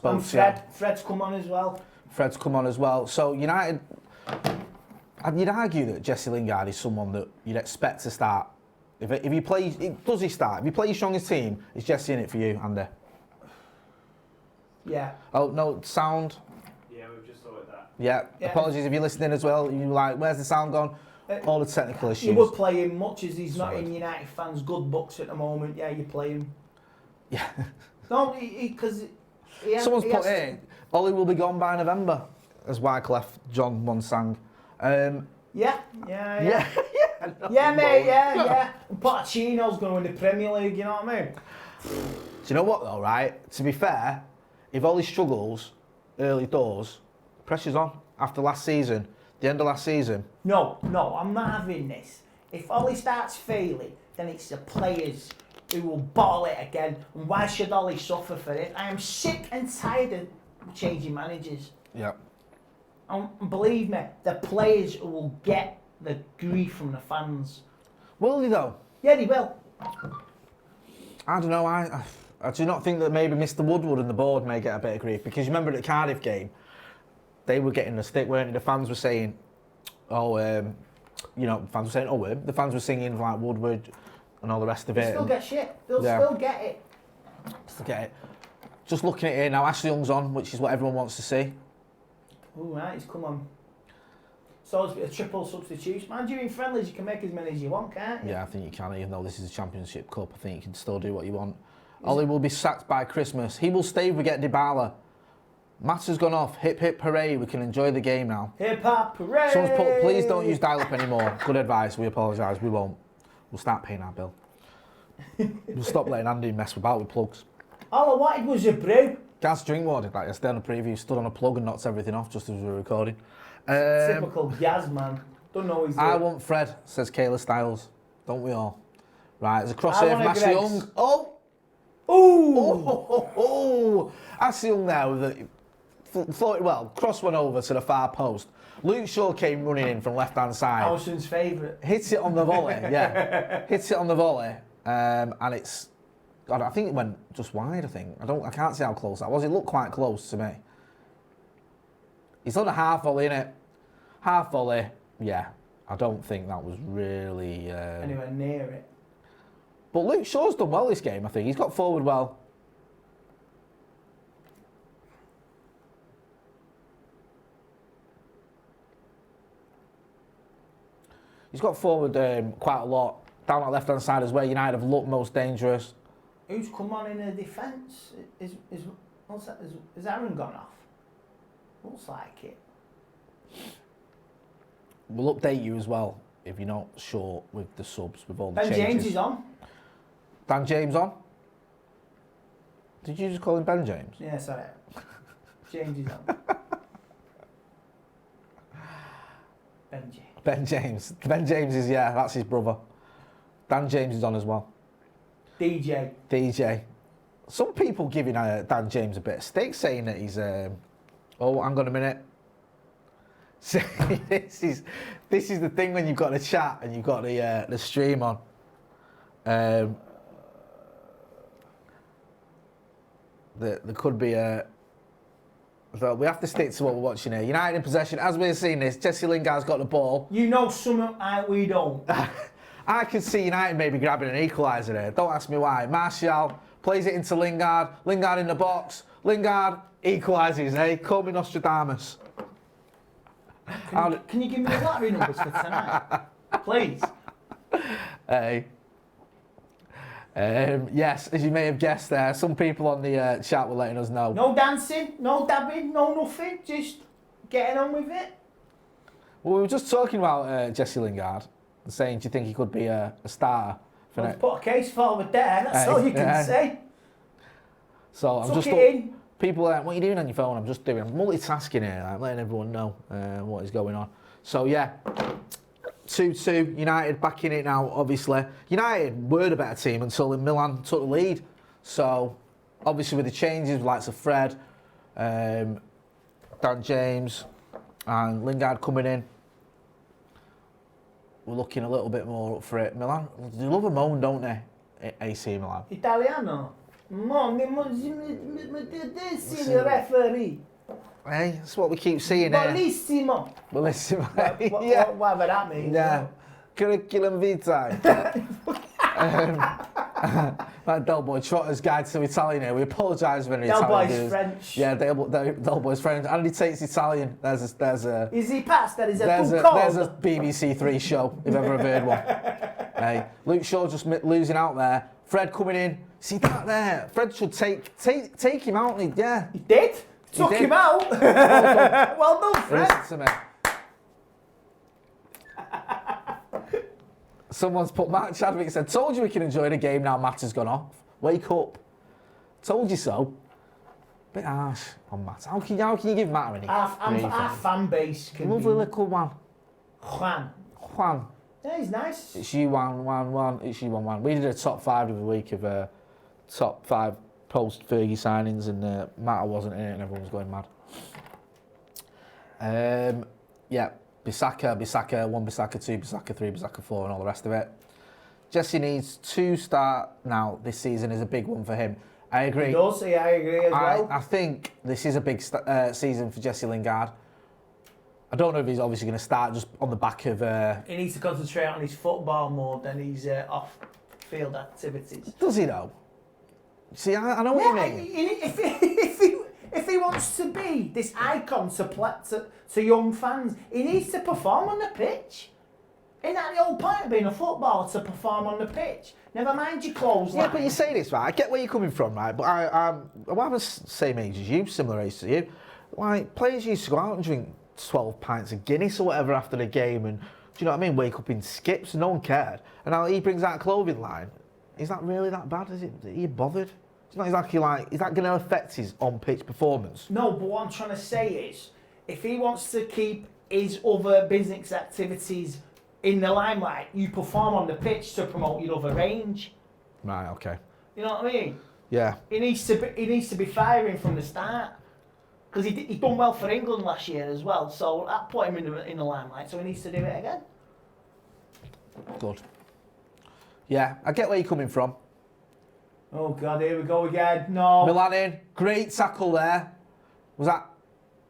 Speaker 2: And Fred's come on as well.
Speaker 1: Fred's come on as well. So United, you'd argue that Jesse Lingard is someone that you'd expect to start. If he plays, does he start? If he plays strongest team, is Jesse in it for you, Andy?
Speaker 2: Yeah.
Speaker 1: Oh, no, sound?
Speaker 3: Yeah, we've just sorted that.
Speaker 1: Yeah. Apologies if you're listening as well. You're like, where's the sound gone? All the technical issues.
Speaker 2: You would play him much as he's not in United fans' good books at the moment. Yeah, you play him.
Speaker 1: Yeah.
Speaker 2: No, because...
Speaker 1: Someone's put here, Ollie will be gone by November, as Wyclef John once sang.
Speaker 2: Yeah,
Speaker 1: yeah,
Speaker 2: mate, yeah. And Pochettino's going to win the Premier League, you know what I mean?
Speaker 1: Do you know what though, right? To be fair, if Ollie struggles early doors, pressure's on. After last season, the end of last season.
Speaker 2: No, I'm not having this. If Ollie starts failing, then it's the players who will bottle it again. And why should Ollie suffer for it? I am sick and tired of changing managers.
Speaker 1: Yeah.
Speaker 2: And believe me, the players will get the grief from the fans.
Speaker 1: Will they though?
Speaker 2: Yeah, they will.
Speaker 1: I don't know. I do not think that maybe Mr. Woodward and the board may get a bit of grief, because you remember at the Cardiff game, they were getting the stick, weren't they? The fans were saying, the fans were saying, the fans were singing like Woodward and all the rest of it.
Speaker 2: They'll still get shit. They'll still get it.
Speaker 1: Still get it. Just looking at it here now, Ashley Young's on, which is what everyone wants to see.
Speaker 2: Oh, right, he's come on. So it's a triple substitution. Man, during friendlies, you can make as many as you want, can't you?
Speaker 1: Yeah, I think you can, even though this is a Championship Cup. I think you can still do what you want. Ollie will be sacked by Christmas. He will stay if we get Dybala. Matt's has gone off. Hip hip hooray. We can enjoy the game now.
Speaker 2: Hip hop hooray.
Speaker 1: Someone's put, please don't use dial-up anymore. Good advice. We apologise. We won't. We'll start paying our bill. We'll stop letting Andy mess about with plugs.
Speaker 2: All I wanted was a brew.
Speaker 1: Gaz Drinkwater did that yesterday on a preview. Stood on a plug and knocked everything off just as we were recording.
Speaker 2: Typical Gaz, man. Don't know he's
Speaker 1: I want Fred, says Kayla Styles. Don't we all? Right, there's a cross here from Ashley Young. Oh! Oh! Ashley Young there with cross went over to the far post. Luke Shaw came running in from left-hand side.
Speaker 2: Allison's favourite.
Speaker 1: Hits it on the volley, yeah. Hits it on the volley, and it's... God, I think it went just wide, I think. I can't see how close that was. It looked quite close to me. He's done a half volley, innit? Half volley, yeah. I don't think that was really...
Speaker 2: Anywhere near it.
Speaker 1: But Luke Shaw's done well this game, I think. He's got forward well. He's got forward quite a lot. Down that left-hand side is where United have looked most dangerous.
Speaker 2: Who's come on in the defence? Is Aaron gone off? Looks like it.
Speaker 1: We'll update you as well if you're not sure with the subs, with all the
Speaker 2: Ben
Speaker 1: changes.
Speaker 2: James is on.
Speaker 1: Dan James on? Did you just call him Ben James?
Speaker 2: Yeah, sorry. James is on. Ben James.
Speaker 1: Ben James. Ben James is, yeah, that's his brother. Dan James is on as well. DJ. Some people giving Dan James a bit of stick, saying that he's... oh, hang on a minute. So, this is the thing when you've got the chat and you've got the stream on. There could be a... So we have to stick to what we're watching here. United in possession. As we're seeing this, Jesse Lingard's got the ball.
Speaker 2: You know something we don't.
Speaker 1: I could see United maybe grabbing an equaliser here. Don't ask me why. Martial plays it into Lingard. Lingard in the box. Lingard equalises, eh? Call me Nostradamus.
Speaker 2: Can you give me the lottery numbers for tonight? Please.
Speaker 1: Hey. Yes, as you may have guessed there, some people on the chat were letting us know.
Speaker 2: No dancing, no dabbing, no nothing, just getting on with it.
Speaker 1: Well, we were just talking about Jesse Lingard, and saying, do you think he could be a starter for
Speaker 2: Let's put a case forward there, that's all you can say.
Speaker 1: So I'm
Speaker 2: Tuck
Speaker 1: just...
Speaker 2: it in.
Speaker 1: People are like, what are you doing on your phone? I'm multitasking here, like, letting everyone know what is going on. So yeah, 2-2, United back in it now, obviously. United were the better team until Milan took the lead. So, obviously with the changes, likes of Fred, Dan James and Lingard coming in, we're looking a little bit more up for it. Milan, they love a moan, don't they, AC Milan?
Speaker 2: Italiano. Signor referee.
Speaker 1: Hey, that's what we keep seeing here.
Speaker 2: Bellissimo.
Speaker 1: Bellissimo.
Speaker 2: Yeah. Whatever that means.
Speaker 1: Yeah. Curriculum vitae. Like Del Boy Trotter's Guide to Italian here. We apologise for any
Speaker 2: Del
Speaker 1: Italian
Speaker 2: Boy's
Speaker 1: dudes.
Speaker 2: French.
Speaker 1: Yeah, Del Boy's French. Andy Tate's Italian. There's a
Speaker 2: Is he pasta? Is
Speaker 1: there's
Speaker 2: a
Speaker 1: BBC Three show, if ever I've heard one. Hey, Luke Shaw just losing out there. Fred coming in. See that there? Fred should take him out. Yeah.
Speaker 2: He did? Took him out? Well done, Fred.
Speaker 1: Listen to me. Someone's put, Matt Chadwick said, told you we can enjoy the game now Matt has gone off. Wake up. Told you so. Bit harsh on Matt. How can you give Matt any?
Speaker 2: Our fan base can
Speaker 1: Lovely
Speaker 2: be...
Speaker 1: little one.
Speaker 2: Juan. Yeah, he's nice.
Speaker 1: It's you 1-1-1. It's you 1-1. We did a top 5 of the week of top 5 post Fergie signings, and Matt wasn't in it, and everyone was going mad. Yeah, Bissaka, 1 Bissaka, 2 Bissaka, 3 Bissaka, 4, and all the rest of it. Jesse needs to start now. This season is a big one for him. I agree.
Speaker 2: He does, yeah, I agree as well.
Speaker 1: I think this is a big season for Jesse Lingard. I don't know if he's obviously going to start just on the back of...
Speaker 2: He needs to concentrate on his football more than his off-field activities.
Speaker 1: Does he though? See, I know what you mean.
Speaker 2: If he wants to be this icon to young fans, he needs to perform on the pitch. Isn't that the whole point of being a footballer, to perform on the pitch? Never mind your clothes.
Speaker 1: Yeah, but you say this, right? I get where you're coming from, right? But I'm the same age as you, similar age to you. Like, players used to go out and drink 12 pints of Guinness or whatever after the game, and do you know what I mean? Wake up in skips, and no one cared. And now he brings out a clothing line. Is that really that bad? Is it? Are you bothered? It's not exactly like, is that going to affect his on-pitch performance?
Speaker 2: No, but what I'm trying to say is, if he wants to keep his other business activities in the limelight, you perform on the pitch to promote your other range.
Speaker 1: Right, okay.
Speaker 2: You know what I mean?
Speaker 1: Yeah.
Speaker 2: He needs to be firing from the start. Because he done well for England last year as well, so that put him in the limelight, so he needs to do it again.
Speaker 1: Good. Yeah, I get where you're coming from.
Speaker 2: Oh God, here we go again. No.
Speaker 1: Milan in, great tackle there. Was that?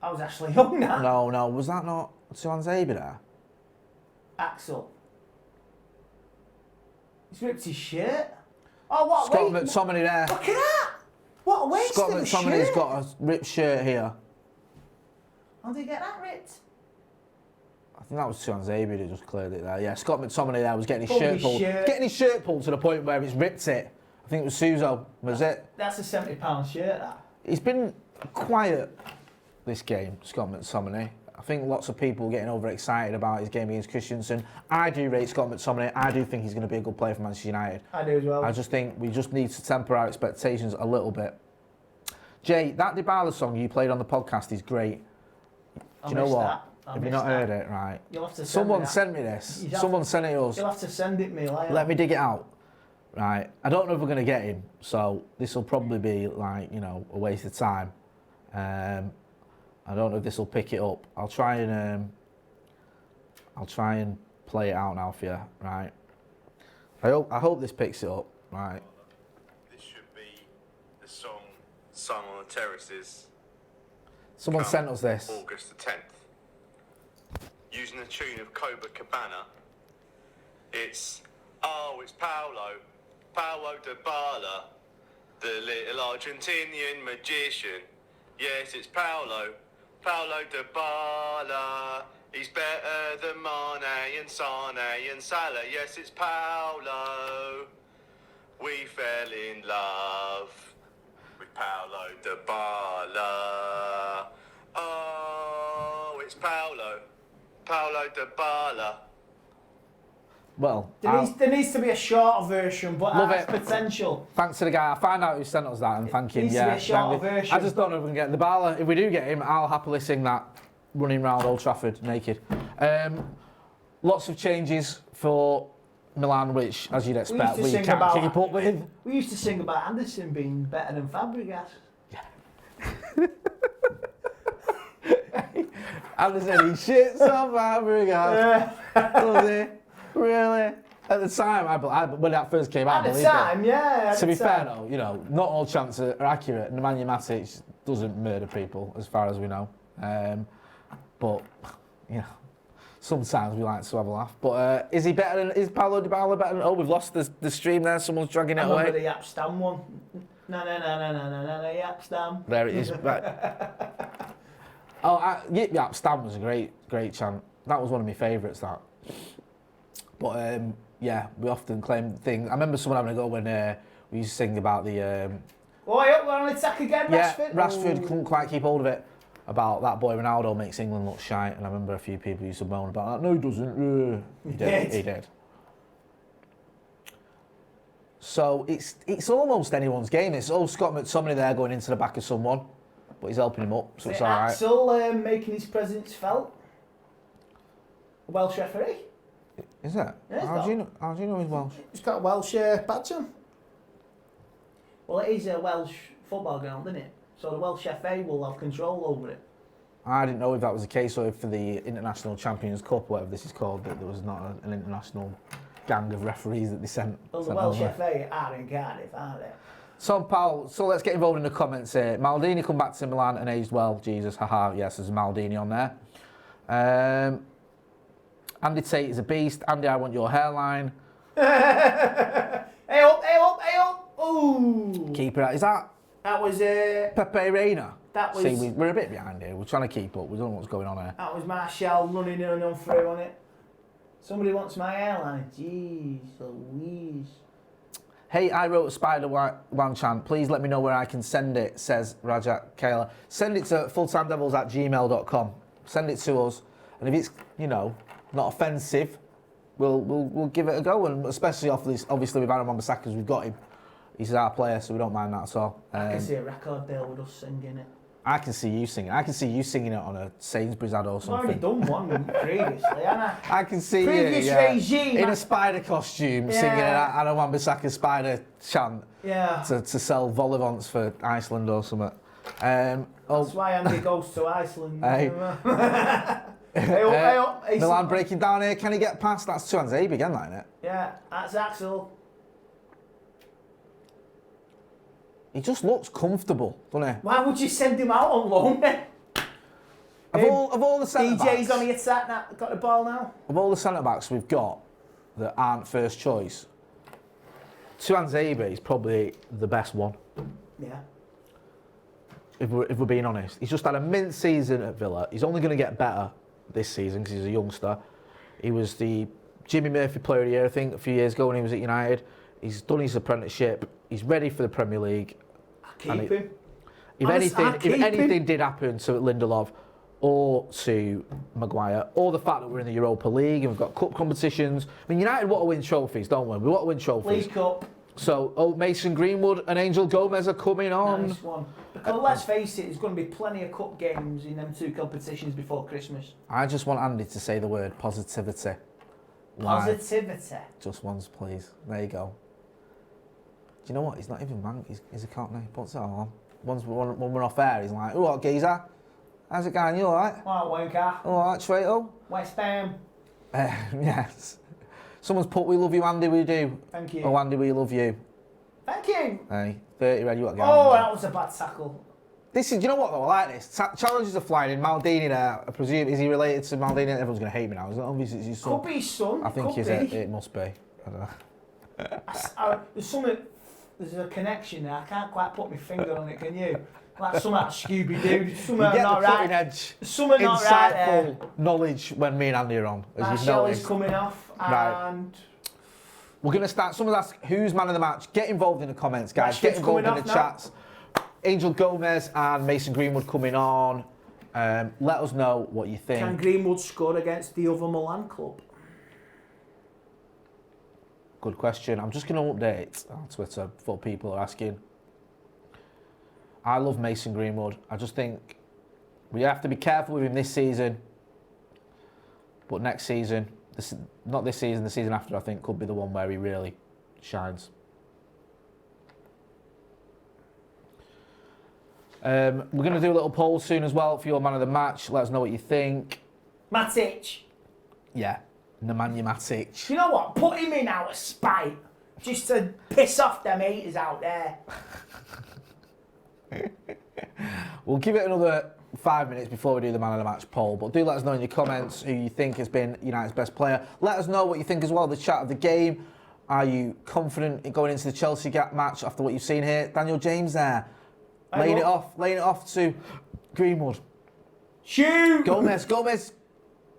Speaker 2: I was actually young now.
Speaker 1: No, was that not Suan Zabi there?
Speaker 2: Axel. He's ripped his shirt. Oh, what a
Speaker 1: Scott
Speaker 2: waste.
Speaker 1: McTominay there.
Speaker 2: Look at that. What a waste
Speaker 1: Scott
Speaker 2: of a
Speaker 1: McTominay's
Speaker 2: shirt.
Speaker 1: got a ripped shirt here.
Speaker 2: How did he get that ripped?
Speaker 1: I think that was Tuanzebe who just cleared it there. Yeah, Scott McTominay there was getting his
Speaker 2: Pulled
Speaker 1: shirt
Speaker 2: his
Speaker 1: pulled.
Speaker 2: shirt.
Speaker 1: Getting his shirt pulled to the point where it's ripped it. I think it was Suzo, was it?
Speaker 2: That's a £70 shirt, that.
Speaker 1: He's been quiet this game, Scott McTominay. I think lots of people getting overexcited about his game against Christensen. I do rate Scott McTominay. I do think he's going to be a good player for Manchester United.
Speaker 2: I do as well.
Speaker 1: I just think we just need to temper our expectations a little bit. Jay, that Dybala song you played on the podcast is great. Do you know what? Have you not heard it? Right.
Speaker 2: You'll have to
Speaker 1: Someone sent me this. Someone sent it us.
Speaker 2: You'll have to send it me later.
Speaker 1: Let me dig it out. Right. I don't know if we're going to get him, so this will probably be like, you know, a waste of time. I don't know if this will pick it up. I'll try and play it out now for you, right? I hope this picks it up, right?
Speaker 4: This should be the song sung on the terraces.
Speaker 1: Someone
Speaker 4: come
Speaker 1: sent us this.
Speaker 4: August the 10th. Using the tune of Copacabana. It's Paulo Dybala, the little Argentinian magician. Yes, it's Paulo Dybala. He's better than Mane and Sane and Salah. Yes, it's Paulo. We fell in love with Paulo Dybala. Oh, it's Paulo Dybala.
Speaker 1: Well,
Speaker 2: There needs to be a shorter version, but
Speaker 1: Love
Speaker 2: that's
Speaker 1: it.
Speaker 2: potential.
Speaker 1: thanks to the guy. I'll find out who sent us that and thank him.
Speaker 2: needs to be a shorter version.
Speaker 1: I just don't know if we can get the Dybala. If we do get him, I'll happily sing that running round Old Trafford naked. Lots of changes for Milan, which, as you'd expect, we can't keep up with.
Speaker 2: We used to sing about Anderson being better than Fabregas.
Speaker 1: Anderson, he shits on Fabregas. Does he? Really? At the time, when that first came out,
Speaker 2: At the time, yeah.
Speaker 1: To be fair, though, you know, not all chants are accurate. Nemanja Matic doesn't murder people, as far as we know. But, you know, sometimes we like to have a laugh. But is he better than? Is Paulo Dybala better than? Oh, we've lost the stream there. Someone's dragging it
Speaker 2: I
Speaker 1: away.
Speaker 2: remember the Yapstam one. No, Yapstam.
Speaker 1: There it is. Right. Yip Yap Stam was a great chant. That was one of my favourites, that. But yeah, we often claim things. I remember someone having a go when we used to sing about the.
Speaker 2: Oh, yeah, we're on attack again,
Speaker 1: yeah,
Speaker 2: Rashford.
Speaker 1: Rashford couldn't quite keep hold of it. About that boy Ronaldo makes England look shite, and I remember a few people used to moan about that. No, he doesn't. He did. He did. So it's almost anyone's game. It's Scott McTominay there going into the back of someone, but he's helping him up, so it's all right.
Speaker 2: Axel making his presence felt. A Welsh referee.
Speaker 1: Is that?
Speaker 2: Yeah,
Speaker 1: how do you know he's Welsh?
Speaker 2: He's got a Welsh badge on. Well, it is a Welsh football ground, isn't it? So the Welsh FA will have control over it.
Speaker 1: I didn't know if that was the case or if for the International Champions Cup, whatever this is called, that there was not an international gang of referees that they sent.
Speaker 2: Well, the Welsh FA are in Cardiff, aren't they?
Speaker 1: So, Paul, let's get involved in the comments here. Maldini come back to Milan and aged well. Jesus, haha, yes, there's a Maldini on there. Andy Tate is a beast. Andy, I want your hairline.
Speaker 2: Hey up! Ooh!
Speaker 1: Keep it out. Is that
Speaker 2: was
Speaker 1: Pepe Reina?
Speaker 2: That was.
Speaker 1: See, we're a bit behind here. We're trying to keep up. We don't know what's going on here.
Speaker 2: That was Martial running in and on through on it. Somebody wants my hairline. Jeez Louise.
Speaker 1: Hey, I wrote a Spider-Man chant. Please let me know where I can send it, says Rajat Kayla. Send it to fulltimedevils@gmail.com. Send it to us. And if it's, you know, not offensive, we'll give it a go. And especially off this, obviously with Aaron Wan-Bissaka, because we've got him. He's our player, so we don't mind that at all.
Speaker 2: I can see a record deal with us singing it.
Speaker 1: I can see you singing. I can see you singing it on a Sainsbury's ad or
Speaker 2: I've
Speaker 1: something.
Speaker 2: already done one previously, haven't I?
Speaker 1: I can see
Speaker 2: Previous
Speaker 1: you,
Speaker 2: regime.
Speaker 1: in a spider costume, singing an Aaron Wan-Bissaka spider chant to sell vol-au-vents for Iceland or something.
Speaker 2: That's why Andy goes to Iceland.
Speaker 1: Hey.
Speaker 2: Hey up.
Speaker 1: Milan breaking down here. Can he get past? That's Tuanzebe again, that, isn't it?
Speaker 2: Yeah, that's Axel.
Speaker 1: He just looks comfortable, doesn't he?
Speaker 2: Why would you send him out on loan then?
Speaker 1: Of all the centre backs,
Speaker 2: DJ's on the attack now. Got the ball now.
Speaker 1: Of all the centre backs we've got that aren't first choice, Tuanzebe is probably the best one.
Speaker 2: Yeah.
Speaker 1: If we're being honest, he's just had a mint season at Villa. He's only going to get better this season because he's a youngster. He was the Jimmy Murphy Player of the Year, I think, a few years ago when he was at United. He's done his apprenticeship. He's ready for the Premier League.
Speaker 2: Keep him.
Speaker 1: If anything did happen to Lindelof or to Maguire, or the fact that we're in the Europa League and we've got cup competitions. I mean, United want to win trophies, don't we? We want to win trophies.
Speaker 2: League Cup.
Speaker 1: So, Mason Greenwood and Angel Gomez are coming on.
Speaker 2: Nice one. Because let's face it, there's going to be plenty of cup games in them two competitions before Christmas.
Speaker 1: I just want Andy to say the word positivity.
Speaker 2: Positivity.
Speaker 1: Just once, please. There you go. Do you know what? He's not even mank. He's a cockney. He puts it on. When we're off air, he's like, "Oh, what, geezer? How's it going? You all right?
Speaker 2: All right, wanker.
Speaker 1: All right, Traito?"
Speaker 2: West Ham.
Speaker 1: Yes. Someone's put, "We love you, Andy, we do."
Speaker 2: Thank you.
Speaker 1: Oh, Andy, we love you.
Speaker 2: Thank you.
Speaker 1: Hey, 30 red, you got to go.
Speaker 2: Oh, that was a bad tackle.
Speaker 1: This is, do you know what though? I like this. Challenges are flying in. Maldini there, I presume, is he related to Maldini? Everyone's going to hate me now. Is it obvious it's his son?
Speaker 2: Could be his son.
Speaker 1: I think it must be. I don't know.
Speaker 2: There's a connection there. I can't quite put my finger on it, can you? Like some like Scooby-Doo. Something
Speaker 1: You get
Speaker 2: not
Speaker 1: the cutting
Speaker 2: right.
Speaker 1: edge,
Speaker 2: Something not right there.
Speaker 1: insightful knowledge when me and Andy are on, as
Speaker 2: That
Speaker 1: you've
Speaker 2: shell
Speaker 1: noticed.
Speaker 2: is coming off,
Speaker 1: Right.
Speaker 2: and
Speaker 1: We're going to start. Someone's asked, who's man of the match? Get involved in the comments, guys. Get
Speaker 2: Rashford's
Speaker 1: involved in
Speaker 2: coming
Speaker 1: the
Speaker 2: off
Speaker 1: chats. Angel Gomez and Mason Greenwood coming on. Let us know what you think.
Speaker 2: can Greenwood score against the other Milan club?
Speaker 1: Good question. I'm just going to update on Twitter before people are asking. I love Mason Greenwood. I just think we have to be careful with him this season. But next season, not this season, the season after, I think, could be the one where he really shines. We're going to do a little poll soon as well for your man of the match. Let us know what you think.
Speaker 2: Matic.
Speaker 1: Yeah, Nemanja Matic.
Speaker 2: You know what? Put him in out of spite. Just to piss off them haters out there.
Speaker 1: We'll give it another 5 minutes before we do the man of the match poll, but do let us know in your comments who you think has been United's best player. Let us know what you think as well of the chat of the game. Are you confident in going into the Chelsea match after what you've seen here? Daniel James there, laying it off to Greenwood.
Speaker 2: Shoot!
Speaker 1: Gomez,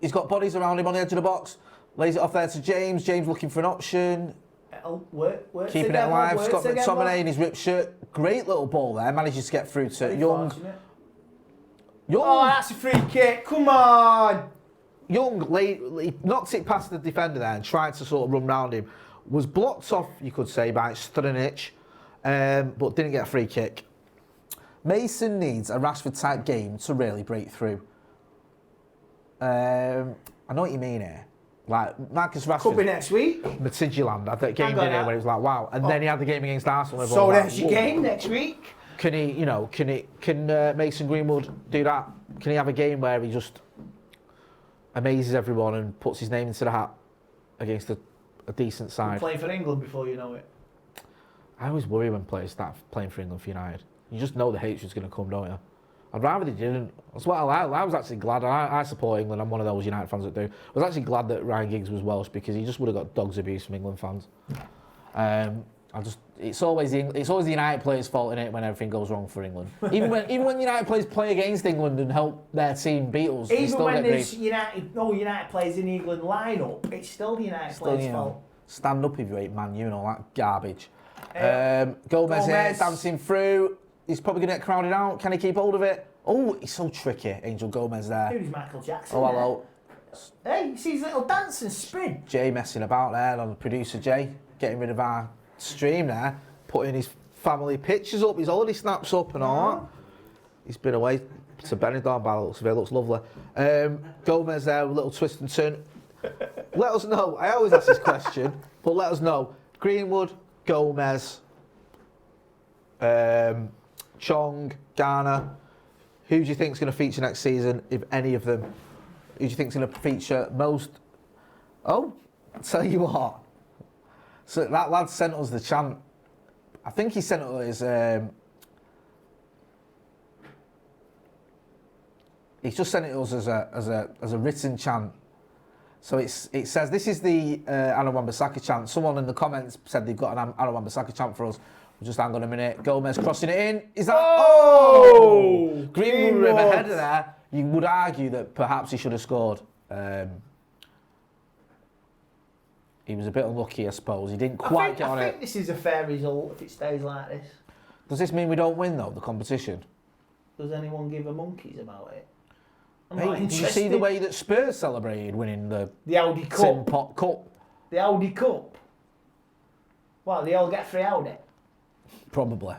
Speaker 1: he's got bodies around him on the edge of the box. Lays it off there to James. James looking for an option.
Speaker 2: It'll work
Speaker 1: Keeping
Speaker 2: together,
Speaker 1: it alive.
Speaker 2: works
Speaker 1: Scott
Speaker 2: together.
Speaker 1: McTominay in his ripped shirt. Great little ball there. Manages to get through to
Speaker 2: Very
Speaker 1: Young.
Speaker 2: fortunate.
Speaker 1: Young.
Speaker 2: Oh, that's a free kick. Come on.
Speaker 1: Young he knocked it past the defender there and tried to sort of run round him. Was blocked off, you could say, by Stranic, but didn't get a free kick. Mason needs a Rashford-type game to really break through. I know what you mean here. Like, Marcus Rashford...
Speaker 2: Could be next week.
Speaker 1: Midtjylland had that game,
Speaker 2: Hang on
Speaker 1: didn't he,
Speaker 2: now.
Speaker 1: where he was like, wow. And then he had the game against Arsenal.
Speaker 2: So
Speaker 1: like,
Speaker 2: there's your
Speaker 1: whoa.
Speaker 2: game next week.
Speaker 1: Can Mason Greenwood do that? Can he have a game where he just amazes everyone and puts his name into the hat against a decent side?
Speaker 2: Playing for England before you know it.
Speaker 1: I always worry when players start playing for England for United. You just know the hatred's going to come, don't you? I'd rather they didn't. That's what I was actually glad. I support England. I'm one of those United fans that do. I was actually glad that Ryan Giggs was Welsh because he just would have got dogs abuse from England fans. It's always the United players' fault in it when everything goes wrong for England. Even when United players play against England and help their team beat us, they
Speaker 2: Even
Speaker 1: still
Speaker 2: when
Speaker 1: get
Speaker 2: there's
Speaker 1: grief.
Speaker 2: United players in the England lineup, it's still the United players' fault.
Speaker 1: Stand up if you hate Man U and all that garbage. Gomez here, dancing through. He's probably going to get crowded out. Can he keep hold of it? Oh, he's so tricky, Angel Gomez there.
Speaker 2: Who's Michael Jackson?
Speaker 1: Oh, hello.
Speaker 2: Hey, you see his little dance and spin.
Speaker 1: Jay messing about there on the producer Jay, getting rid of our stream there, putting his family pictures up, his holiday snaps up and all that. He's been away to Benidorm by the looks of it, looks lovely. Gomez there, a little twist and turn. Let us know, I always ask this question, but let us know. Greenwood, Gomez, Chong, Garner, who do you think is going to feature next season, if any of them? Who do you think is going to feature most? Oh, I'll tell you what. So that lad sent us the chant. I think he sent us he's just sent it to us as a written chant. So it says this is the Aaron Wan-Bissaka chant. Someone in the comments said they've got an Aaron Wan-Bissaka chant for us. We'll just hang on a minute. Gomez crossing it in. Is that? Oh! Greenwood with a header there. You would argue that perhaps he should have scored. He was a bit unlucky, I suppose. He didn't quite get on it.
Speaker 2: I think this is a fair result if it stays like this.
Speaker 1: Does this mean we don't win, though, the competition?
Speaker 2: Does anyone give a monkeys about it?
Speaker 1: Hey, did you see the way that Spurs celebrated winning the
Speaker 2: Audi Cup?
Speaker 1: Tin Pot Cup?
Speaker 2: The Audi Cup? What, they all get free Audi?
Speaker 1: Probably.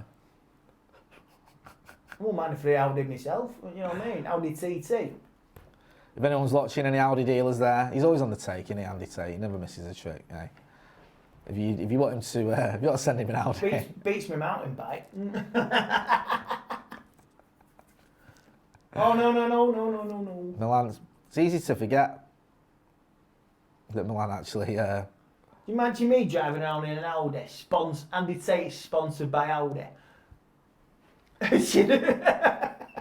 Speaker 2: I won't mind a free Audi myself, you know what I mean? Audi TT.
Speaker 1: If anyone's watching, any Audi dealers there, he's always on the take, isn't he, Andy Tate? He never misses a trick, eh? If you want him to, if you want to send him an Audi.
Speaker 2: Beats my mountain bike. Oh, no.
Speaker 1: Milan, it's easy to forget that Milan actually...
Speaker 2: Imagine me driving around in an Audi, Andy Tate sponsored by Audi.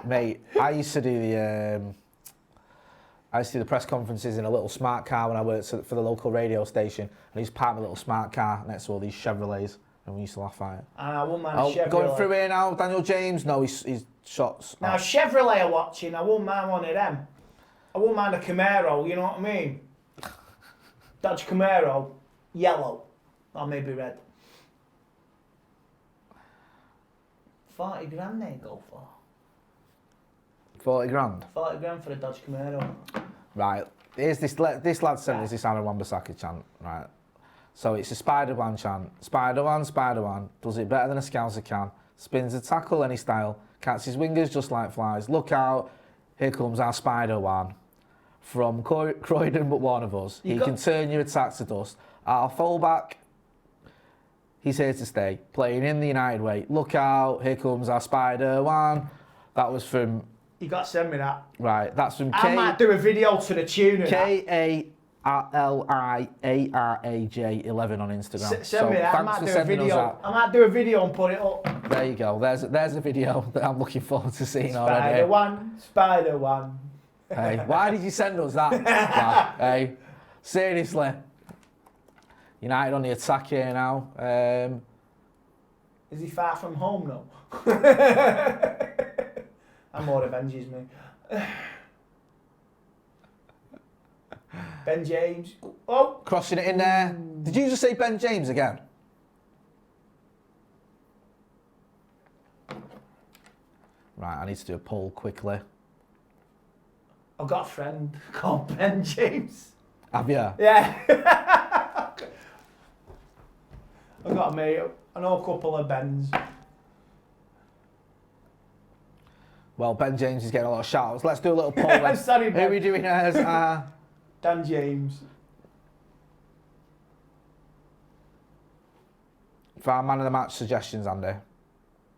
Speaker 1: Mate, I used to do the press conferences in a little smart car when I worked for the local radio station, and I used to park my little smart car next to all these Chevrolets, and we used to laugh at it.
Speaker 2: And I wouldn't mind a Chevrolet.
Speaker 1: Going through here now, Daniel James. No, he's shots.
Speaker 2: Now, Chevrolet are watching, I wouldn't mind one of them. I wouldn't mind a Camaro, you know what I mean? Dodge Camaro, yellow, or maybe red. 40 grand they go for.
Speaker 1: 40 grand?
Speaker 2: 40 grand for a Dodge Camaro.
Speaker 1: Right, here's this lad sent us this Aaron Wan-Bissaka chant, right? So it's a Spider-Man chant. Spider-Man, does it better than a Scouser can. Spins a tackle any style, catches wingers just like flies. Look out, here comes our Spider-Man. From Croydon, but one of us. He can turn your attacks to dust. Our fullback, he's here to stay. Playing in the United way. Look out, here comes our Spider-Man. That was from...
Speaker 2: You got to send me that.
Speaker 1: Right, that's from
Speaker 2: I might do a video to the tune of
Speaker 1: K-A-L-I-A-R-A-J 11 on Instagram.
Speaker 2: Send me that. I might do a video. I might do a video and put it up.
Speaker 1: There you go. There's a video that I'm looking forward to seeing already.
Speaker 2: Spider-Man.
Speaker 1: Hey, why did you send us that? Lad? Hey, seriously. United on the attack here now.
Speaker 2: Is he far from home now? I'm more Avengers, me. Ben James. Oh!
Speaker 1: Crossing it in there. Did you just say Ben James again? Right, I need to do a poll quickly.
Speaker 2: I've got a friend called Ben James.
Speaker 1: Have you?
Speaker 2: Yeah. I've got a mate. I know a couple of Bens.
Speaker 1: Well, Ben James is getting a lot of shout-outs. Let's do a little poll then.
Speaker 2: Sorry, Ben.
Speaker 1: Who are we doing as?
Speaker 2: Dan James.
Speaker 1: For our man of the match suggestions, Andy.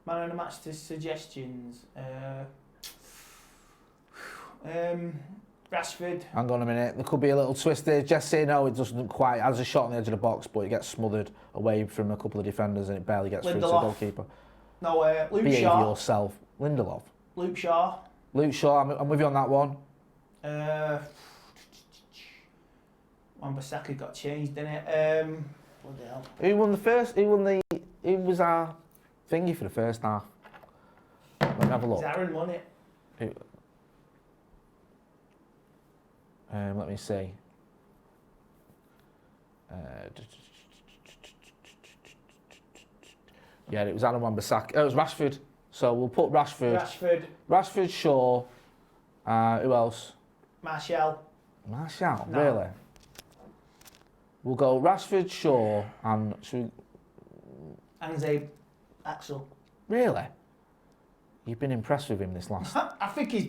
Speaker 2: Man of the match suggestions. Rashford.
Speaker 1: Hang on a minute. There could be a little twist there. Jesse, no, it doesn't quite. It has a shot on the edge of the box, but it gets smothered away from a couple of defenders and it barely gets through to the goalkeeper.
Speaker 2: No, Luke
Speaker 1: Behave
Speaker 2: Shaw.
Speaker 1: yourself. Lindelof.
Speaker 2: Luke Shaw.
Speaker 1: Luke Shaw, I'm with you on that one.
Speaker 2: Wan-Bissaka got changed, didn't it? Bloody hell.
Speaker 1: Who was our thingy for the first half? Let me have a look.
Speaker 2: Aaron won it.
Speaker 1: Let me see. Yeah, it was Aaron Wan-Bissaka. It was Rashford. So we'll put Rashford, Shaw. Who else?
Speaker 2: Martial,
Speaker 1: no. Really? We'll go Rashford, Shaw, and
Speaker 2: Anze, Axel.
Speaker 1: Really? You've been impressed with him this last.
Speaker 2: I think he's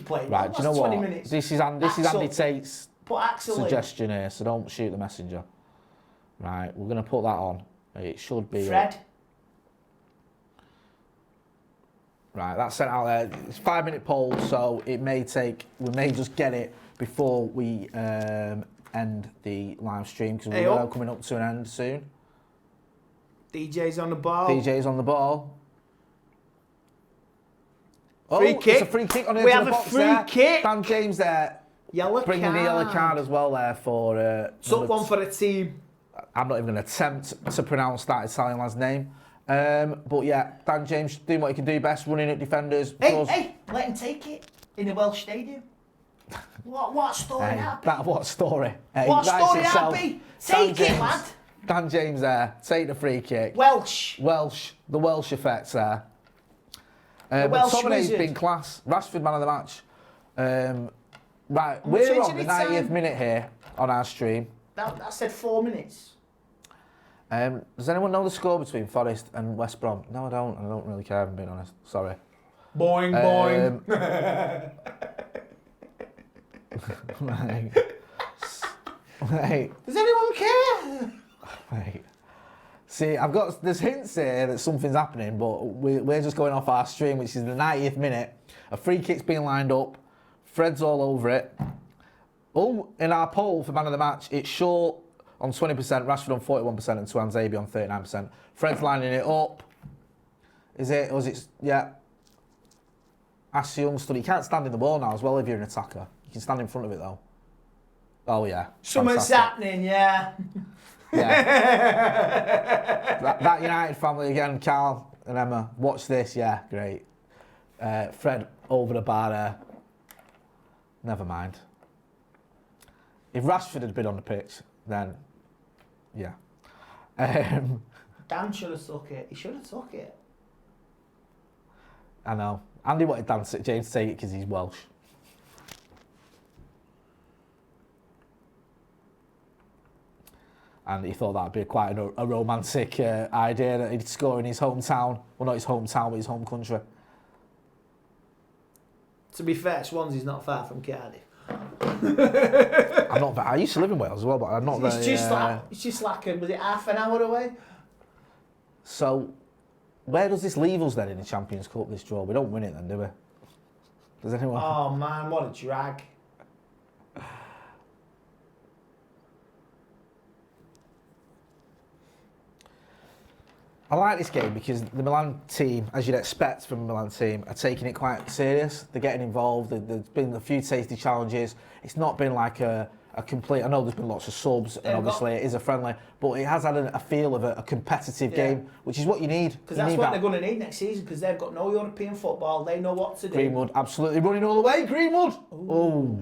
Speaker 2: played.
Speaker 1: Right, do you know
Speaker 2: 20
Speaker 1: what?
Speaker 2: Minutes.
Speaker 1: This is Andy Tate's
Speaker 2: put Axel
Speaker 1: suggestion here, so don't shoot the messenger. Right, we're going to put that on. It should be...
Speaker 2: Fred.
Speaker 1: Right, that's sent out there. It's a 5-minute poll, so we may just get it before we end the live stream, because we're coming up to an end soon.
Speaker 2: DJ's on the ball.
Speaker 1: DJ's on the ball.
Speaker 2: Free kick.
Speaker 1: It's a free kick on the
Speaker 2: We
Speaker 1: edge of
Speaker 2: have
Speaker 1: the
Speaker 2: a
Speaker 1: box
Speaker 2: free
Speaker 1: there.
Speaker 2: kick.
Speaker 1: Dan James there.
Speaker 2: Yellow
Speaker 1: bringing
Speaker 2: card.
Speaker 1: the yellow card as well there for...
Speaker 2: Took one for the team.
Speaker 1: I'm not even going to attempt to pronounce that Italian lad's name. But yeah, Dan James doing what he can do best, running at defenders.
Speaker 2: Hey, let him take it. in the Welsh Stadium. What story happy?
Speaker 1: What story? Hey,
Speaker 2: What
Speaker 1: writes
Speaker 2: story
Speaker 1: itself.
Speaker 2: happy?
Speaker 1: Dan
Speaker 2: Take it,
Speaker 1: James.
Speaker 2: lad.
Speaker 1: Dan James there. Take the free kick.
Speaker 2: Welsh.
Speaker 1: The Welsh effects there.
Speaker 2: The Welsh
Speaker 1: McTominay's
Speaker 2: wizard.
Speaker 1: been class. Rashford man of the match. Right,
Speaker 2: I'm
Speaker 1: we're
Speaker 2: changing
Speaker 1: on the
Speaker 2: it
Speaker 1: 90th
Speaker 2: time.
Speaker 1: minute here on our stream.
Speaker 2: That said 4 minutes.
Speaker 1: Does anyone know the score between Forest and West Brom? No, I don't. I don't really care, if I'm being honest. Sorry.
Speaker 2: Boing, boing.
Speaker 1: Right. Right.
Speaker 2: Does anyone care?
Speaker 1: Right. See, there's hints here that something's happening, but we're just going off our stream, which is the 90th minute. A free kick's being lined up. Fred's all over it. Oh, in our poll for man of the match, it's Shaw on 20%, Rashford on 41%, and Tuanzebe on 39%. Fred's lining it up. Is it? Or is it? Yeah. Ashley Youngstood. You can't stand in the ball now as well if you're an attacker. You can stand in front of it though. Oh yeah.
Speaker 2: Something's
Speaker 1: Fantastic.
Speaker 2: happening, yeah.
Speaker 1: Yeah. that United family again, Carl and Emma. Watch this, yeah, great. Fred over the bar there. Never mind. If Rashford had been on the pitch, then yeah.
Speaker 2: Dan should have took it. He should have took it.
Speaker 1: I know. Andy wanted James to take it because he's Welsh. And he thought that would be quite a romantic idea that he'd score in his hometown. Well, not his hometown, but his home country.
Speaker 2: To be fair, Swansea's not far from Cardiff.
Speaker 1: I'm not. I used to live in Wales as well, but I'm not very.
Speaker 2: It's just like was it half an hour away?
Speaker 1: So, where does this leave us then in the Champions Cup? This draw, we don't win it then, do we? Does anyone?
Speaker 2: Oh man, what a drag!
Speaker 1: I like this game because the Milan team, as you'd expect from a Milan team, are taking it quite serious. They're getting involved. There's been a few tasty challenges. It's not been like a complete. I know there's been lots of subs, and obviously it is a friendly, but it has had a feel of a competitive game, which is what you need.
Speaker 2: Because that's what they're going to need next season. Because they've got no European football. They know what to do.
Speaker 1: Greenwood absolutely running all the way. Greenwood. Oh.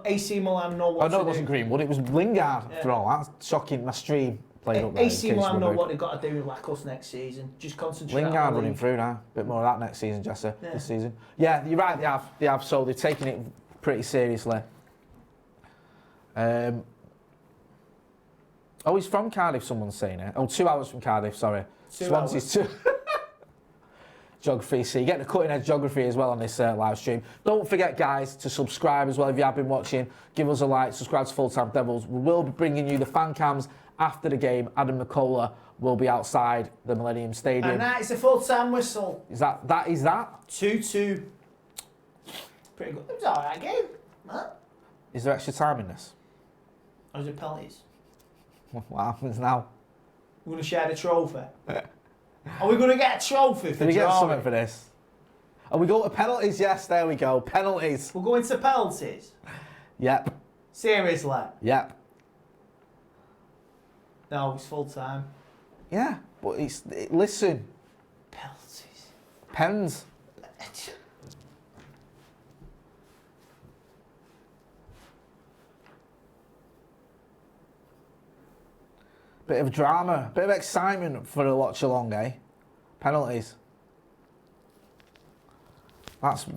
Speaker 2: AC Milan know what to do.
Speaker 1: No, it wasn't Greenwood. It was Lingard for all that. Shocking. My stream.
Speaker 2: AC Milan know what they've got to do like us next season. Just concentrate.
Speaker 1: Lingard running through now. Bit more of that next season, Jesse.
Speaker 2: Yeah.
Speaker 1: This season. Yeah, you're right. They have. So they've taken it pretty seriously. Oh, he's from Cardiff. Someone's saying it. Oh, 2 hours from Cardiff. Sorry. Swansea's 2. Geography. So you get the cutting edge geography as well on this live stream. Don't forget, guys, to subscribe as well if you have been watching. Give us a like. Subscribe to Full Time Devils. We will be bringing you the fan cams. After the game, Adam McCullough will be outside the Millennium Stadium.
Speaker 2: And that is a full-time whistle.
Speaker 1: Is that?
Speaker 2: 2-2. Pretty good. It was all right game. Huh?
Speaker 1: Is there extra time in this?
Speaker 2: Or is it penalties?
Speaker 1: What happens now?
Speaker 2: We're going to share the trophy. Are we going to get a trophy for
Speaker 1: Did we get
Speaker 2: drawing?
Speaker 1: something for this? Oh, we go to penalties? Yes, there we go. Penalties.
Speaker 2: We're going to penalties?
Speaker 1: Yep.
Speaker 2: Seriously?
Speaker 1: Yep.
Speaker 2: No, it's full-time.
Speaker 1: Yeah, but listen.
Speaker 2: Penalties.
Speaker 1: Pens. Bit of drama, bit of excitement for a watch-along, eh? Penalties. That's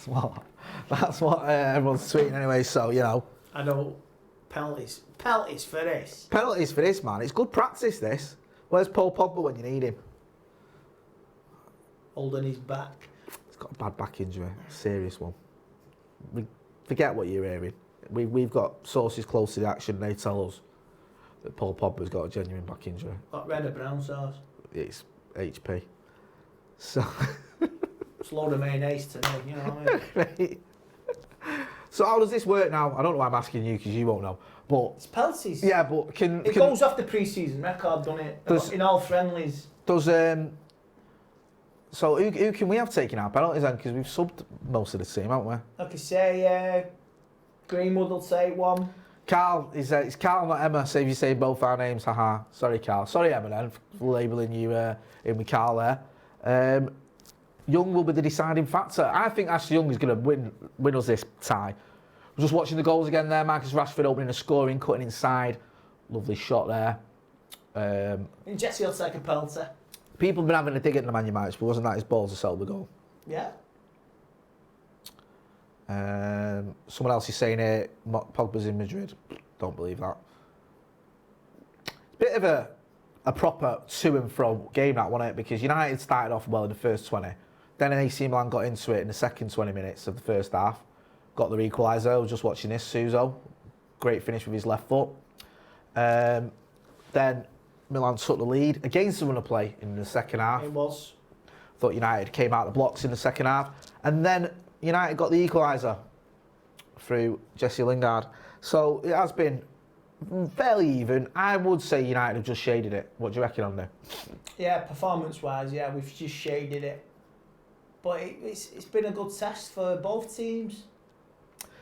Speaker 1: what everyone's tweeting anyway. So you know.
Speaker 2: I know. Penalties. Penalties for this.
Speaker 1: Penalties for this, man. It's good practice. This. Where's Paul Pogba when you need him?
Speaker 2: Holding his back.
Speaker 1: He's got a bad back injury, serious one. Forget what you're hearing. We've got sources close to the action. They tell us that Paul Pogba's got a genuine back injury.
Speaker 2: What, red or brown sauce?
Speaker 1: It's HP. So.
Speaker 2: It's a load of mayonnaise to me, you know what I mean?
Speaker 1: So how does this work now? I don't know why I'm asking you because you won't know. But
Speaker 2: it's penalties.
Speaker 1: Yeah, but
Speaker 2: it goes off the pre-season record, doesn't it? In all friendlies.
Speaker 1: Does so who can we have taken our penalties then? Because we've subbed most of the team, haven't we?
Speaker 2: Like I say, Greenwood will say one.
Speaker 1: Carl, it's Carl, not Emma. So if you say both our names, haha. Sorry, Carl. Sorry, Emma, then for labelling you in with Carl there. Young will be the deciding factor. I think Ashley Young is going to win us this tie. We're just watching the goals again there. Marcus Rashford opening a scoring, cutting inside. Lovely shot there.
Speaker 2: And Jesse will take a penalty.
Speaker 1: People have been having a dig at the Man United, but wasn't that his balls to settle the goal?
Speaker 2: Yeah.
Speaker 1: Someone else is saying here, Pogba's in Madrid. Don't believe that. Bit of a proper to and fro game that, wasn't it? Because United started off well in the first 20. Then AC Milan got into it in the second 20 minutes of the first half. Got the equaliser. I was just watching this, Suso. Great finish with his left foot. Then Milan took the lead against the run of play in the second half.
Speaker 2: It was.
Speaker 1: Thought United came out of the blocks in the second half. And then United got the equaliser through Jesse Lingard. So it has been fairly even. I would say United have just shaded it. What do you reckon on there?
Speaker 2: Yeah, performance-wise, yeah, we've just shaded it. But it's been a good test for both teams.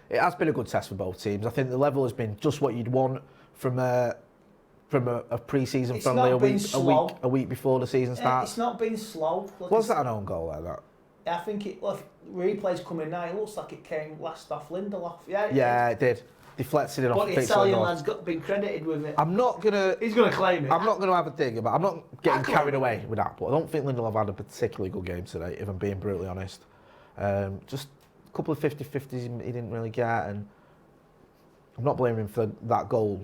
Speaker 1: It has been a good test for both teams. I think the level has been just what you'd want from a pre-season friendly a week before the season starts.
Speaker 2: It's not been slow.
Speaker 1: Was that an own goal like that?
Speaker 2: I think replay's coming now. It looks like it came last off Lindelof.
Speaker 1: Yeah, it did. Deflected it off.
Speaker 2: But the Italian lad's been credited with it.
Speaker 1: He's
Speaker 2: gonna claim it.
Speaker 1: I'm not gonna have a dig about. I'm not getting carried away with that. But I don't think Lindelof had a particularly good game today, if I'm being brutally honest. Just a couple of 50-50s he didn't really get, and I'm not blaming him for that goal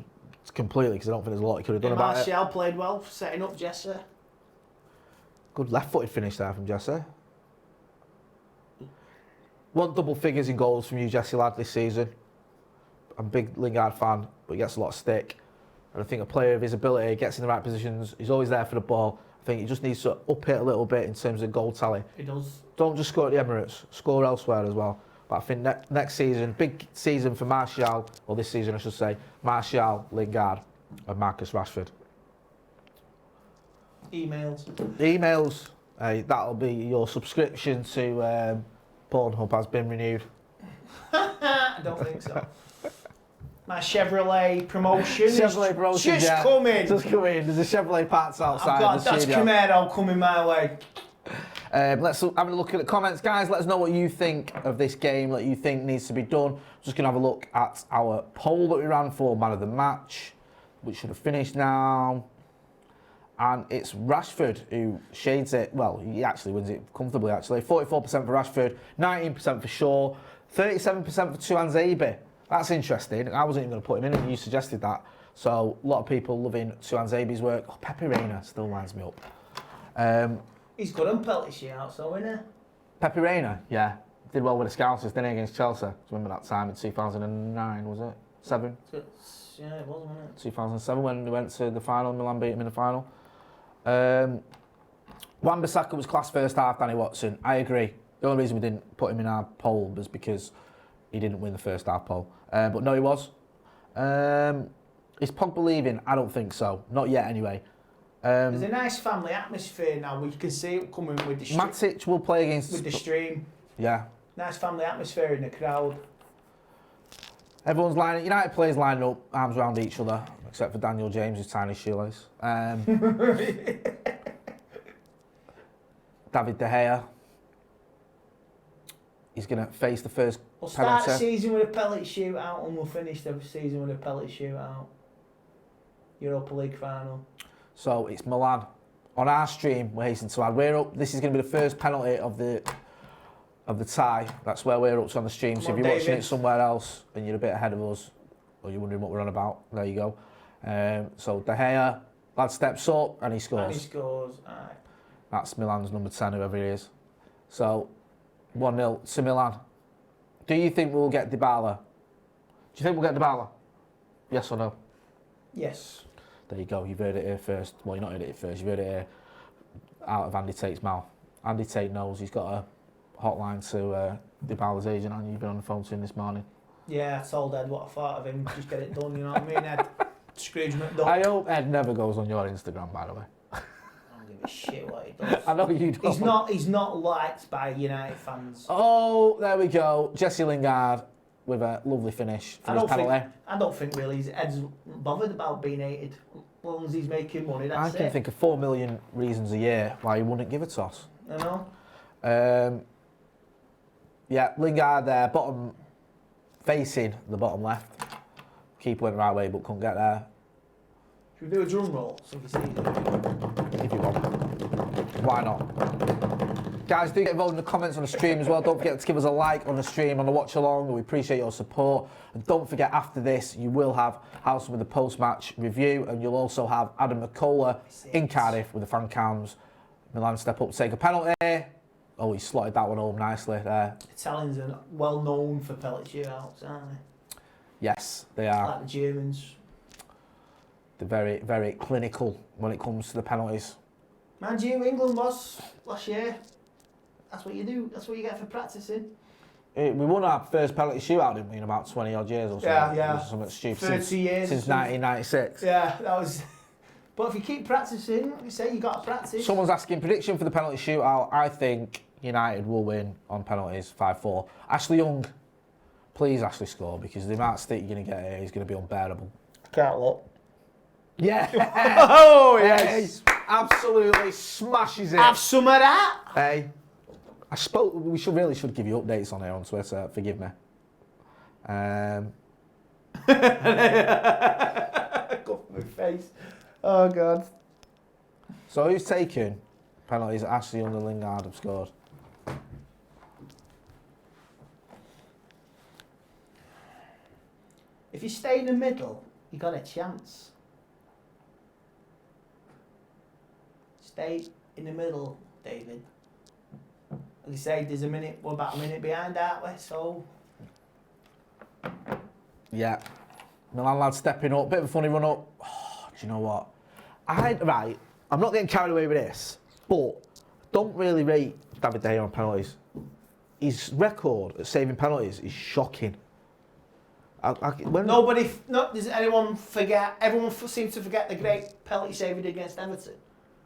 Speaker 1: completely because I don't think there's a lot he could have done about it.
Speaker 2: Martial played well, setting up Jesse.
Speaker 1: Good left-footed finish there from Jesse. Want double figures in goals from you, Jesse lad, this season. I'm a big Lingard fan, but he gets a lot of stick. And I think a player of his ability gets in the right positions. He's always there for the ball. I think he just needs to up it a little bit in terms of goal tally.
Speaker 2: He does.
Speaker 1: Don't just score at the Emirates. Score elsewhere as well. But I think next season, big season for Martial, or this season I should say, Martial, Lingard and Marcus Rashford. Emails. That'll be your subscription to Pornhub has been renewed.
Speaker 2: I don't think so. My Chevrolet promotion
Speaker 1: just
Speaker 2: coming.
Speaker 1: Just coming. There's a Chevrolet parts outside the
Speaker 2: that's
Speaker 1: studio.
Speaker 2: Camaro coming my way.
Speaker 1: Let's have a look at the comments, guys. Let us know what you think of this game, what you think needs to be done. Just going to have a look at our poll that we ran for Man of the Match, which should have finished now. And it's Rashford who shades it. Well, he actually wins it comfortably, actually. 44% for Rashford, 19% for Shaw, 37% for Tuanzebe. That's interesting. I wasn't even going to put him in, and you suggested that. So a lot of people loving Tuanzebe's work. Oh, Pepe Reina still winds me up.
Speaker 2: He's good on penalty shootout, so isn't he?
Speaker 1: Pepe Reina, yeah. Did well with the Scousers, didn't he, against Chelsea? Do you remember that time in 2009, was it? 7?
Speaker 2: Yeah, it was, wasn't it?
Speaker 1: 2007 when we went to the final, Milan beat him in the final. Wan-Bissaka was class first half, Danny Watson. I agree. The only reason we didn't put him in our poll was because he didn't win the first half poll. But no, he was. Is Pogba leaving? I don't think so. Not yet, anyway.
Speaker 2: There's a nice family atmosphere now. We can see it coming with the stream.
Speaker 1: Matic will play against...
Speaker 2: With the stream.
Speaker 1: Yeah.
Speaker 2: Nice family atmosphere in the crowd.
Speaker 1: Everyone's lining... United players lining up, arms around each other, except for Daniel James, who's tiny shoelace. David De Gea. He's going to face the first
Speaker 2: We'll
Speaker 1: penalty.
Speaker 2: start the season with a penalty shootout and we'll finish the season with a penalty shootout. Europa League final.
Speaker 1: So it's Milan. On our stream, we're hastening to add. We're up. This is going to be the first penalty of the tie. That's where we're up to on the stream. So if you're watching it somewhere else and you're a bit ahead of us, or you're wondering what we're on about, there you go. So De Gea, lad steps up and he scores.
Speaker 2: And he scores. Aye.
Speaker 1: That's Milan's number 10, whoever he is. So 1-0 to Milan. Do you think we'll get Dybala? Do you think we'll get Dybala? Yes or no?
Speaker 2: Yes.
Speaker 1: There you go. You've heard it here first. Well, you've not heard it here first. You've heard it here out of Andy Tate's mouth. Andy Tate knows. He's got a hotline to Dybala's agent, and you've been on the phone to him this morning.
Speaker 2: Yeah, I told Ed what I thought of him. Just get it done, you know what I mean, Ed? Scrooge McDuck.
Speaker 1: I hope Ed never goes on your Instagram, by the way.
Speaker 2: I don't give a shit what he does.
Speaker 1: I know you don't.
Speaker 2: He's not liked by United fans.
Speaker 1: Oh, there we go. Jesse Lingard with a lovely finish for his penalty.
Speaker 2: I don't think really Ed's bothered about being hated. As long as he's making money, that's it.
Speaker 1: I can think of 4 million reasons a year why he wouldn't give a toss.
Speaker 2: You know?
Speaker 1: Yeah, Lingard there, bottom, facing the bottom left. Keeper went the right way, but couldn't get there.
Speaker 2: Should we do a drum roll? So we see it?
Speaker 1: If you want. Why not? Guys, do get involved in the comments on the stream as well. Don't forget to give us a like on the stream, on the watch along. We appreciate your support. And don't forget, after this, you will have Howson with the post-match review, and you'll also have Adam McCullough in Cardiff with the Fancams. Milan step up to take a penalty. Oh, he slotted that one home nicely there.
Speaker 2: Italians are well known for penalty shootouts, aren't they?
Speaker 1: Yes, they are.
Speaker 2: Like the Germans.
Speaker 1: They're very, very clinical when it comes to the penalties.
Speaker 2: Mind you, England was last year. That's what you do. That's what you get for practicing.
Speaker 1: We won our first penalty shootout, didn't we, in about 20 odd years or something?
Speaker 2: Yeah.
Speaker 1: It was something stupid.
Speaker 2: 30 years.
Speaker 1: Since 1996.
Speaker 2: Yeah, that was... But if you keep practicing, like you say, you got to practice.
Speaker 1: Someone's asking prediction for the penalty shootout. I think United will win on penalties 5-4. Ashley Young, please Ashley score, because the amount of stick you're going to get here is going to be unbearable.
Speaker 2: Can't look.
Speaker 1: Yeah.
Speaker 2: Oh, yes.
Speaker 1: Absolutely smashes it.
Speaker 2: Have some of that.
Speaker 1: Hey. We really should give you updates on here on Twitter. Forgive me.
Speaker 2: Go for my face. Oh God.
Speaker 1: So who's taken penalties? Ashley Young and Lingard have scored.
Speaker 2: If you stay in the middle, you got a chance. Stay in the middle, David. As you say, we're about a minute behind, aren't we? So.
Speaker 1: Yeah. Milan lads stepping up. Bit of a funny run up. Oh, do you know what? I'm not getting carried away with this, but don't really rate David De Gea on penalties. His record at saving penalties is shocking.
Speaker 2: Does anyone forget? Everyone seems to forget the great penalty save he did against Everton.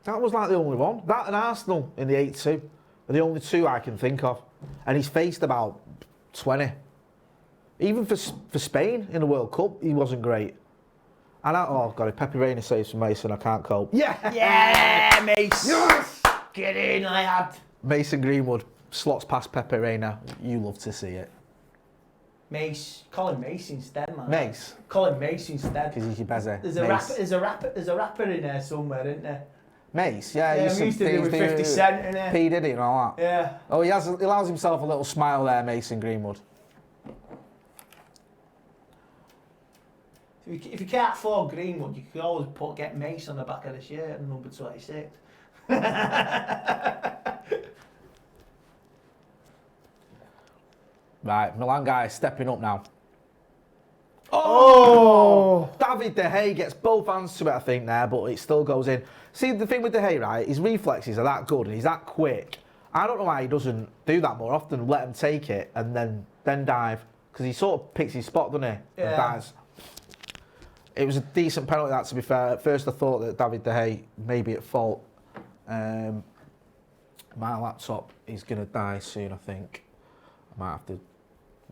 Speaker 1: That was like the only one. That and Arsenal in the 8-2 are the only two I can think of. And he's faced about 20. Even for Spain in the World Cup, he wasn't great. And if Pepe Reina saves for Mason, I can't cope.
Speaker 2: Yeah! Yeah, Mason! Yes! Get in, lad!
Speaker 1: Mason Greenwood slots past Pepe Reina. You love to see it.
Speaker 2: Mace. Call him Mace instead, man.
Speaker 1: Mace?
Speaker 2: Call him Mace instead.
Speaker 1: Because he's your bezzy.
Speaker 2: There's a rapper in there somewhere, isn't there?
Speaker 1: Mace, yeah.
Speaker 2: Yeah, he used to do with 50 Cent in there.
Speaker 1: P. Diddy and all that.
Speaker 2: Yeah.
Speaker 1: Oh, he allows himself a little smile there, Mason Greenwood.
Speaker 2: If you can't afford Greenwood, you can always get Mace on the back of the shirt and number 26.
Speaker 1: Right, Milan guys stepping up now.
Speaker 2: Oh!
Speaker 1: David De Gea gets both hands to it, I think, there, but it still goes in. See, the thing with De Gea, right, his reflexes are that good and he's that quick. I don't know why he doesn't do that more often, let him take it and then dive. Because he sort of picks his spot, doesn't he?
Speaker 2: Yeah.
Speaker 1: And dives. It was a decent penalty, that, to be fair. At first I thought that David De Gea may be at fault. My laptop is going to die soon, I think. I might have to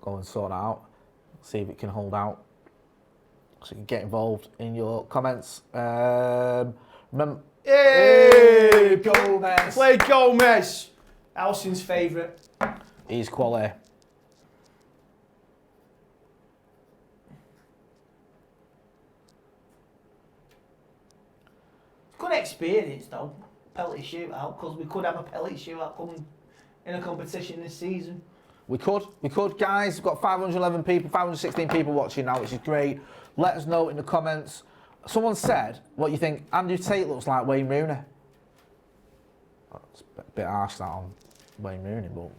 Speaker 1: go and sort that out. See if it can hold out. So you can get involved in your comments. Remember,
Speaker 2: Hey!
Speaker 1: Gomez!
Speaker 2: Play Gomez! Alson's favourite.
Speaker 1: He's quality.
Speaker 2: Good experience though, penalty shootout, because we could have a penalty shootout coming in a competition this season. We could, guys. We've got 511 people, 516 people watching now, which is great. Let us know in the comments. Someone said, what you think, Andy Tate looks like Wayne Rooney. It's a bit harsh that on Wayne Rooney, but...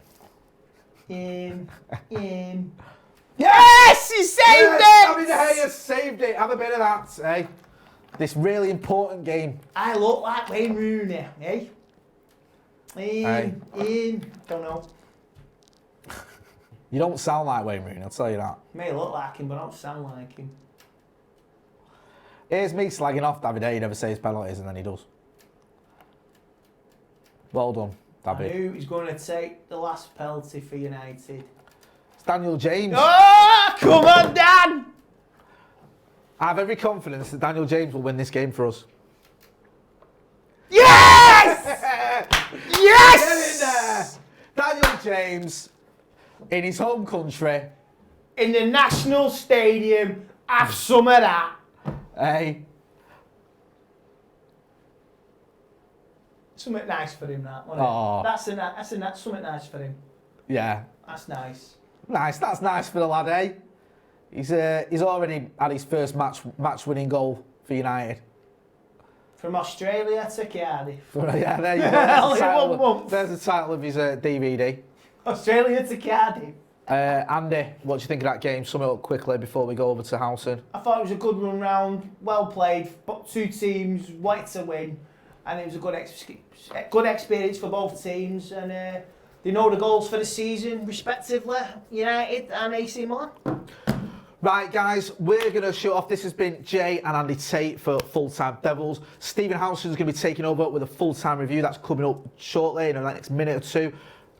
Speaker 2: Yes! He saved it! David De Gea saved it. Have a bit of that, eh? This really important game. I look like Wayne Rooney, eh? Don't know.
Speaker 1: You don't sound like Wayne Rooney, I'll tell you that.
Speaker 2: May look like him, but I don't sound like him.
Speaker 1: Here's me slagging off David De Gea. He never saves penalties, and then he does. Well done, David.
Speaker 2: I knew he was going to take the last penalty for United.
Speaker 1: It's Daniel James.
Speaker 2: Oh, come on, Dan!
Speaker 1: I have every confidence that Daniel James will win this game for us.
Speaker 2: Yes! Yes!
Speaker 1: Get in there! games in his home country.
Speaker 2: In the National Stadium, have some of that.
Speaker 1: Hey,
Speaker 2: Something nice for him, that, wasn't
Speaker 1: Aw.
Speaker 2: it? That's something nice for him.
Speaker 1: yeah,
Speaker 2: That's nice.
Speaker 1: nice. That's nice for the lad, eh? He's already had his first match-winning goal for United.
Speaker 2: From Australia to Cardiff.
Speaker 1: Yeah, there you go.
Speaker 2: Only 1 month.
Speaker 1: There's the title of his DVD.
Speaker 2: Australia to Cardiff.
Speaker 1: Andy, what do you think of that game? Sum it up quickly before we go over to Housen.
Speaker 2: I thought it was a good run round, well played. Two teams wanted to win, and it was a good experience for both teams. And they know the goals for the season, respectively, United and AC Milan.
Speaker 1: Right, guys, we're going to shoot off. This has been Jay and Andy Tate for Full Time Devils. Stephen Housen is going to be taking over with a full-time review. That's coming up shortly in the next minute or two.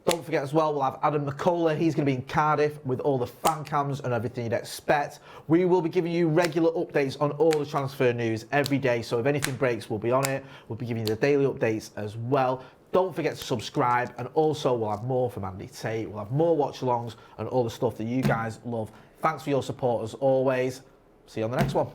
Speaker 1: Don't forget as well, we'll have Adam McCullough. He's going to be in Cardiff with all the fan cams and everything you'd expect. We will be giving you regular updates on all the transfer news every day. So if anything breaks, we'll be on it. We'll be giving you the daily updates as well. Don't forget to subscribe. And also, we'll have more from Andy Tate. We'll have more watch-alongs and all the stuff that you guys love. Thanks for your support as always. See you on the next one.